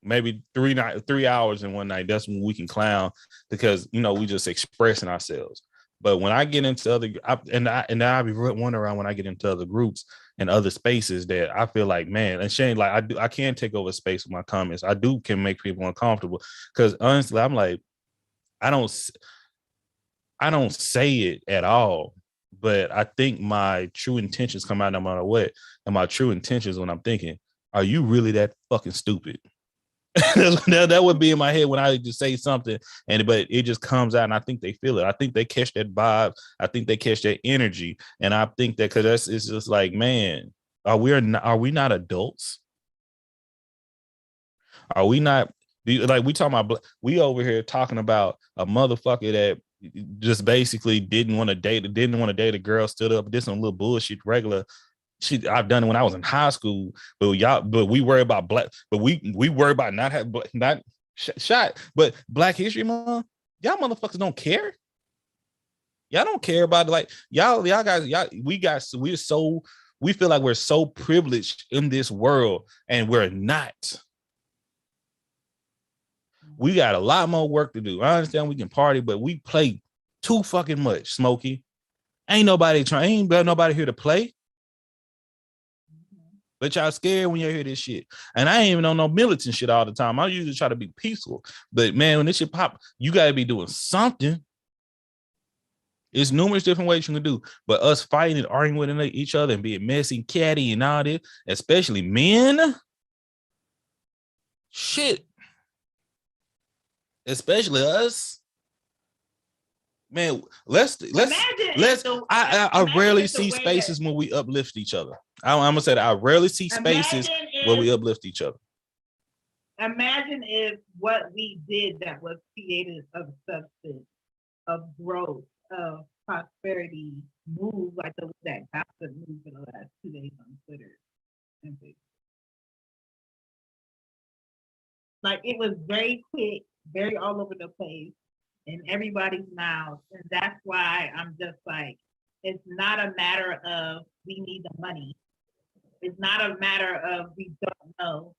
Maybe 3 hours in one night. That's when we can clown because we just expressing ourselves. But when I get into other, I be wondering around when I get into other groups and other spaces that I feel like, man, and Shane, like I can take over space with my comments. I can make people uncomfortable because honestly, I'm like, I don't say it at all, but I think my true intentions come out no matter what. And my true intentions when I'm thinking, are you really that fucking stupid? That would be in my head when I just say something, but it just comes out, and I think they feel it. I think they catch that vibe. I think they catch that energy, and I think that because it's just like, man, are we not adults? Are we not like we talking about? We over here talking about a motherfucker that just basically didn't want to date a girl, stood up, did some little bullshit regular. I've done it when I was in high school, but we worry about black, but we worry about not having not shot, but Black History Month. Y'all motherfuckers don't care. Y'all don't care about it. Like y'all guys, we feel like we're so privileged in this world, and we're not. We got a lot more work to do. I understand we can party, but we play too fucking much, Smokey. Ain't nobody here to play. But y'all scared when you hear this shit. And I ain't even on no militant shit all the time. I usually try to be peaceful. But man, when this shit pop, you got to be doing something. It's numerous different ways you can do. But us fighting and arguing with each other and being messy, catty and all this, especially men, shit. Especially us. Man, I rarely see spaces when we uplift each other. I'm gonna say that I rarely see spaces where we uplift each other. Imagine if what we did that was created of substance, of growth, of prosperity, move like that gossip move for the last 2 days on Twitter and Facebook. Like it was very quick, very all over the place. In everybody's mouth. And that's why I'm just like, it's not a matter of we need the money. It's not a matter of we don't know.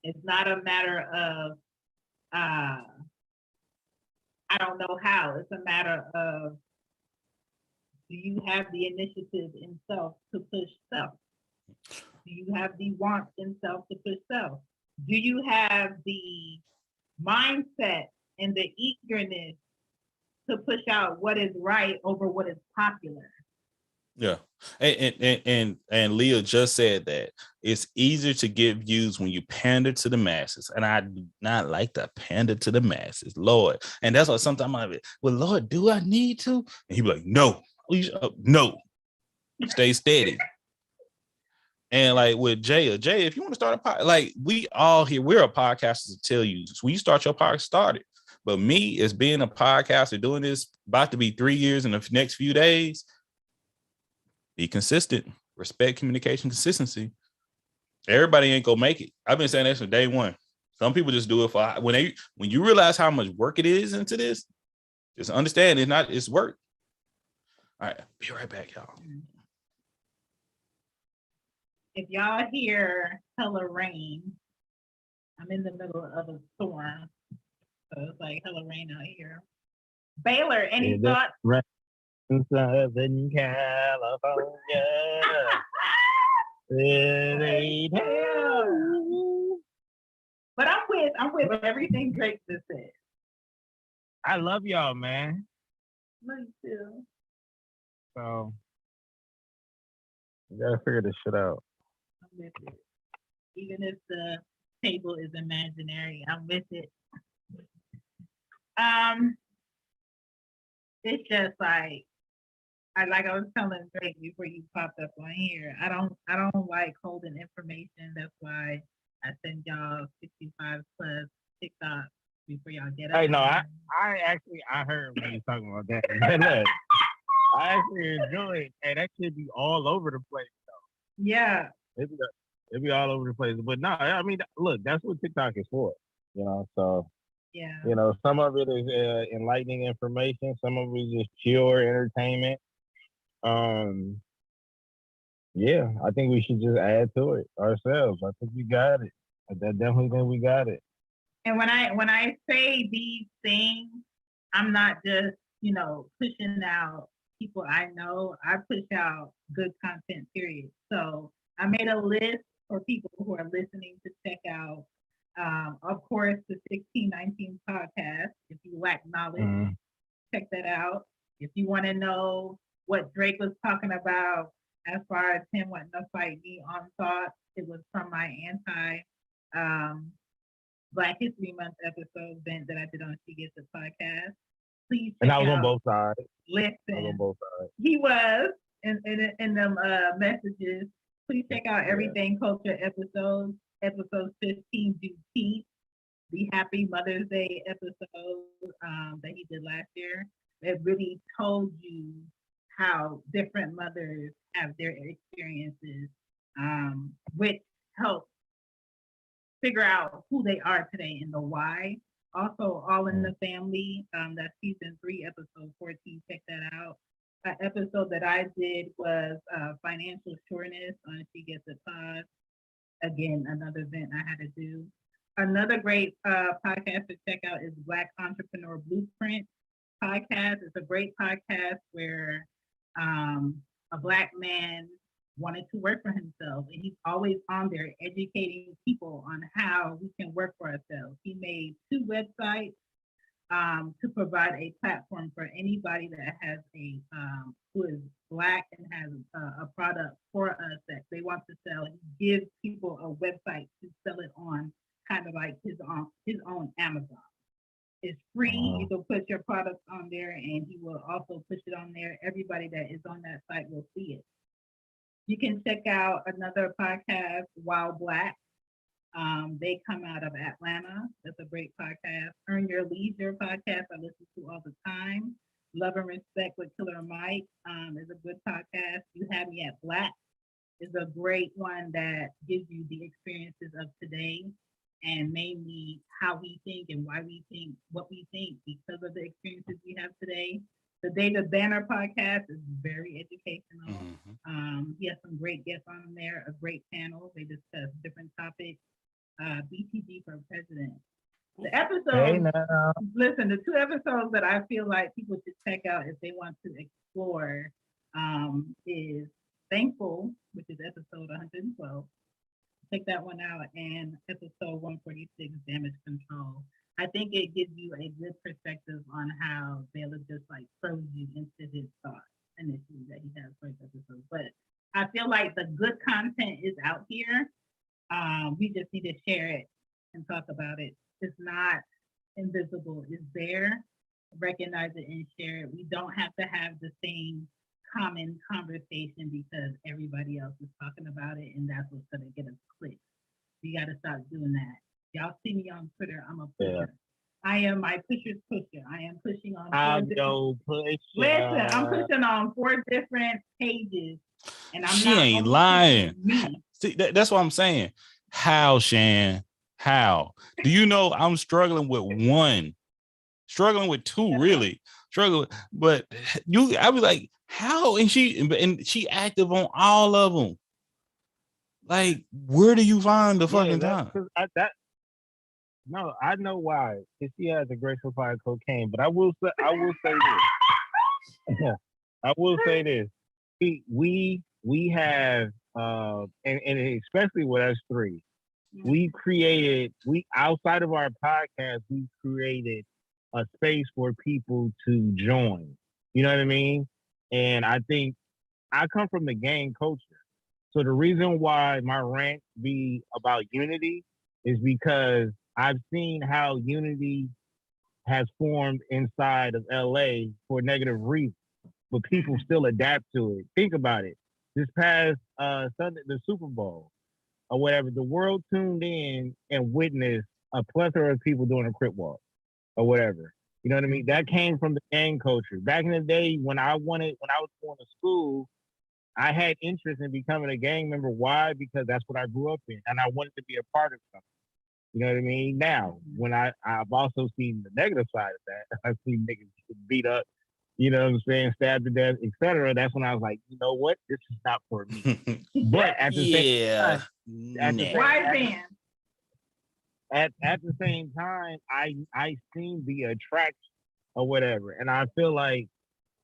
It's not a matter of I don't know how. It's a matter of do you have the initiative in self to push self? Do you have the want in self to push self? Do you have the mindset and the eagerness to push out what is right over what is popular? Yeah. And Leah just said that it's easier to get views when you pander to the masses. And I do not like to pander to the masses, Lord. And that's why sometimes I'm like, well, Lord, do I need to? And he'd be like, no, no, stay steady. And like with Jay, if you want to start a podcast, like we all here, we're a podcaster to tell you, so when you start your podcast, start it. But me as being a podcaster, doing this about to be 3 years in the next few days, be consistent, respect communication, consistency. Everybody ain't gonna make it. I've been saying that from day one. Some people just do it for when you realize how much work it is into this, just understand it's work. All right, be right back, y'all. If y'all hear hella rain, I'm in the middle of a storm. So it's like hella rain out here. Baylor, any thoughts? Southern California. But I'm with everything Drake just said. I love y'all, man. Love you too. So you gotta figure this shit out. I'm with it. Even if the table is imaginary, I'm with it. It's just like like I was telling Drake before you popped up on here, I don't like holding information. That's why I send y'all 65 plus TikTok before y'all get it. Hey, no, I heard when you talking about that. Look, I actually enjoy it, and that should be all over the place. Yeah. It'd be all over the place. But no, I mean, look, that's what TikTok is for. So Yeah. some of it is enlightening information, some of it is just pure entertainment. Yeah, I think we should just add to it ourselves. I think we got it. I definitely think we got it. And when I say these things, I'm not just, pushing out people I know. I push out good content, period. So I made a list for people who are listening to check out. Of course, the 1619 podcast. If you lack knowledge, check that out. If you want to know what Drake was talking about as far as him wanting to fight me on thought, it was from my anti Black History Month episode event that I did on SheGetsIt podcast. Please check and I was out. on both sides. Listen, I was on both sides. he was in them messages. Please check out Everything Culture episodes. Episode 15, Do Teeth, the Happy Mother's Day episode that he did last year. It really told you how different mothers have their experiences, which helps figure out who they are today and the why. Also, All in the Family, that's season 3, episode 14. Check that out. An episode that I did was Financial Sureness on She Gets It Pod. Again, another event I had to do. Another great podcast to check out is Black Entrepreneur Blueprint podcast. It's a great podcast where a Black man wanted to work for himself, and he's always on there educating people on how we can work for ourselves. He made 2 websites to provide a platform for anybody that has who is Black and has a product for us that they want to sell. He gives people a website to sell it on, kind of like his own Amazon. It's free. You can put your products on there, and he will also push it on there. Everybody that is on that site will see it. You can check out another podcast, Wild Black. They come out of Atlanta. That's a great podcast. Earn Your Leisure podcast I listen to all the time. Love and Respect with Killer Mike is a good podcast. You Have Me at Black is a great one that gives you the experiences of today and mainly how we think and why we think what we think because of the experiences we have today. The David Banner podcast is very educational. He has some great guests on there, a great panel. They discuss different topics. BTG for president. The episode, listen, the 2 episodes that I feel like people should check out if they want to explore is Thankful, which is episode 112. Check that one out, and episode 146, Damage Control. I think it gives you a good perspective on how Baylor just like throws you into his thoughts initially that he has first episode. But I feel like the good content is out here. We just need to share it and talk about it. It's not invisible. It's there. Recognize it and share it. We don't have to have the same common conversation because everybody else is talking about it, and that's what's gonna get us clicks. We got to stop doing that. Y'all see me on Twitter. I'm a pusher. I am my pusher's pusher. I am pushing on. Listen, I'm pushing on 4 different pages, and she ain't lying. See, that's what I'm saying. How, Shan? How? Do you know I'm struggling with 1, struggling with 2, really struggling. But I was like, how? And she active on all of them. Like, where do you find the fucking time? No, I know why. Because she has a great supply of cocaine. But I will say this. I will say this. We have and especially with us 3, we outside of our podcast, we created a space for people to join. You know what I mean? And I think I come from the gang culture. So the reason why my rant be about unity is because I've seen how unity has formed inside of LA for negative reasons. but people still adapt to it. Think about it. This past Sunday, the Super Bowl or whatever, the world tuned in and witnessed a plethora of people doing a crip walk or whatever. You know what I mean? That came from the gang culture. Back in the day when I was going to school, I had interest in becoming a gang member. Why? Because that's what I grew up in, and I wanted to be a part of something. You know what I mean? Now, when I've also seen the negative side of that, I've seen niggas beat up, you know what I'm saying, stabbed to death, etc. That's when I was like, you know what? This is not for me. But at the same time, at the same time, I seen the attraction or whatever, and I feel like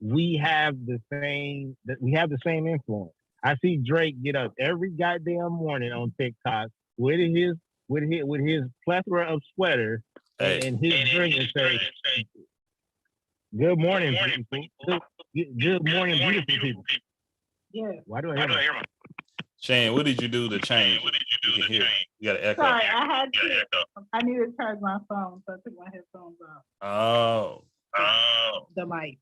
we have the same influence. I see Drake get up every goddamn morning on TikTok with his plethora of sweaters and his drink and say, "Good morning, people. Good morning, beautiful people." Yeah. Why do I hear my? Shane, what did you do to change? You got to echo. Sorry, I need to charge my phone, so I took my headphones off. Oh. The mic.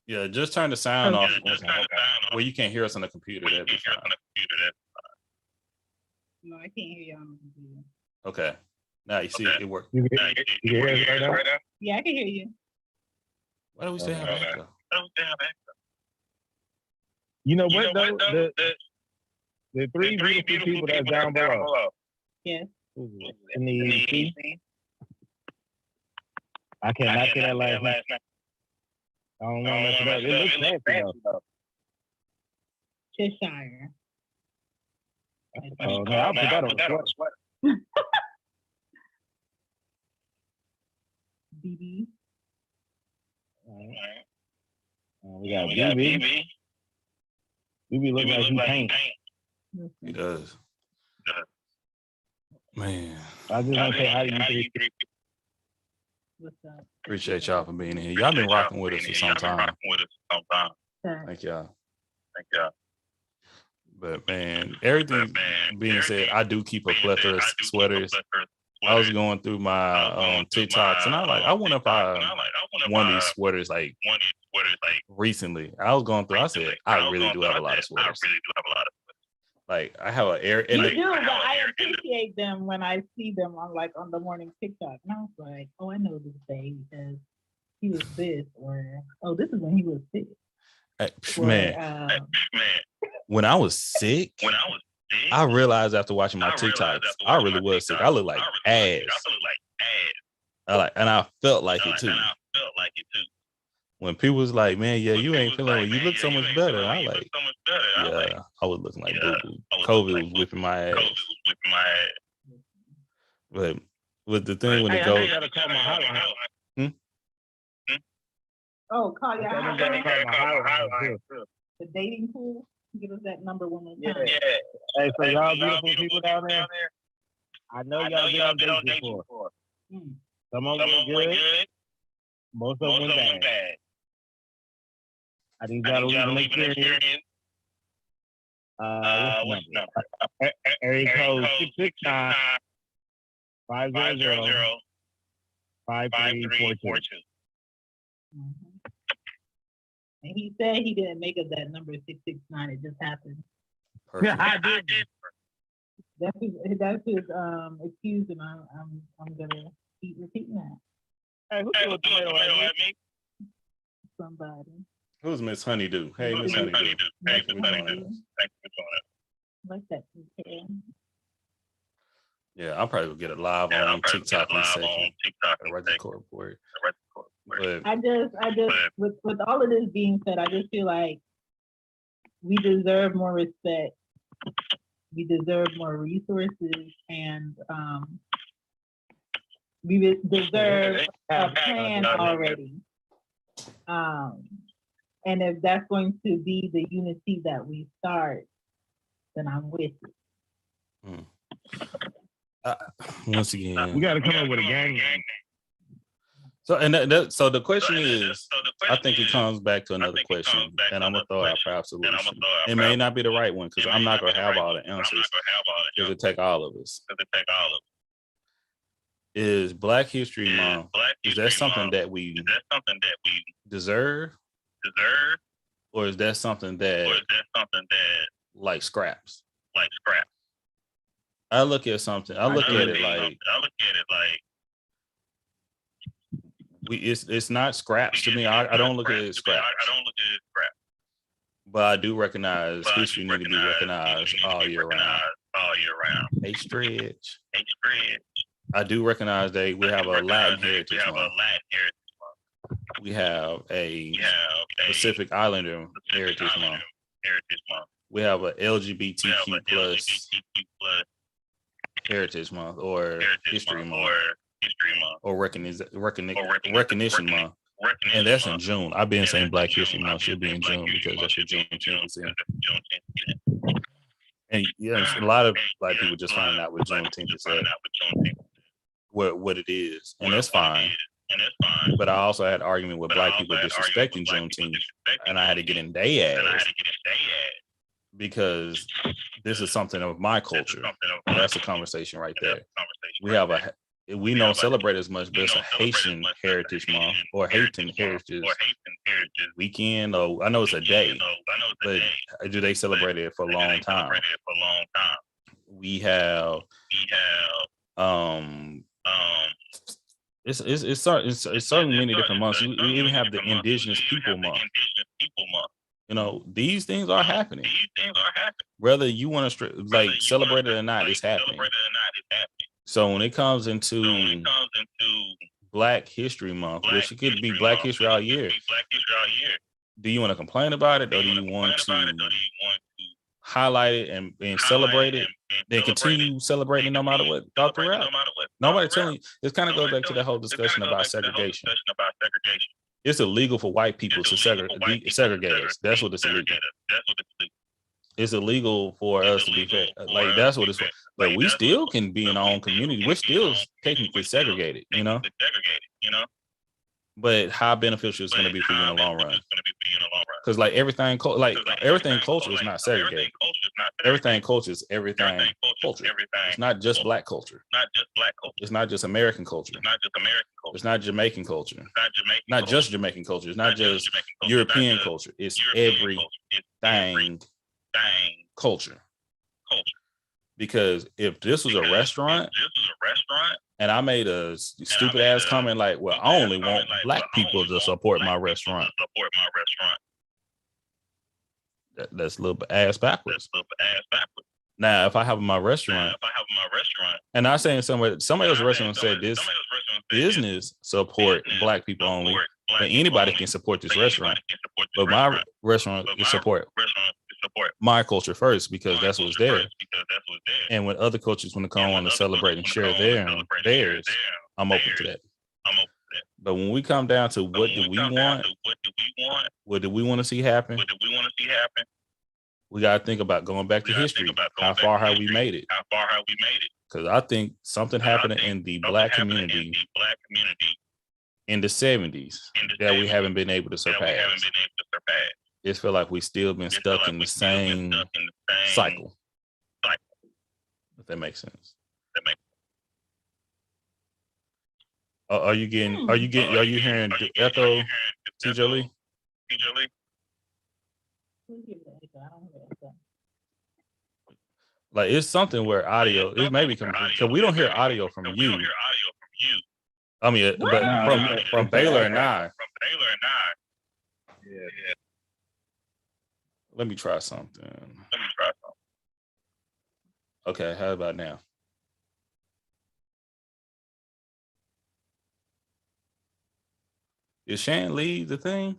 Yeah, just turn the sound off. Well, you can't hear us on the computer. No, I can't hear you on the computer. Okay. Now you see it worked. You hear us right now? Yeah, I can hear you. Why do we still have echo? You know what, though? The three beautiful people that's down below. Yes. In the EC. I cannot say that last name. I don't want to mess it up. It looks fancy, though. Cheshire. Oh, no, I'll put that on the sweater. BB. All right. We got BB. BB looks like he paints. He does. Man. I just want to say hi to you three. What's up? Appreciate y'all for being here. Y'all been rocking with us for some time. Thank y'all. But man, everything being said, I do keep a plethora of sweaters. I was going through my TikToks, and I wonder if I won these sweaters like recently. I was going through. I said, I really do have a lot of sweaters. Like I have an air. You do, but I appreciate them when I see them on the morning TikTok, and I was like, oh, I know this day because he was this, or oh, this is when he was this. Man, when I was sick, I realized after watching my TikToks, I really was sick. I look like ass. And I felt like it too. When people was like, "Man, yeah, you ain't feeling well. You look so much better." I like, yeah, I was looking like boo boo. COVID was whipping my ass. But with the thing when it goes, oh, call your hotline. The dating pool. Give us that number one more time. Yeah. Hey, so y'all beautiful people down there. I know y'all been on dates before. Some of them were good. Most of them were bad. I need y'all to leave an experience. What's the number? Area code 669 500 5342. And he said he didn't make up that number 669. It just happened. perfect. I did. That's his excuse, and I'm gonna keep repeating that. Hey, who's doing tomato at me? Somebody. Who's Miss Honeydew? Hey, Miss Honeydew. Thank you for doing it. Like that. Okay. Yeah, I'll probably get it live on TikTok in a second. A record board. But I just with all of this being said, I just feel like we deserve more respect. We deserve more resources, and we deserve a plan already. And if that's going to be the unity that we start, then I'm with it. Once again, We got to come up with a gang. so so the question is, I think it comes back to another question, and I'm gonna throw out for solution. It may not be the right one because I'm not gonna have all the answers. Because it take all of us. Is Black History Month? Is that something that we deserve, or is that something that like scraps? I look at something. I look at it like it's not scraps to me. I don't look at it as scraps. But I do recognize history need to be recognized all year round. Hey, Stretch. I do recognize that we have a Latin Heritage Month. We have a Pacific Islander Heritage Month. We have a LGBTQ plus Heritage Month or History Month or Recognition Month. And that's in June. I've been saying Black History Month should be in June because that's what Juneteenth is in. And yeah, a lot of Black people just finding out what Juneteenth is at, what it is, and that's fine. But I also had an argument with Black people disrespecting Juneteenth, and I had to get in their ass because this is something of my culture. That's a conversation right there. We don't celebrate as much, but it's a Haitian Heritage Month or Haitian Heritage Weekend. Or I know it's a day, but do they celebrate it for a long time? We have it's certain many different months. We even have the Indigenous People Month. You know, these things are happening. Whether you want to like celebrate it or not, it's happening. So when it comes into Black History Month, which it could be Black History all year, do you want to complain about it or do you want to highlight it and celebrate it? Then continue celebrating no matter what. Nobody telling you. This kind of goes back to the whole discussion about segregation. It's illegal for white people to segregate us. That's what it's illegal. It's illegal for us to be fair. Like that's what it's for. But we still can be in our own community. We're still technically segregated, you know. But how beneficial it's going to be for you in the long run? Because like everything culture is not segregated. Everything culture is everything culture. It's not just Black culture. It's not just American culture. It's not Jamaican culture. Not just Jamaican culture. It's not just European culture. It's everything culture. Because if this was a restaurant and I made a stupid ass comment like, well, I only want Black people to support my restaurant. That's a little bit ass backwards. Now, if I have my restaurant, and I'm saying somebody else's restaurant said this business support Black people only, but anybody can support this restaurant. But my restaurant can support my culture first because that's what's there. And when other cultures want to come on to celebrate and share theirs, I'm open to that. But when we come down to what do we want, what do we want to see happen, we got to think about going back to history. How far have we made it? Because I think something happened in the Black community in the 70s that we haven't been able to surpass. It feel like we still been stuck in the same cycle. If that makes sense. Are you hearing the echo, TJ Lee? Like it's something where audio, it may be coming because we don't hear audio from you. I mean, but from Baylor and I. Yeah. Let me try something. Okay, how about now? Did Shan leave the thing?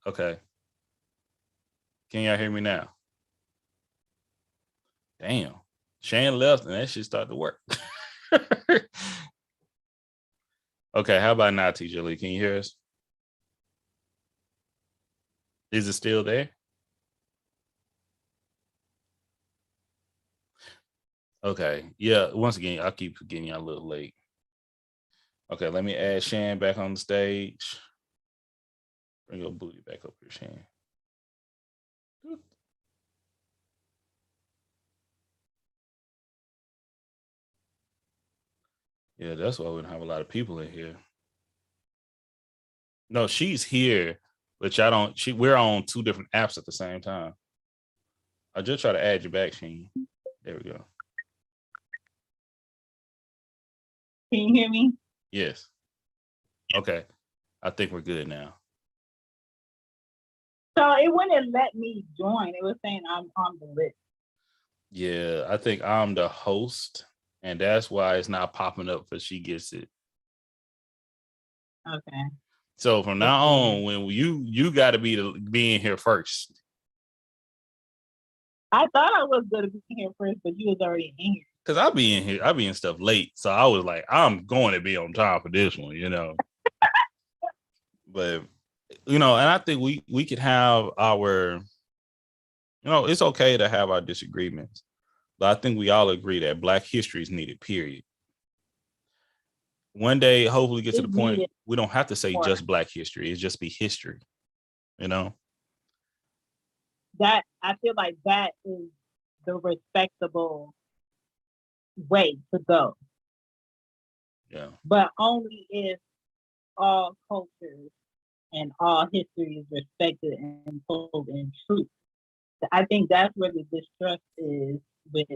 Okay. Can y'all hear me now? Damn. Shan left and that shit started to work. Okay, how about now, TJ Lee? Can you hear us? Is it still there? Okay. Yeah, once again, I keep getting y'all a little late. Okay, let me add Shan back on the stage. Bring your booty back up here, Shan. Yeah, that's why we don't have a lot of people in here. No, she's here, but y'all don't. We're on two different apps at the same time. I just try to add you back, Sheen. There we go. Can you hear me? Yes. Okay. I think we're good now. So it wouldn't let me join. It was saying I'm on the list. Yeah, I think I'm the host, and that's why it's not popping up for She Gets It. Okay. So from now on, when you got to be in here first. I thought I was going to be here first, but you was already in here. Because I be in here, I be in stuff late. So I was like, I'm going to be on time for this one, But, and I think we could have our, it's okay to have our disagreements. But I think we all agree that Black history is needed, period. One day, hopefully get to the point we don't have to say just Black history. It's just be history, That, I feel like that is the respectable way to go. Yeah. But only if all cultures and all history is respected and told in truth. I think that's where the distrust is with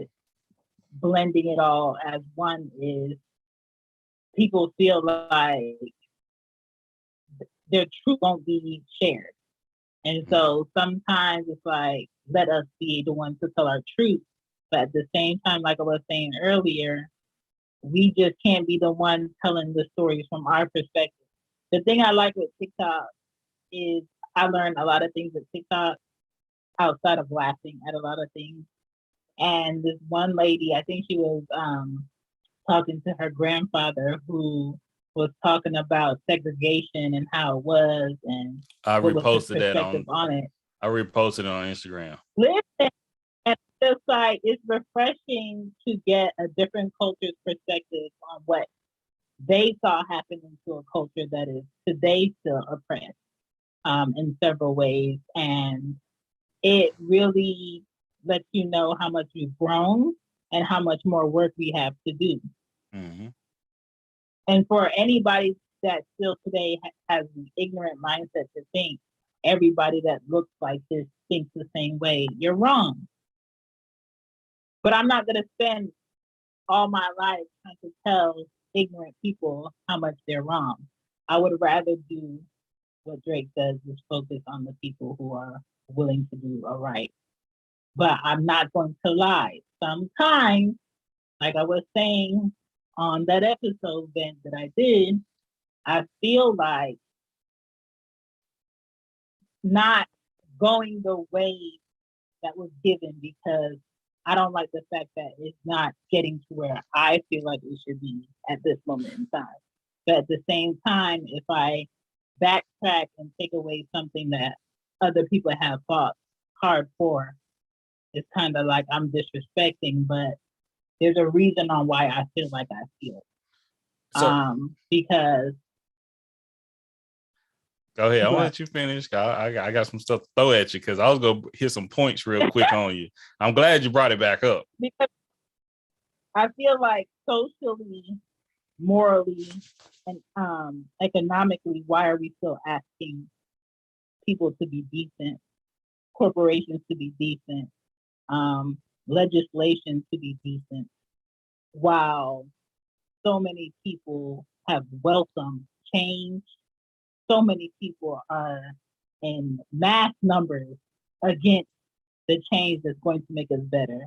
blending it all as one is people feel like their truth won't be shared. And so sometimes it's like, let us be the ones to tell our truth. But at the same time, like I was saying earlier, we just can't be the one telling the stories from our perspective. The thing I like with TikTok is I learned a lot of things with TikTok outside of laughing at a lot of things. And this one lady, I think she was talking to her grandfather who was talking about segregation and how it was, and I what was his reposted that on it. I reposted it on Instagram. Listen, and just like it's refreshing to get a different culture's perspective on what they saw happen into a culture that is today still oppressed in several ways. And it really lets you know how much we've grown and how much more work we have to do. Mm-hmm. And for anybody that still today has an ignorant mindset to think everybody that looks like this thinks the same way, you're wrong. But I'm not going to spend all my life trying to tell ignorant people how much they're wrong. I would rather do what Drake does, is focus on the people who are willing to do all right. But I'm not going to lie. Sometimes, like I was saying on that episode event that I did, I feel like not going the way that was given because I don't like the fact that it's not getting to where I feel like it should be at this moment in time. But at the same time, if I backtrack and take away something that other people have fought hard for, it's kind of like I'm disrespecting, but there's a reason on why I feel like I feel. Because go ahead. I'll let you finish. I got some stuff to throw at you because I was going to hit some points real quick on you. I'm glad you brought it back up. Because I feel like socially, morally, and economically, why are we still asking people to be decent, corporations to be decent, legislation to be decent, while so many people have welcomed change? So many people are in mass numbers against the change that's going to make us better.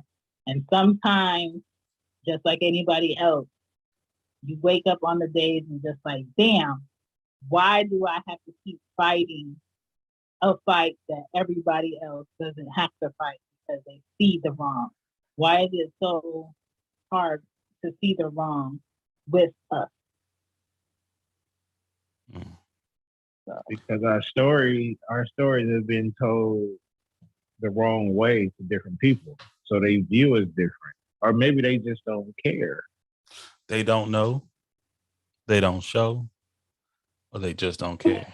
And sometimes, just like anybody else, you wake up on the days and just like, damn, why do I have to keep fighting a fight that everybody else doesn't have to fight because they see the wrong? Why is it so hard to see the wrong with us? So. Because our stories have been told the wrong way to different people. So they view us different. Or maybe they just don't care. They don't know. They don't show. Or they just don't care.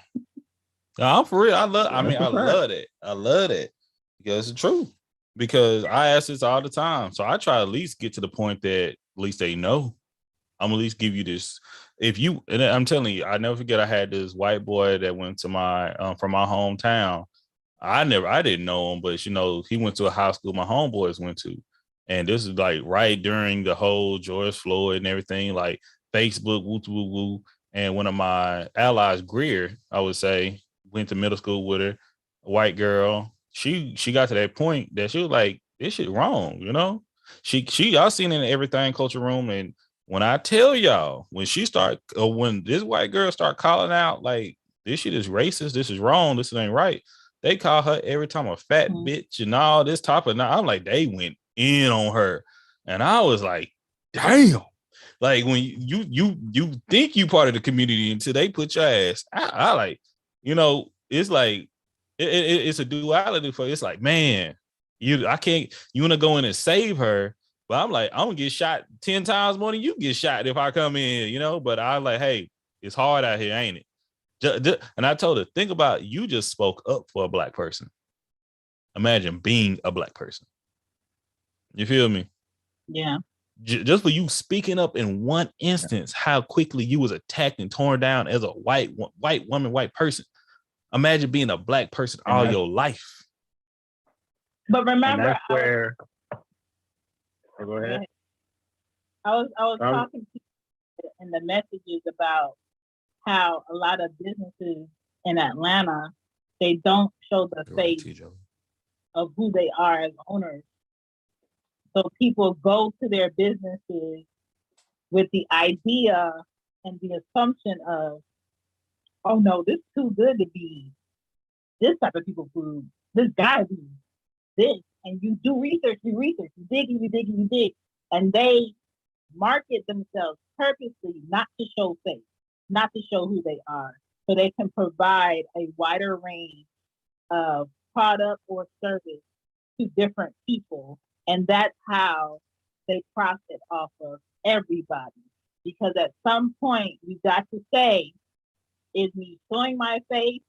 No, I'm for real. I love it. I love it. Because it's true. Because I ask this all the time. So I try to at least get to the point that at least they know. I'm at least give you this. and I'm telling you, I never forget. I had this white boy that went to my from my hometown. I didn't know him, but he went to a high school my homeboys went to, and this is like right during the whole George Floyd and everything, like Facebook, woo woo woo. And one of my allies, Greer, I would say, went to middle school with her, a white girl. She got to that point that she was like, this shit wrong, She y'all seen it in Everything Culture Room, and when I tell y'all, when this white girl start calling out like this shit is racist, this is wrong, this ain't right. They call her every time a fat bitch and all this type of. Now I'm like, they went in on her, and I was like, damn. Like when you think you part of the community until they put your ass. I like, it's like it's a duality for. It's like, man, I can't. You want to go in and save her, but I'm like, I'm gonna get shot 10 times more than you get shot if I come in, But I like, hey, it's hard out here, ain't it? And I told her, think about, you just spoke up for a black person. Imagine being a black person. You feel me? Yeah. Just for you speaking up in one instance, how quickly you was attacked and torn down as a white woman, white person. Imagine being a black person all your life. But remember, that's where. Go ahead. I was talking to you in the messages about how a lot of businesses in Atlanta, they don't show the face of who they are as owners. So people go to their businesses with the idea and the assumption of, oh no, this is too good to be this type of people food. This gotta be this. And you do research, you dig and you dig and you dig. And they market themselves purposely not to show face, not to show who they are, so they can provide a wider range of product or service to different people. And that's how they profit off of everybody. Because at some point, you got to say, is me showing my face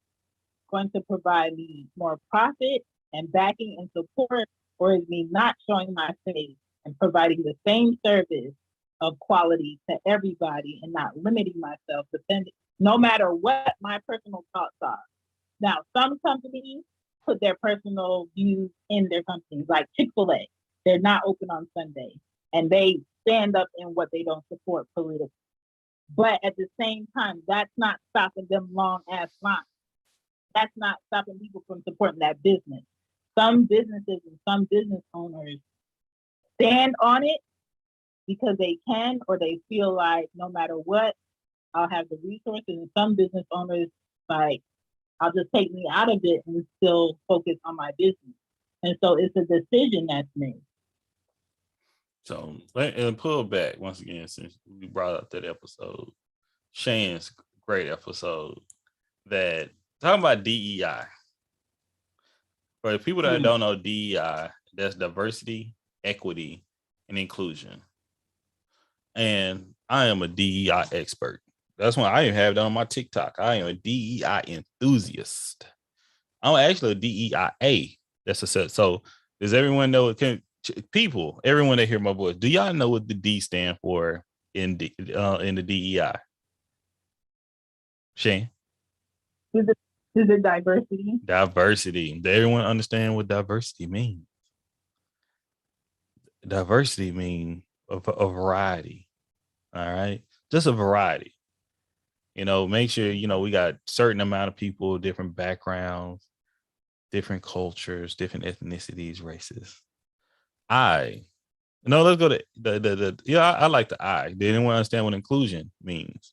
going to provide me more profit and backing and support, or is me not showing my face and providing the same service of quality to everybody and not limiting myself no matter what my personal thoughts are. Now, some companies put their personal views in their companies, like Chick-fil-A. They're not open on Sunday, and they stand up in what they don't support politically. But at the same time, that's not stopping them long-ass lines. That's not stopping people from supporting that business. Some businesses and some business owners stand on it because they can, or they feel like no matter what, I'll have the resources. And some business owners, like, I'll just take me out of it and still focus on my business. And so it's a decision that's made. So, and pull back once again, since we brought up that episode, Shane's great episode, that talking about DEI. For the people that don't know DEI, that's diversity, equity, and inclusion. And I am a DEI expert. That's why I even have that on my TikTok. I am a DEI enthusiast. I'm actually a DEIA. That's a set. So does everyone know? Everyone that hear my voice, do y'all know what the D stand for in the DEI? Shane? Is it diversity? Diversity. Does everyone understand what diversity means? Diversity means a variety. All right. Just a variety. Make sure, we got certain amount of people, different backgrounds, different cultures, different ethnicities, races. Let's go to I like the I. Did anyone understand what inclusion means?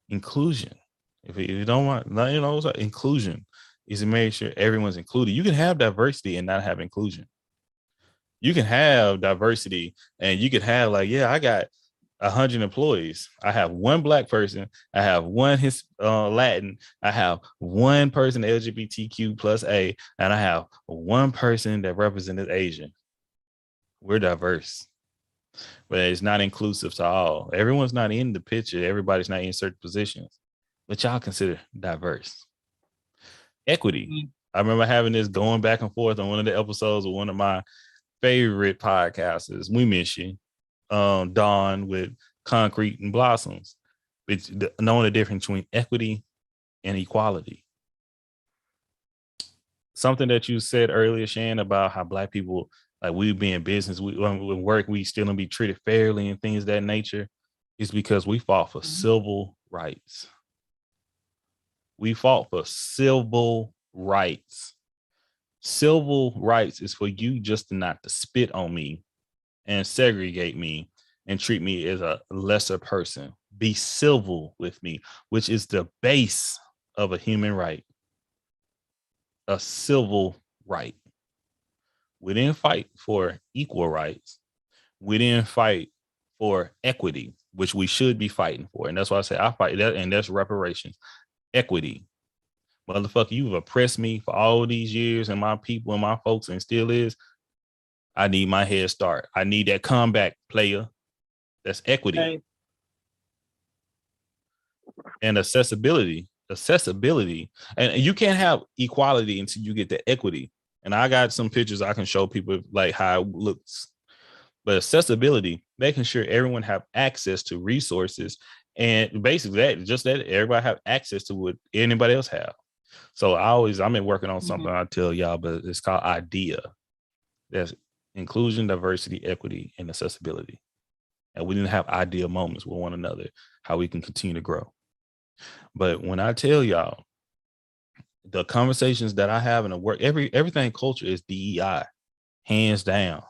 Inclusion. If you don't want, inclusion is to make sure everyone's included. You can have diversity and not have inclusion. You can have diversity and you could have I got 100 employees. I have one black person. I have one Latin. I have one person LGBTQ plus A, and I have one person that represented Asian. We're diverse, but it's not inclusive to all. Everyone's not in the picture. Everybody's not in certain positions, but y'all consider diverse. Equity. I remember having this going back and forth on one of the episodes of one of my favorite podcasters. We miss you. dawn with concrete and blossoms. It's knowing the difference between equity and equality. Something that you said earlier, Shan, about how Black people, like we be in business, we work, we still don't be treated fairly and things of that nature, is because we fought for civil rights. We fought for civil rights. Civil rights is for you just not to spit on me and segregate me and treat me as a lesser person. Be civil with me, which is the base of a human right. A civil right. We didn't fight for equal rights. We didn't fight for equity, which we should be fighting for. And that's why I say I fight that, and that's reparations. Equity. Motherfucker, you've oppressed me for all these years and my people and my folks, and still is. I need my head start. I need that comeback, player. That's equity. Hey. And accessibility. And you can't have equality until you get the equity. And I got some pictures I can show people like how it looks. But accessibility, making sure everyone have access to resources, and basically that everybody have access to what anybody else have. So I've been working on something I tell y'all, but it's called IDEA. That's inclusion, diversity, equity, and accessibility. And we didn't have IDEA moments with one another, how we can continue to grow. But when I tell y'all, the conversations that I have in the work, everything culture is DEI, hands down.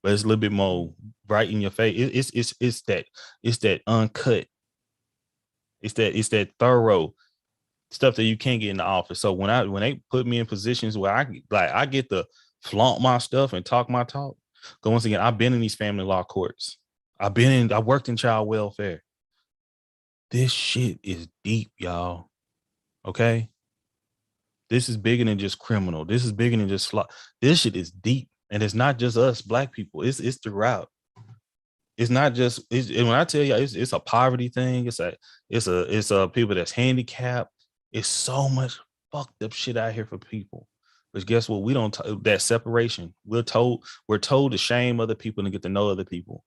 But it's a little bit more right in your face. It's that uncut. It's that thorough stuff that you can't get in the office. So when they put me in positions where I get to flaunt my stuff and talk my talk. Because once again, I've been in these family law courts. I worked in child welfare. This shit is deep, y'all. Okay? This is bigger than just criminal. This is bigger than just this shit is deep. And it's not just us Black people. It's throughout. It's not just when I tell you it's a poverty thing. It's a people that's handicapped. It's so much fucked up shit out here for people. But guess what? We don't that separation. We're told to shame other people and get to know other people.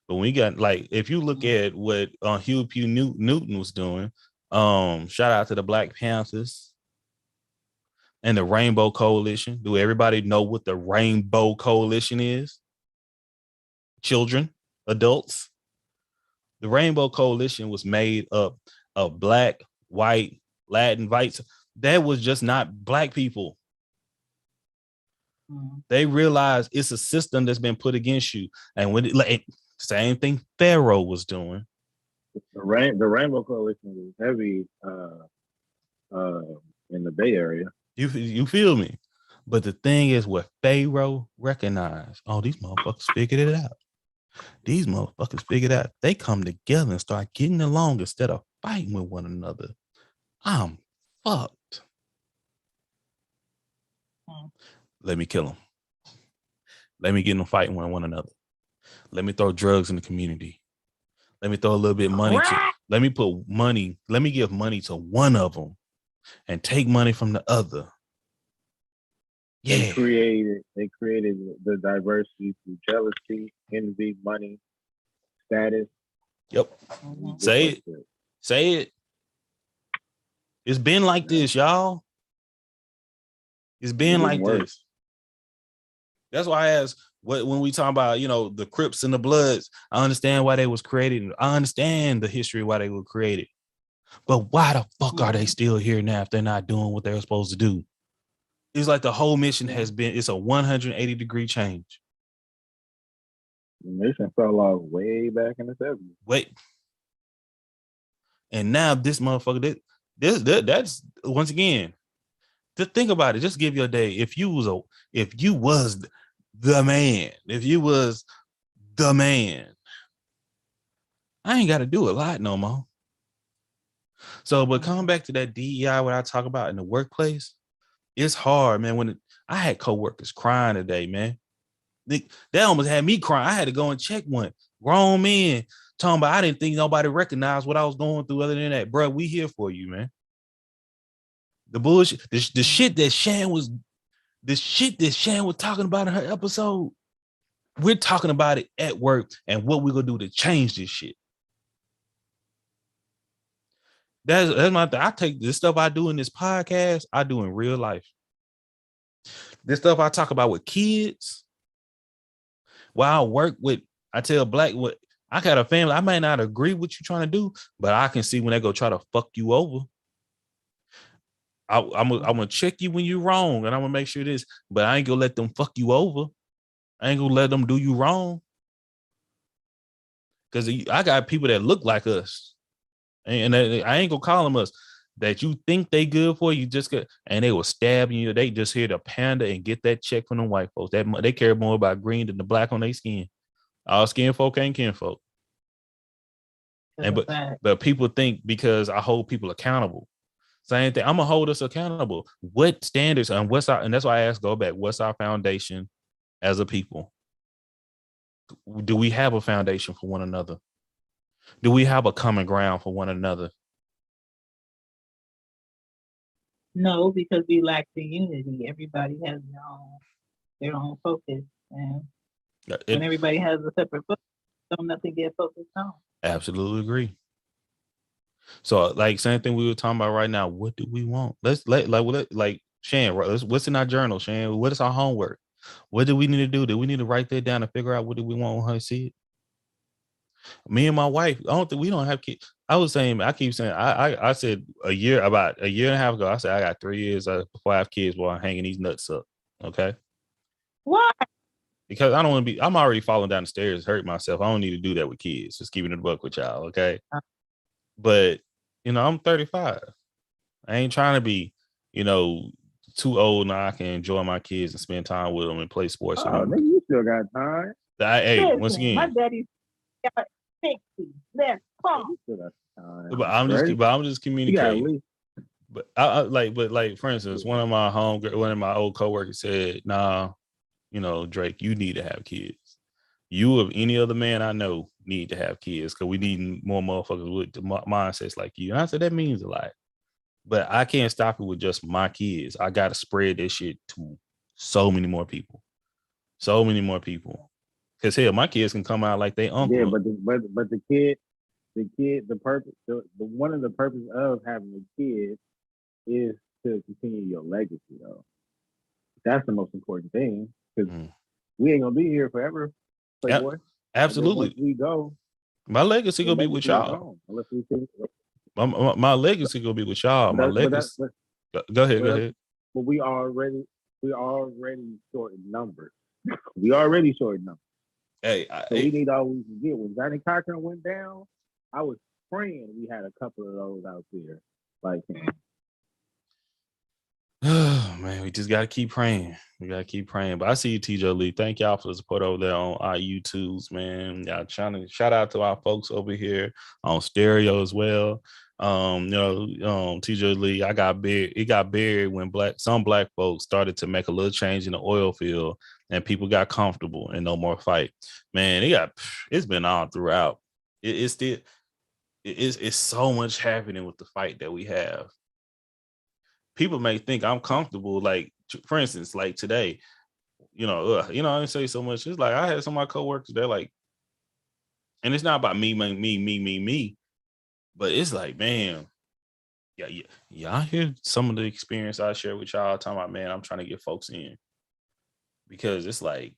But when we got if you look at what Huey P. Newton was doing, shout out to the Black Panthers and the Rainbow Coalition. Do everybody know what the Rainbow Coalition is? Children, adults. The Rainbow Coalition was made up of Black, white, Latin, whites. That was just not Black people. They realized it's a system that's been put against you. And when same thing Pharaoh was doing. The Rainbow Coalition was heavy in the Bay Area. You feel me? But the thing is, what Pharaoh recognized, these motherfuckers figured it out. These motherfuckers figured out they come together and start getting along instead of fighting with one another. I'm fucked. Let me kill them. Let me get them fighting with one another. Let me throw drugs in the community. Let me throw a little bit of money. Let me give money to one of them and take money from the other. Yeah. They created the diversity through jealousy, envy, money, status. Yep. Say it. It's been like this, y'all. It's been like this. That's why I asked when we talk about, the Crips and the Bloods, I understand why they was created. I understand the history why they were created. But why the fuck are they still here now if they're not doing what they're supposed to do? It's like the whole mission it's a 180-degree change. The mission fell off way back in the 70s. Wait. And now this motherfucker, that's once again, just think about it. Just give your day. If you was the man, I ain't got to do a lot no more. So, but coming back to that DEI, what I talk about in the workplace, it's hard, man. I had coworkers crying today, man. They almost had me crying. I had to go and check one. Grown men talking about I didn't think nobody recognized what I was going through other than that. Bro, we here for you, man. The bullshit, the shit that Shan was talking about in her episode. We're talking about it at work and what we're gonna do to change this shit. That's my thing. I take this stuff I do in this podcast, I do in real life. This stuff I talk about with kids. While I work with, I tell Black what I got a family. I might not agree with you trying to do, but I can see when they go try to fuck you over. I'm gonna check you when you're wrong, and I'm gonna make sure this, but I ain't gonna let them fuck you over. I ain't gonna let them do you wrong. Because I got people that look like us, and I ain't gonna call them us. That you think they good for you, just get, and they will stab you. They just here to pander and get that check from the white folks. That they care more about green than the black on their skin. All skin folk ain't kin folk. And but people think because I hold people accountable. Same thing. I'm gonna hold us accountable. What standards and what's our, and that's why I asked, go back. What's our foundation as a people? Do we have a foundation for one another? Do we have a common ground for one another? No, because we lack the unity. Everybody has their own focus, and when everybody has a separate focus, don't nothing get focused on. Absolutely agree. So, like, same thing we were talking about right now. What do we want? Let's Shan, what's in our journal, Shan? What is our homework? What do we need to do? Do we need to write that down and figure out what do we want when I see it? Me and my wife, I don't think we don't have kids. I said about a year and a half ago, I said I got 3 years before I have kids while I'm hanging these nuts up. Okay. Why? Because I don't want to be, I'm already falling down the stairs, hurt myself. I don't need to do that with kids. Just keeping it a buck with y'all. Okay. But, I'm 35. I ain't trying to be, too old now. I can enjoy my kids and spend time with them and play sports. Oh, nigga, you still got time. Once again, my daddy got 60. Let's talk. But I'm just communicating. But I for instance, one of my old coworkers said, "Nah, Drake, you need to have kids. You of any other man I know need to have kids because we need more motherfuckers with the mindsets like you." And I said that means a lot, but I can't stop it with just my kids. I got to spread this shit to so many more people. Because hell, my kids can come out like they uncle. Yeah, but the purpose, one of the purpose of having a kid is to continue your legacy, though. That's the most important thing, because we ain't gonna be here forever, Playboy. Yep, absolutely. Once we go, my legacy gonna be with y'all. Unless we my legacy gonna be with y'all. My legacy. Go ahead. But we already short in numbers. We already short in numbers. Hey, we need all we can get. When Johnny Cochran went down, I was praying we had a couple of those out there. Like, oh man, we just gotta keep praying. But I see you, TJ Lee. Thank y'all for the support over there on our YouTubes, man. Y'all trying to shout out to our folks over here on stereo as well. TJ Lee, it got buried when some black folks started to make a little change in the oil field and people got comfortable and no more fight. Man, it's been all throughout. It's so much happening with the fight that we have. People may think I'm comfortable, like, for instance, like today, I didn't say so much. It's like I had some of my coworkers, they're like, and it's not about me, but it's like, man, y'all hear some of the experience I share with y'all, talking about, man, I'm trying to get folks in. Because it's like,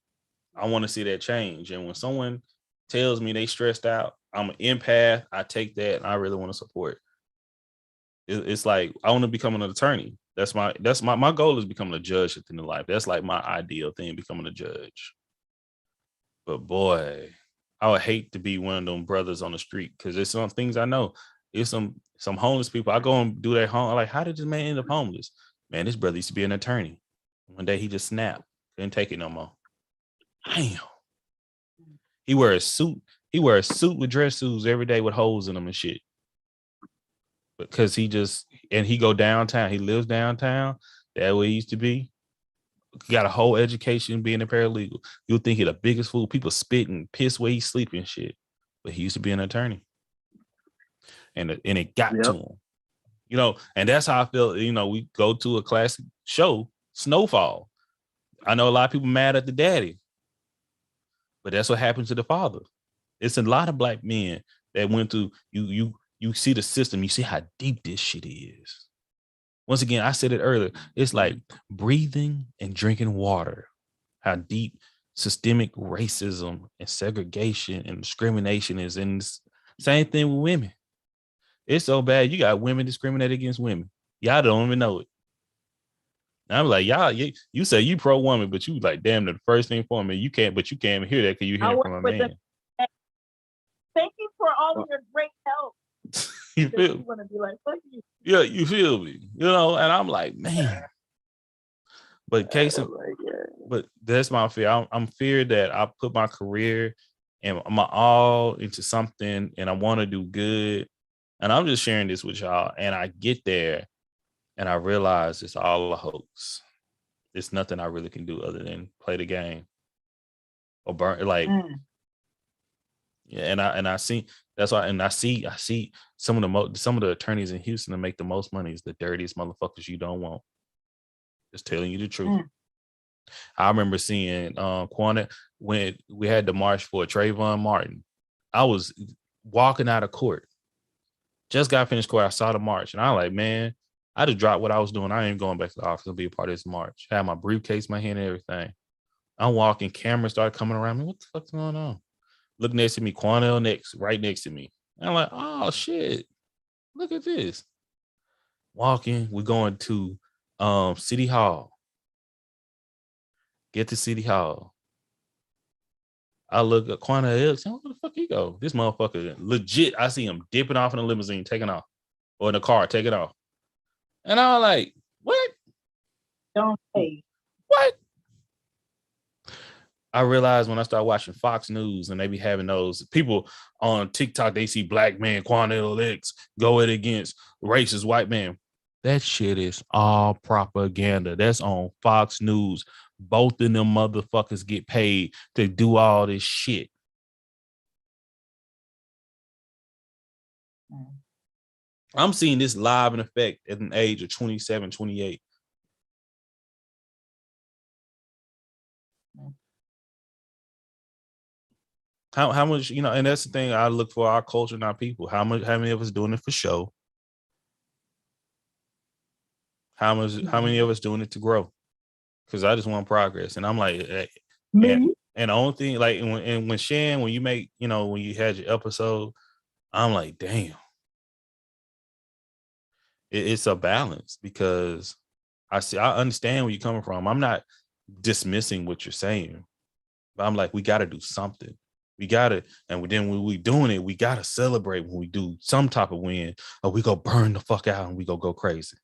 I want to see that change. And when someone tells me they stressed out, I'm an empath, I take that and I really want to support. It's like, I want to become an attorney. That's my goal is becoming a judge at the end of life. That's like my ideal thing, becoming a judge. But boy, I would hate to be one of them brothers on the street, because there's some things I know. It's some homeless people. I go and do their home. Like, how did this man end up homeless? Man, this brother used to be an attorney. One day he just snapped. Couldn't take it no more. Damn. He wear a suit with dress shoes every day with holes in them and shit. Because he go downtown. He lives downtown. That way he used to be. Got a whole education being a paralegal. You'll think he the biggest fool. People spit and piss where he sleep and shit. But he used to be an attorney. And it got to him. And that's how I feel. We go to a classic show, Snowfall. I know a lot of people mad at the daddy. But that's what happened to the father. It's a lot of black men that went through. You see the system. You see how deep this shit is. Once again, I said it earlier. It's like breathing and drinking water. How deep systemic racism and segregation and discrimination is. And same thing with women. It's so bad. You got women discriminated against women. Y'all don't even know it. And I'm like, y'all, you say you pro woman, but you like, damn, the first thing for me, you can't even hear that because you hear it from a man. Thank you for all of your great help. You feel? You want to be like, fuck you. Yeah, you feel me? You know, and I'm like, man. But but that's my fear. I'm feared that I put my career and my all into something, and I want to do good. And I'm just sharing this with y'all. And I get there, and I realize it's all a hoax. It's nothing I really can do other than play the game or burn. Like, yeah. And I see that's why. And I see some of the attorneys in Houston that make the most money is the dirtiest motherfuckers you don't want. Just telling you the truth. I remember seeing Quanta when we had the march for Trayvon Martin. I was walking out of court. Just got finished court. I saw the march, and I was like, man, I just dropped what I was doing. I ain't going back to the office to be a part of this march. Had my briefcase, my hand, and everything. I'm walking. Cameras started coming around me. What the fuck's going on? Look next to me. Quanell right next to me. And I'm like, oh shit! Look at this. Walking. We're going to City Hall. Get to City Hall. I look at Quanell X. Where the fuck he go? This motherfucker legit. I see him dipping off in the limousine, taking off, or in the car, taking off. And I was like, what? Don't say. What? I realized when I started watching Fox News and they be having those people on TikTok, they see black man Quanell X go it against racist white man. That shit is all propaganda. That's on Fox News. Both of them motherfuckers get paid to do all this shit. I'm seeing this live in effect at an age of 27, 28. How much, you know, and that's the thing I look for our culture and our people. How many of us doing it for show? How many of us doing it to grow? Because I just want progress. And I'm like, and the only thing, like, when Shan, when you make, you know, when you had your episode, I'm like, damn. It's a balance because I understand where you're coming from. I'm not dismissing what you're saying, but I'm like, we got to do something. We got to, and then when we doing it, we got to celebrate when we do some type of win, or we go burn the fuck out and we go crazy.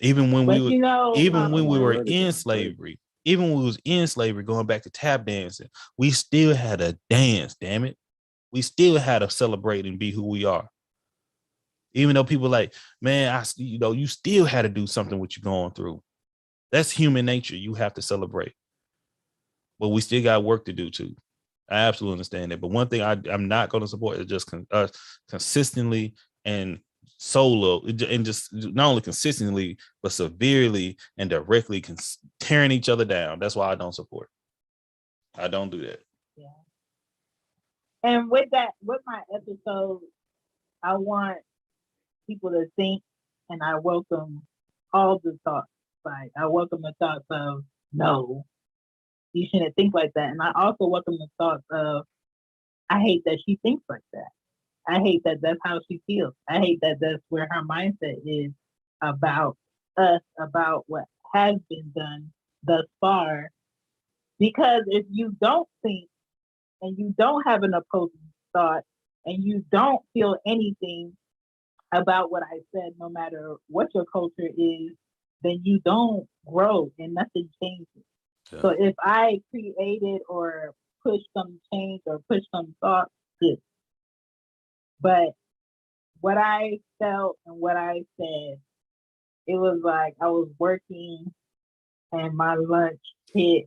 Even when we were in slavery, even when we was in slavery, going back to tap dancing, we still had a dance, damn it. We still had to celebrate and be who we are. Even though people like, man, you still had to do something what you're going through. That's human nature. You have to celebrate. But we still got work to do too. I absolutely understand that. But one thing I'm not going to support is just consistently and solo, and just not only consistently, but severely and directly tearing each other down. That's why I don't support. I don't do that. Yeah. And with my episode, I want people to think, and I welcome all the thoughts. Like, I welcome the thoughts of, no, you shouldn't think like that. And I also welcome the thoughts of, I hate that she thinks like that. I hate that that's how she feels. I hate that that's where her mindset is about us, about what has been done thus far. Because if you don't think and you don't have an opposing thought and you don't feel anything about what I said, no matter what your culture is, then you don't grow and nothing changes. Yeah. So if I created or pushed some change or pushed some thought, good. But what I felt and what I said, it was like I was working and my lunch hit,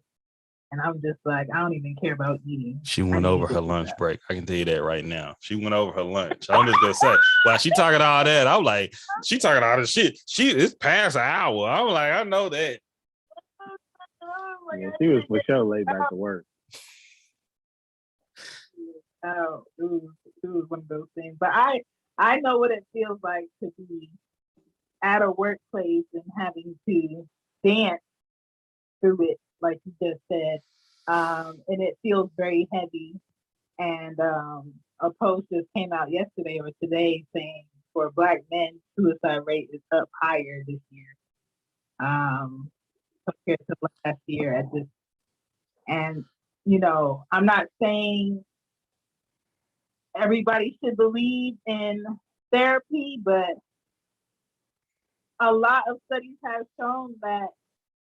and I'm just like, I don't even care about eating. She went over her lunch break. I can tell you that right now. She went over her lunch. I'm just gonna say, while she talking all that, I'm like, she talking all this shit. It's past an hour. I'm like, I know that. Yeah, she was for sure laid back to work. it was one of those things. But I know what it feels like to be at a workplace and having to dance through it, like you just said. And it feels very heavy. And a post just came out yesterday or today saying for Black men, suicide rate is up higher this year compared to last year at this. And, you know, I'm not saying everybody should believe in therapy, but a lot of studies have shown that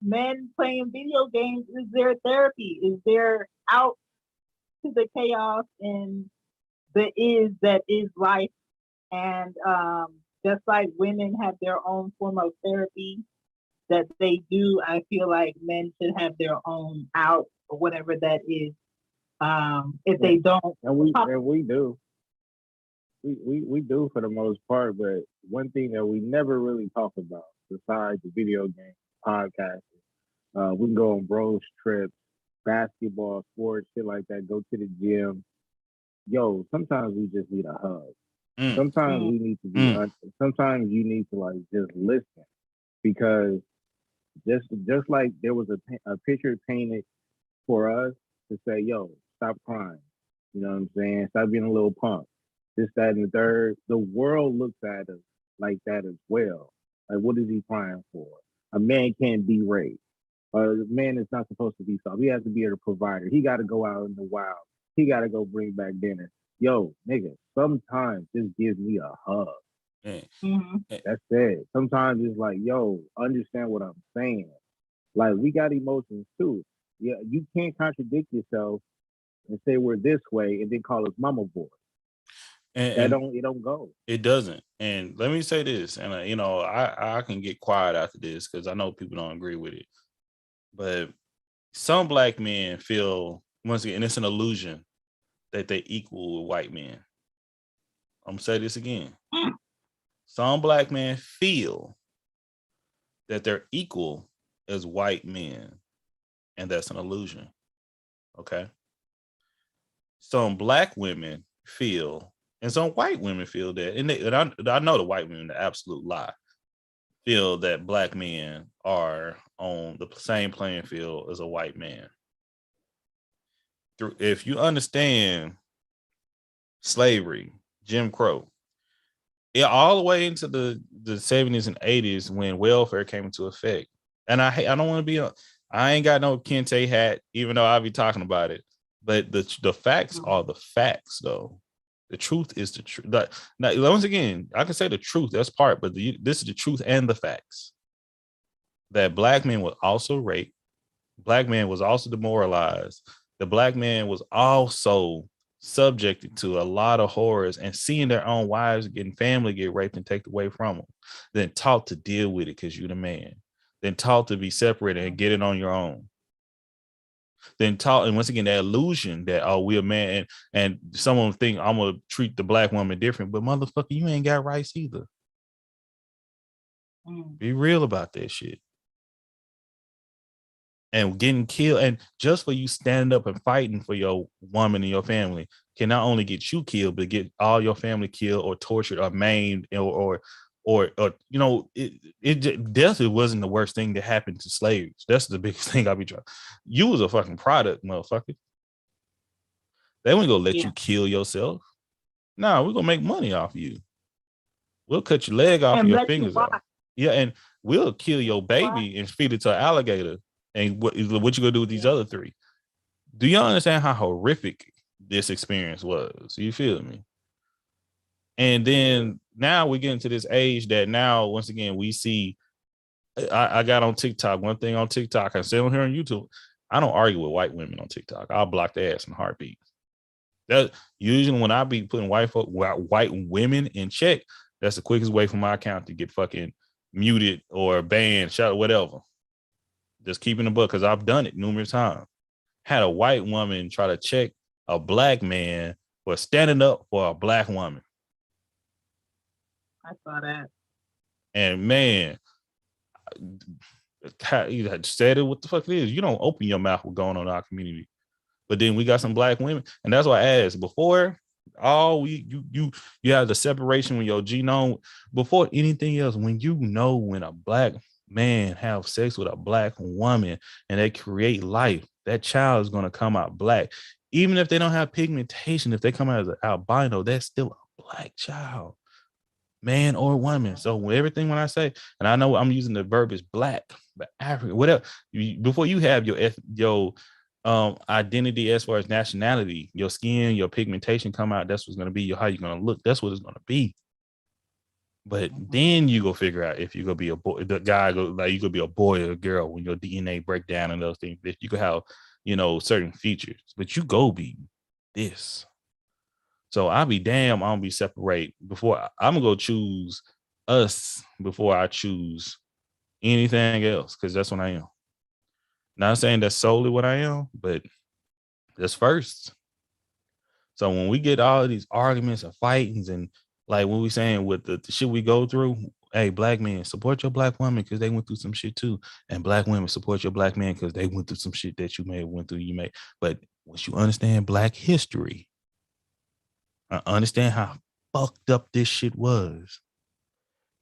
men playing video games is their therapy, is their out to the chaos and the is that is life. And just like women have their own form of therapy that they do, I feel like men should have their own out or whatever that is. If they don't, and we do. We do for the most part, but one thing that we never really talk about besides the video game podcast, we can go on bros trips, basketball, sports, shit like that, go to the gym. Yo, sometimes we just need a hug. Sometimes we need to be sometimes you need to like just listen, because just like there was a picture painted for us to say, yo, stop crying. You know what I'm saying? Stop being a little punk. This, that, and the third. The world looks at us like that as well. Like, what is he crying for? A man can't be raped. A man is not supposed to be soft. He has to be a provider. He got to go out in the wild. He got to go bring back dinner. Yo, nigga, sometimes just give me a hug. Mm-hmm. That's it. Sometimes it's like, yo, understand what I'm saying. Like, we got emotions too. Yeah, you can't contradict yourself and say we're this way and then call us mama boy. It don't go. It doesn't. And let me say this, and you know, I can get quiet after this because I know people don't agree with it. But some Black men feel, once again, and it's an illusion, that they equal with white men. I'm gonna say this again. Some Black men feel that they're equal as white men, and that's an illusion. Okay. Some Black women feel, and some white women feel that, and I know the white women, the absolute lie, feel that Black men are on the same playing field as a white man. If you understand slavery, Jim Crow, all the way into the 70s and 80s when welfare came into effect. And I don't want to be I ain't got no Kente hat, even though I'll be talking about it. But the facts are the facts, though. The truth is the truth. Now, once again, I can say the truth, that's part, but this is the truth and the facts. That Black men were also raped. Black man was also demoralized. The Black man was also subjected to a lot of horrors and seeing their own wives getting family get raped and taken away from them. Then taught to deal with it because you're the man. Then taught to be separated and get it on your own. Then taught, and once again, that illusion that, oh, we're a man, and someone think I'm gonna treat the Black woman different, but motherfucker, you ain't got rights either. Be real about that shit. And getting killed, and just for you standing up and fighting for your woman and your family can not only get you killed, but get all your family killed or tortured or maimed or you know, death wasn't the worst thing that happened to slaves. That's the biggest thing I be trying. You was a fucking product, motherfucker. They weren't gonna let you kill yourself. No, we're gonna make money off you. We'll cut your leg off and your fingers off. Yeah, and we'll kill your baby and feed it to an alligator. And what you gonna do with these other three? Do you understand how horrific this experience was? You feel me? And then now we get into this age that now, once again, we see. I got on TikTok. One thing on TikTok, I say on here on YouTube, I don't argue with white women on TikTok. I'll block their ass in a heartbeat. That usually when I be putting white women in check, that's the quickest way for my account to get fucking muted or banned, shot, whatever. Just keeping the book, because I've done it numerous times. Had a white woman try to check a Black man for standing up for a Black woman. I saw that. And man, you said it what the fuck it is. You don't open your mouth what's going on in our community. But then we got some black women, and that's why I asked before. You have the separation with your genome before anything else. When when a black man have sex with a black woman and they create life, that child is going to come out black. Even if they don't have pigmentation, if they come out as an albino, that's still a black child, man or woman. So everything when I say, and I know I'm using the verb is black, but African, whatever. Before you have your identity as far as nationality, your skin, your pigmentation come out, that's what's going to be how you're going to look. That's what it's going to be. But then you go figure out if you're going to be a boy, the guy go like you could be a boy or a girl when your DNA break down and those things. If you could have, certain features, but you go be this. So I'll be damn, I'm gonna be separate before I'm gonna go choose us before I choose anything else, because that's what I am. Not saying that's solely what I am, but that's first. So when we get all of these arguments and fightings and like what we saying with the shit we go through, hey, black men, support your black woman because they went through some shit too. And black women, support your black man because they went through some shit that you may have went through, But once you understand black history, I understand how fucked up this shit was,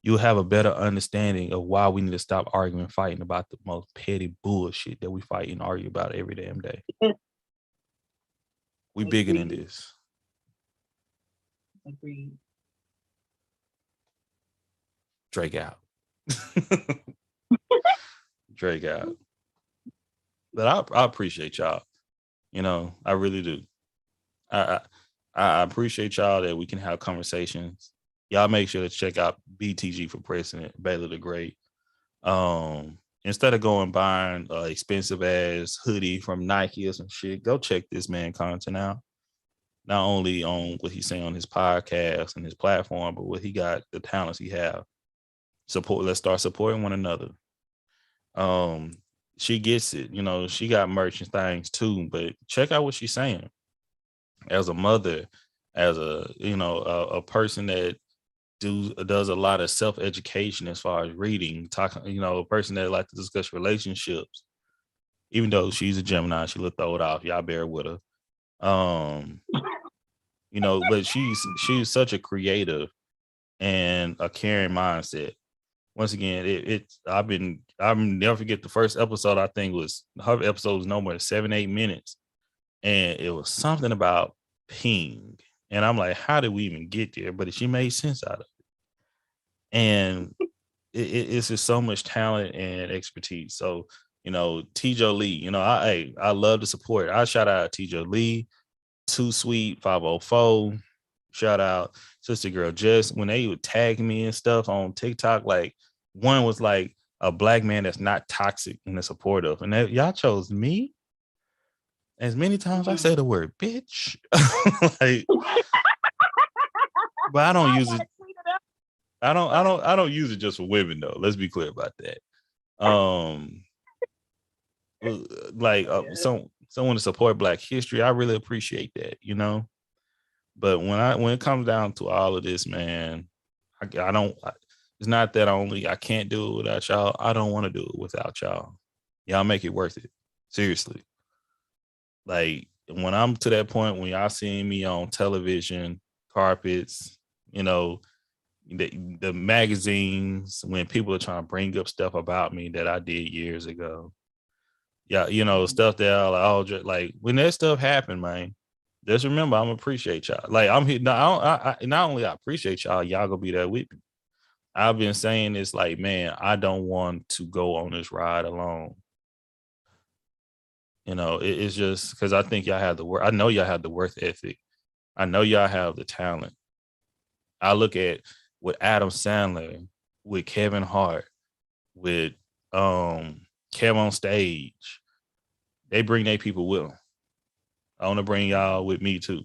you'll have a better understanding of why we need to stop arguing, fighting about the most petty bullshit that we fight and argue about every damn day. We bigger than this. Agreed. Drake out. Drake out. But I appreciate y'all. I really do. I appreciate y'all that we can have conversations. Y'all make sure to check out BTG for President, Baylor the Great. Instead of going buying expensive ass hoodie from Nike or some shit, go check this man content out. Not only on what he's saying on his podcast and his platform, but what he got, the talents he have. Let's start supporting one another. She gets it, she got merch and things too, but check out what she's saying. As a mother, as a person that does a lot of self-education as far as reading, talking, a person that like to discuss relationships, even though she's a Gemini, she'll throw it off. Y'all bear with her. But she's such a creative and a caring mindset. Once again, I'll never forget the first episode. I think her episode was no more than 7-8 minutes. And it was something about ping. And I'm like, how did we even get there? But she made sense out of it. And it's just so much talent and expertise. So, T.J. Lee, I love the support. I shout out T.J. Lee, Too Sweet 504. Shout out Sister Girl Jess. When they would tag me and stuff on TikTok, like one was like a black man that's not toxic and supportive. And y'all chose me. As many times I say the word bitch, but I don't use it. I don't use it just for women though. Let's be clear about that. Someone to support Black history, I really appreciate that, But when it comes down to all of this, man, I don't. It's not that I can't do it without y'all. I don't want to do it without y'all. Y'all make it worth it. Seriously. Like when I'm to that point when y'all seeing me on television, carpets, the magazines, when people are trying to bring up stuff about me that I did years ago. Yeah, stuff that I like when that stuff happened, man. Just remember, I'm appreciate y'all. Like I'm here. Not only I appreciate y'all gonna be there with me. I've been saying this, like, man, I don't want to go on this ride alone. It's just because I think y'all have the work. I know y'all have the work ethic. I know y'all have the talent. I look at with Adam Sandler, with Kevin Hart, with Kev on Stage. They bring their people with them. I want to bring y'all with me too.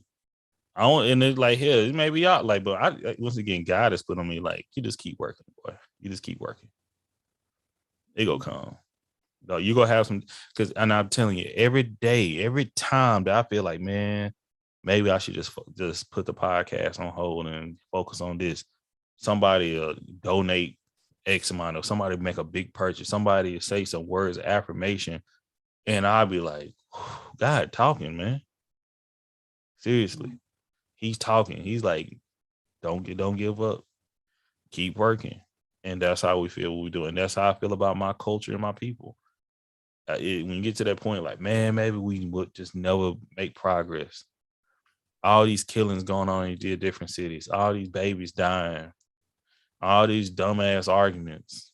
And it's like, here, it may be y'all like, but once again, God has put on me like, you just keep working, boy. You just keep working. It gonna come. No, you gonna have some, and I'm telling you, every day, every time that I feel like, man, maybe I should just put the podcast on hold and focus on this. Somebody donate X amount, or somebody make a big purchase. Somebody say some words of affirmation, and I'll be like, God talking, man. Seriously. He's talking. He's like, don't give up. Keep working. And that's how we feel we're doing. That's how I feel about my culture and my people. When you get to that point, like, man, maybe we would just never make progress. All these killings going on in different cities, all these babies dying, all these dumbass arguments.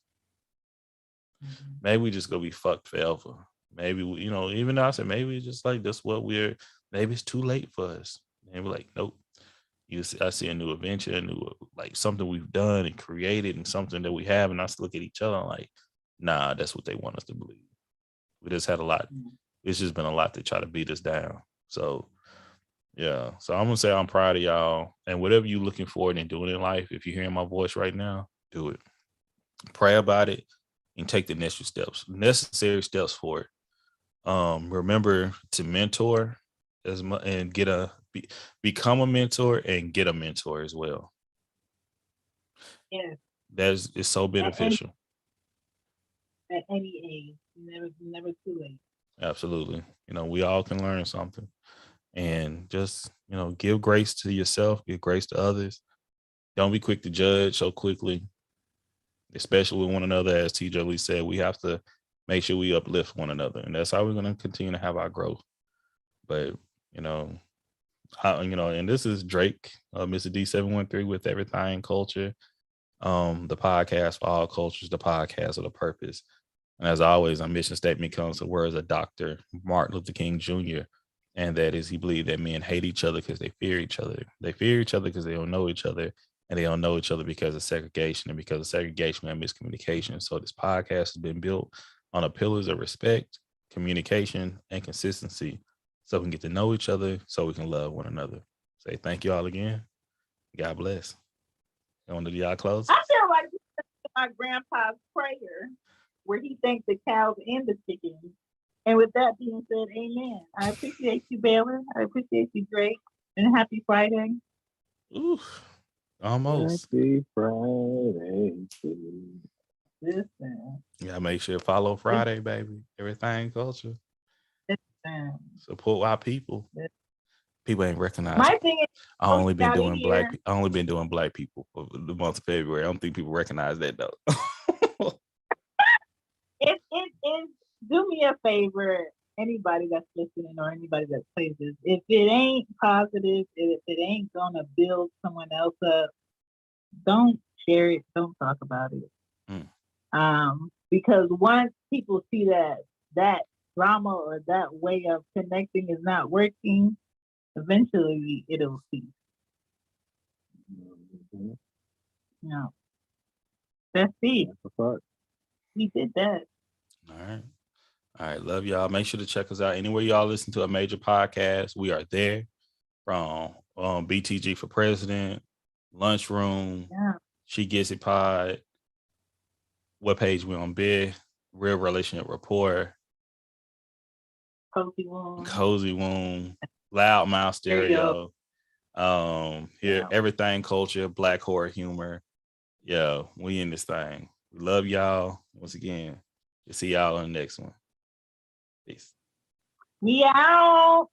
Maybe we just gonna be fucked forever. Maybe even though I said maybe it's just like that's what maybe it's too late for us. And we're like, nope. I see a new adventure, a new like something we've done and created, and something that we have, and I just look at each other and like, nah, that's what they want us to believe. We just had a lot. It's just been a lot to try to beat us down. So yeah. So I'm gonna say I'm proud of y'all. And whatever you're looking forward and doing in life, if you're hearing my voice right now, do it. Pray about it and take the necessary steps for it. Remember to mentor as much and become a mentor and get a mentor as well. Yes. It's so beneficial. At any age, never too late. Absolutely. We all can learn something. And just, give grace to yourself, give grace to others. Don't be quick to judge so quickly, especially with one another. As TJ Lee said, we have to make sure we uplift one another. And that's how we're going to continue to have our growth. But, and this is Drake, Mr. D713 with Everything Culture, the podcast for all cultures, the podcast with a purpose. And as always, our mission statement comes to words of Dr. Martin Luther King Jr., and that is he believed that men hate each other because they fear each other. They fear each other because they don't know each other, and they don't know each other because of segregation. And because of segregation and miscommunication. So this podcast has been built on the pillars of respect, communication, and consistency, so we can get to know each other, so we can love one another. Say thank you all again. God bless. You want to do y'all close? I feel like my grandpa's prayer, where he thanked the cows and the chickens. And with that being said, amen. I appreciate you, Baylor. I appreciate you, Drake. And happy Friday. Ooh, almost. Happy Friday. Listen. You gotta make sure follow Friday, baby. Everything culture. Listen. Support our people. People ain't recognized. My thing is, I only been doing black people for the month of February. I don't think people recognize that though. it do me a favor, anybody that's listening or anybody that plays this, if it ain't positive, if it ain't gonna build someone else up, don't share it, don't talk about it. Because once people see that drama or that way of connecting is not working, eventually it'll cease. No. That's it. We did that. All right. Love y'all. Make sure to check us out anywhere y'all listen to a major podcast. We are there, from BTG for President, Lunchroom, She Gets It Pod. What page we on? Big Real Relationship Rapport, Cozy Womb, Loud Mouth Stereo. Here, Everything Culture, Black Horror Humor. Yeah, we in this thing. We love y'all. Once again, we'll see y'all on the next one. Peace. We out.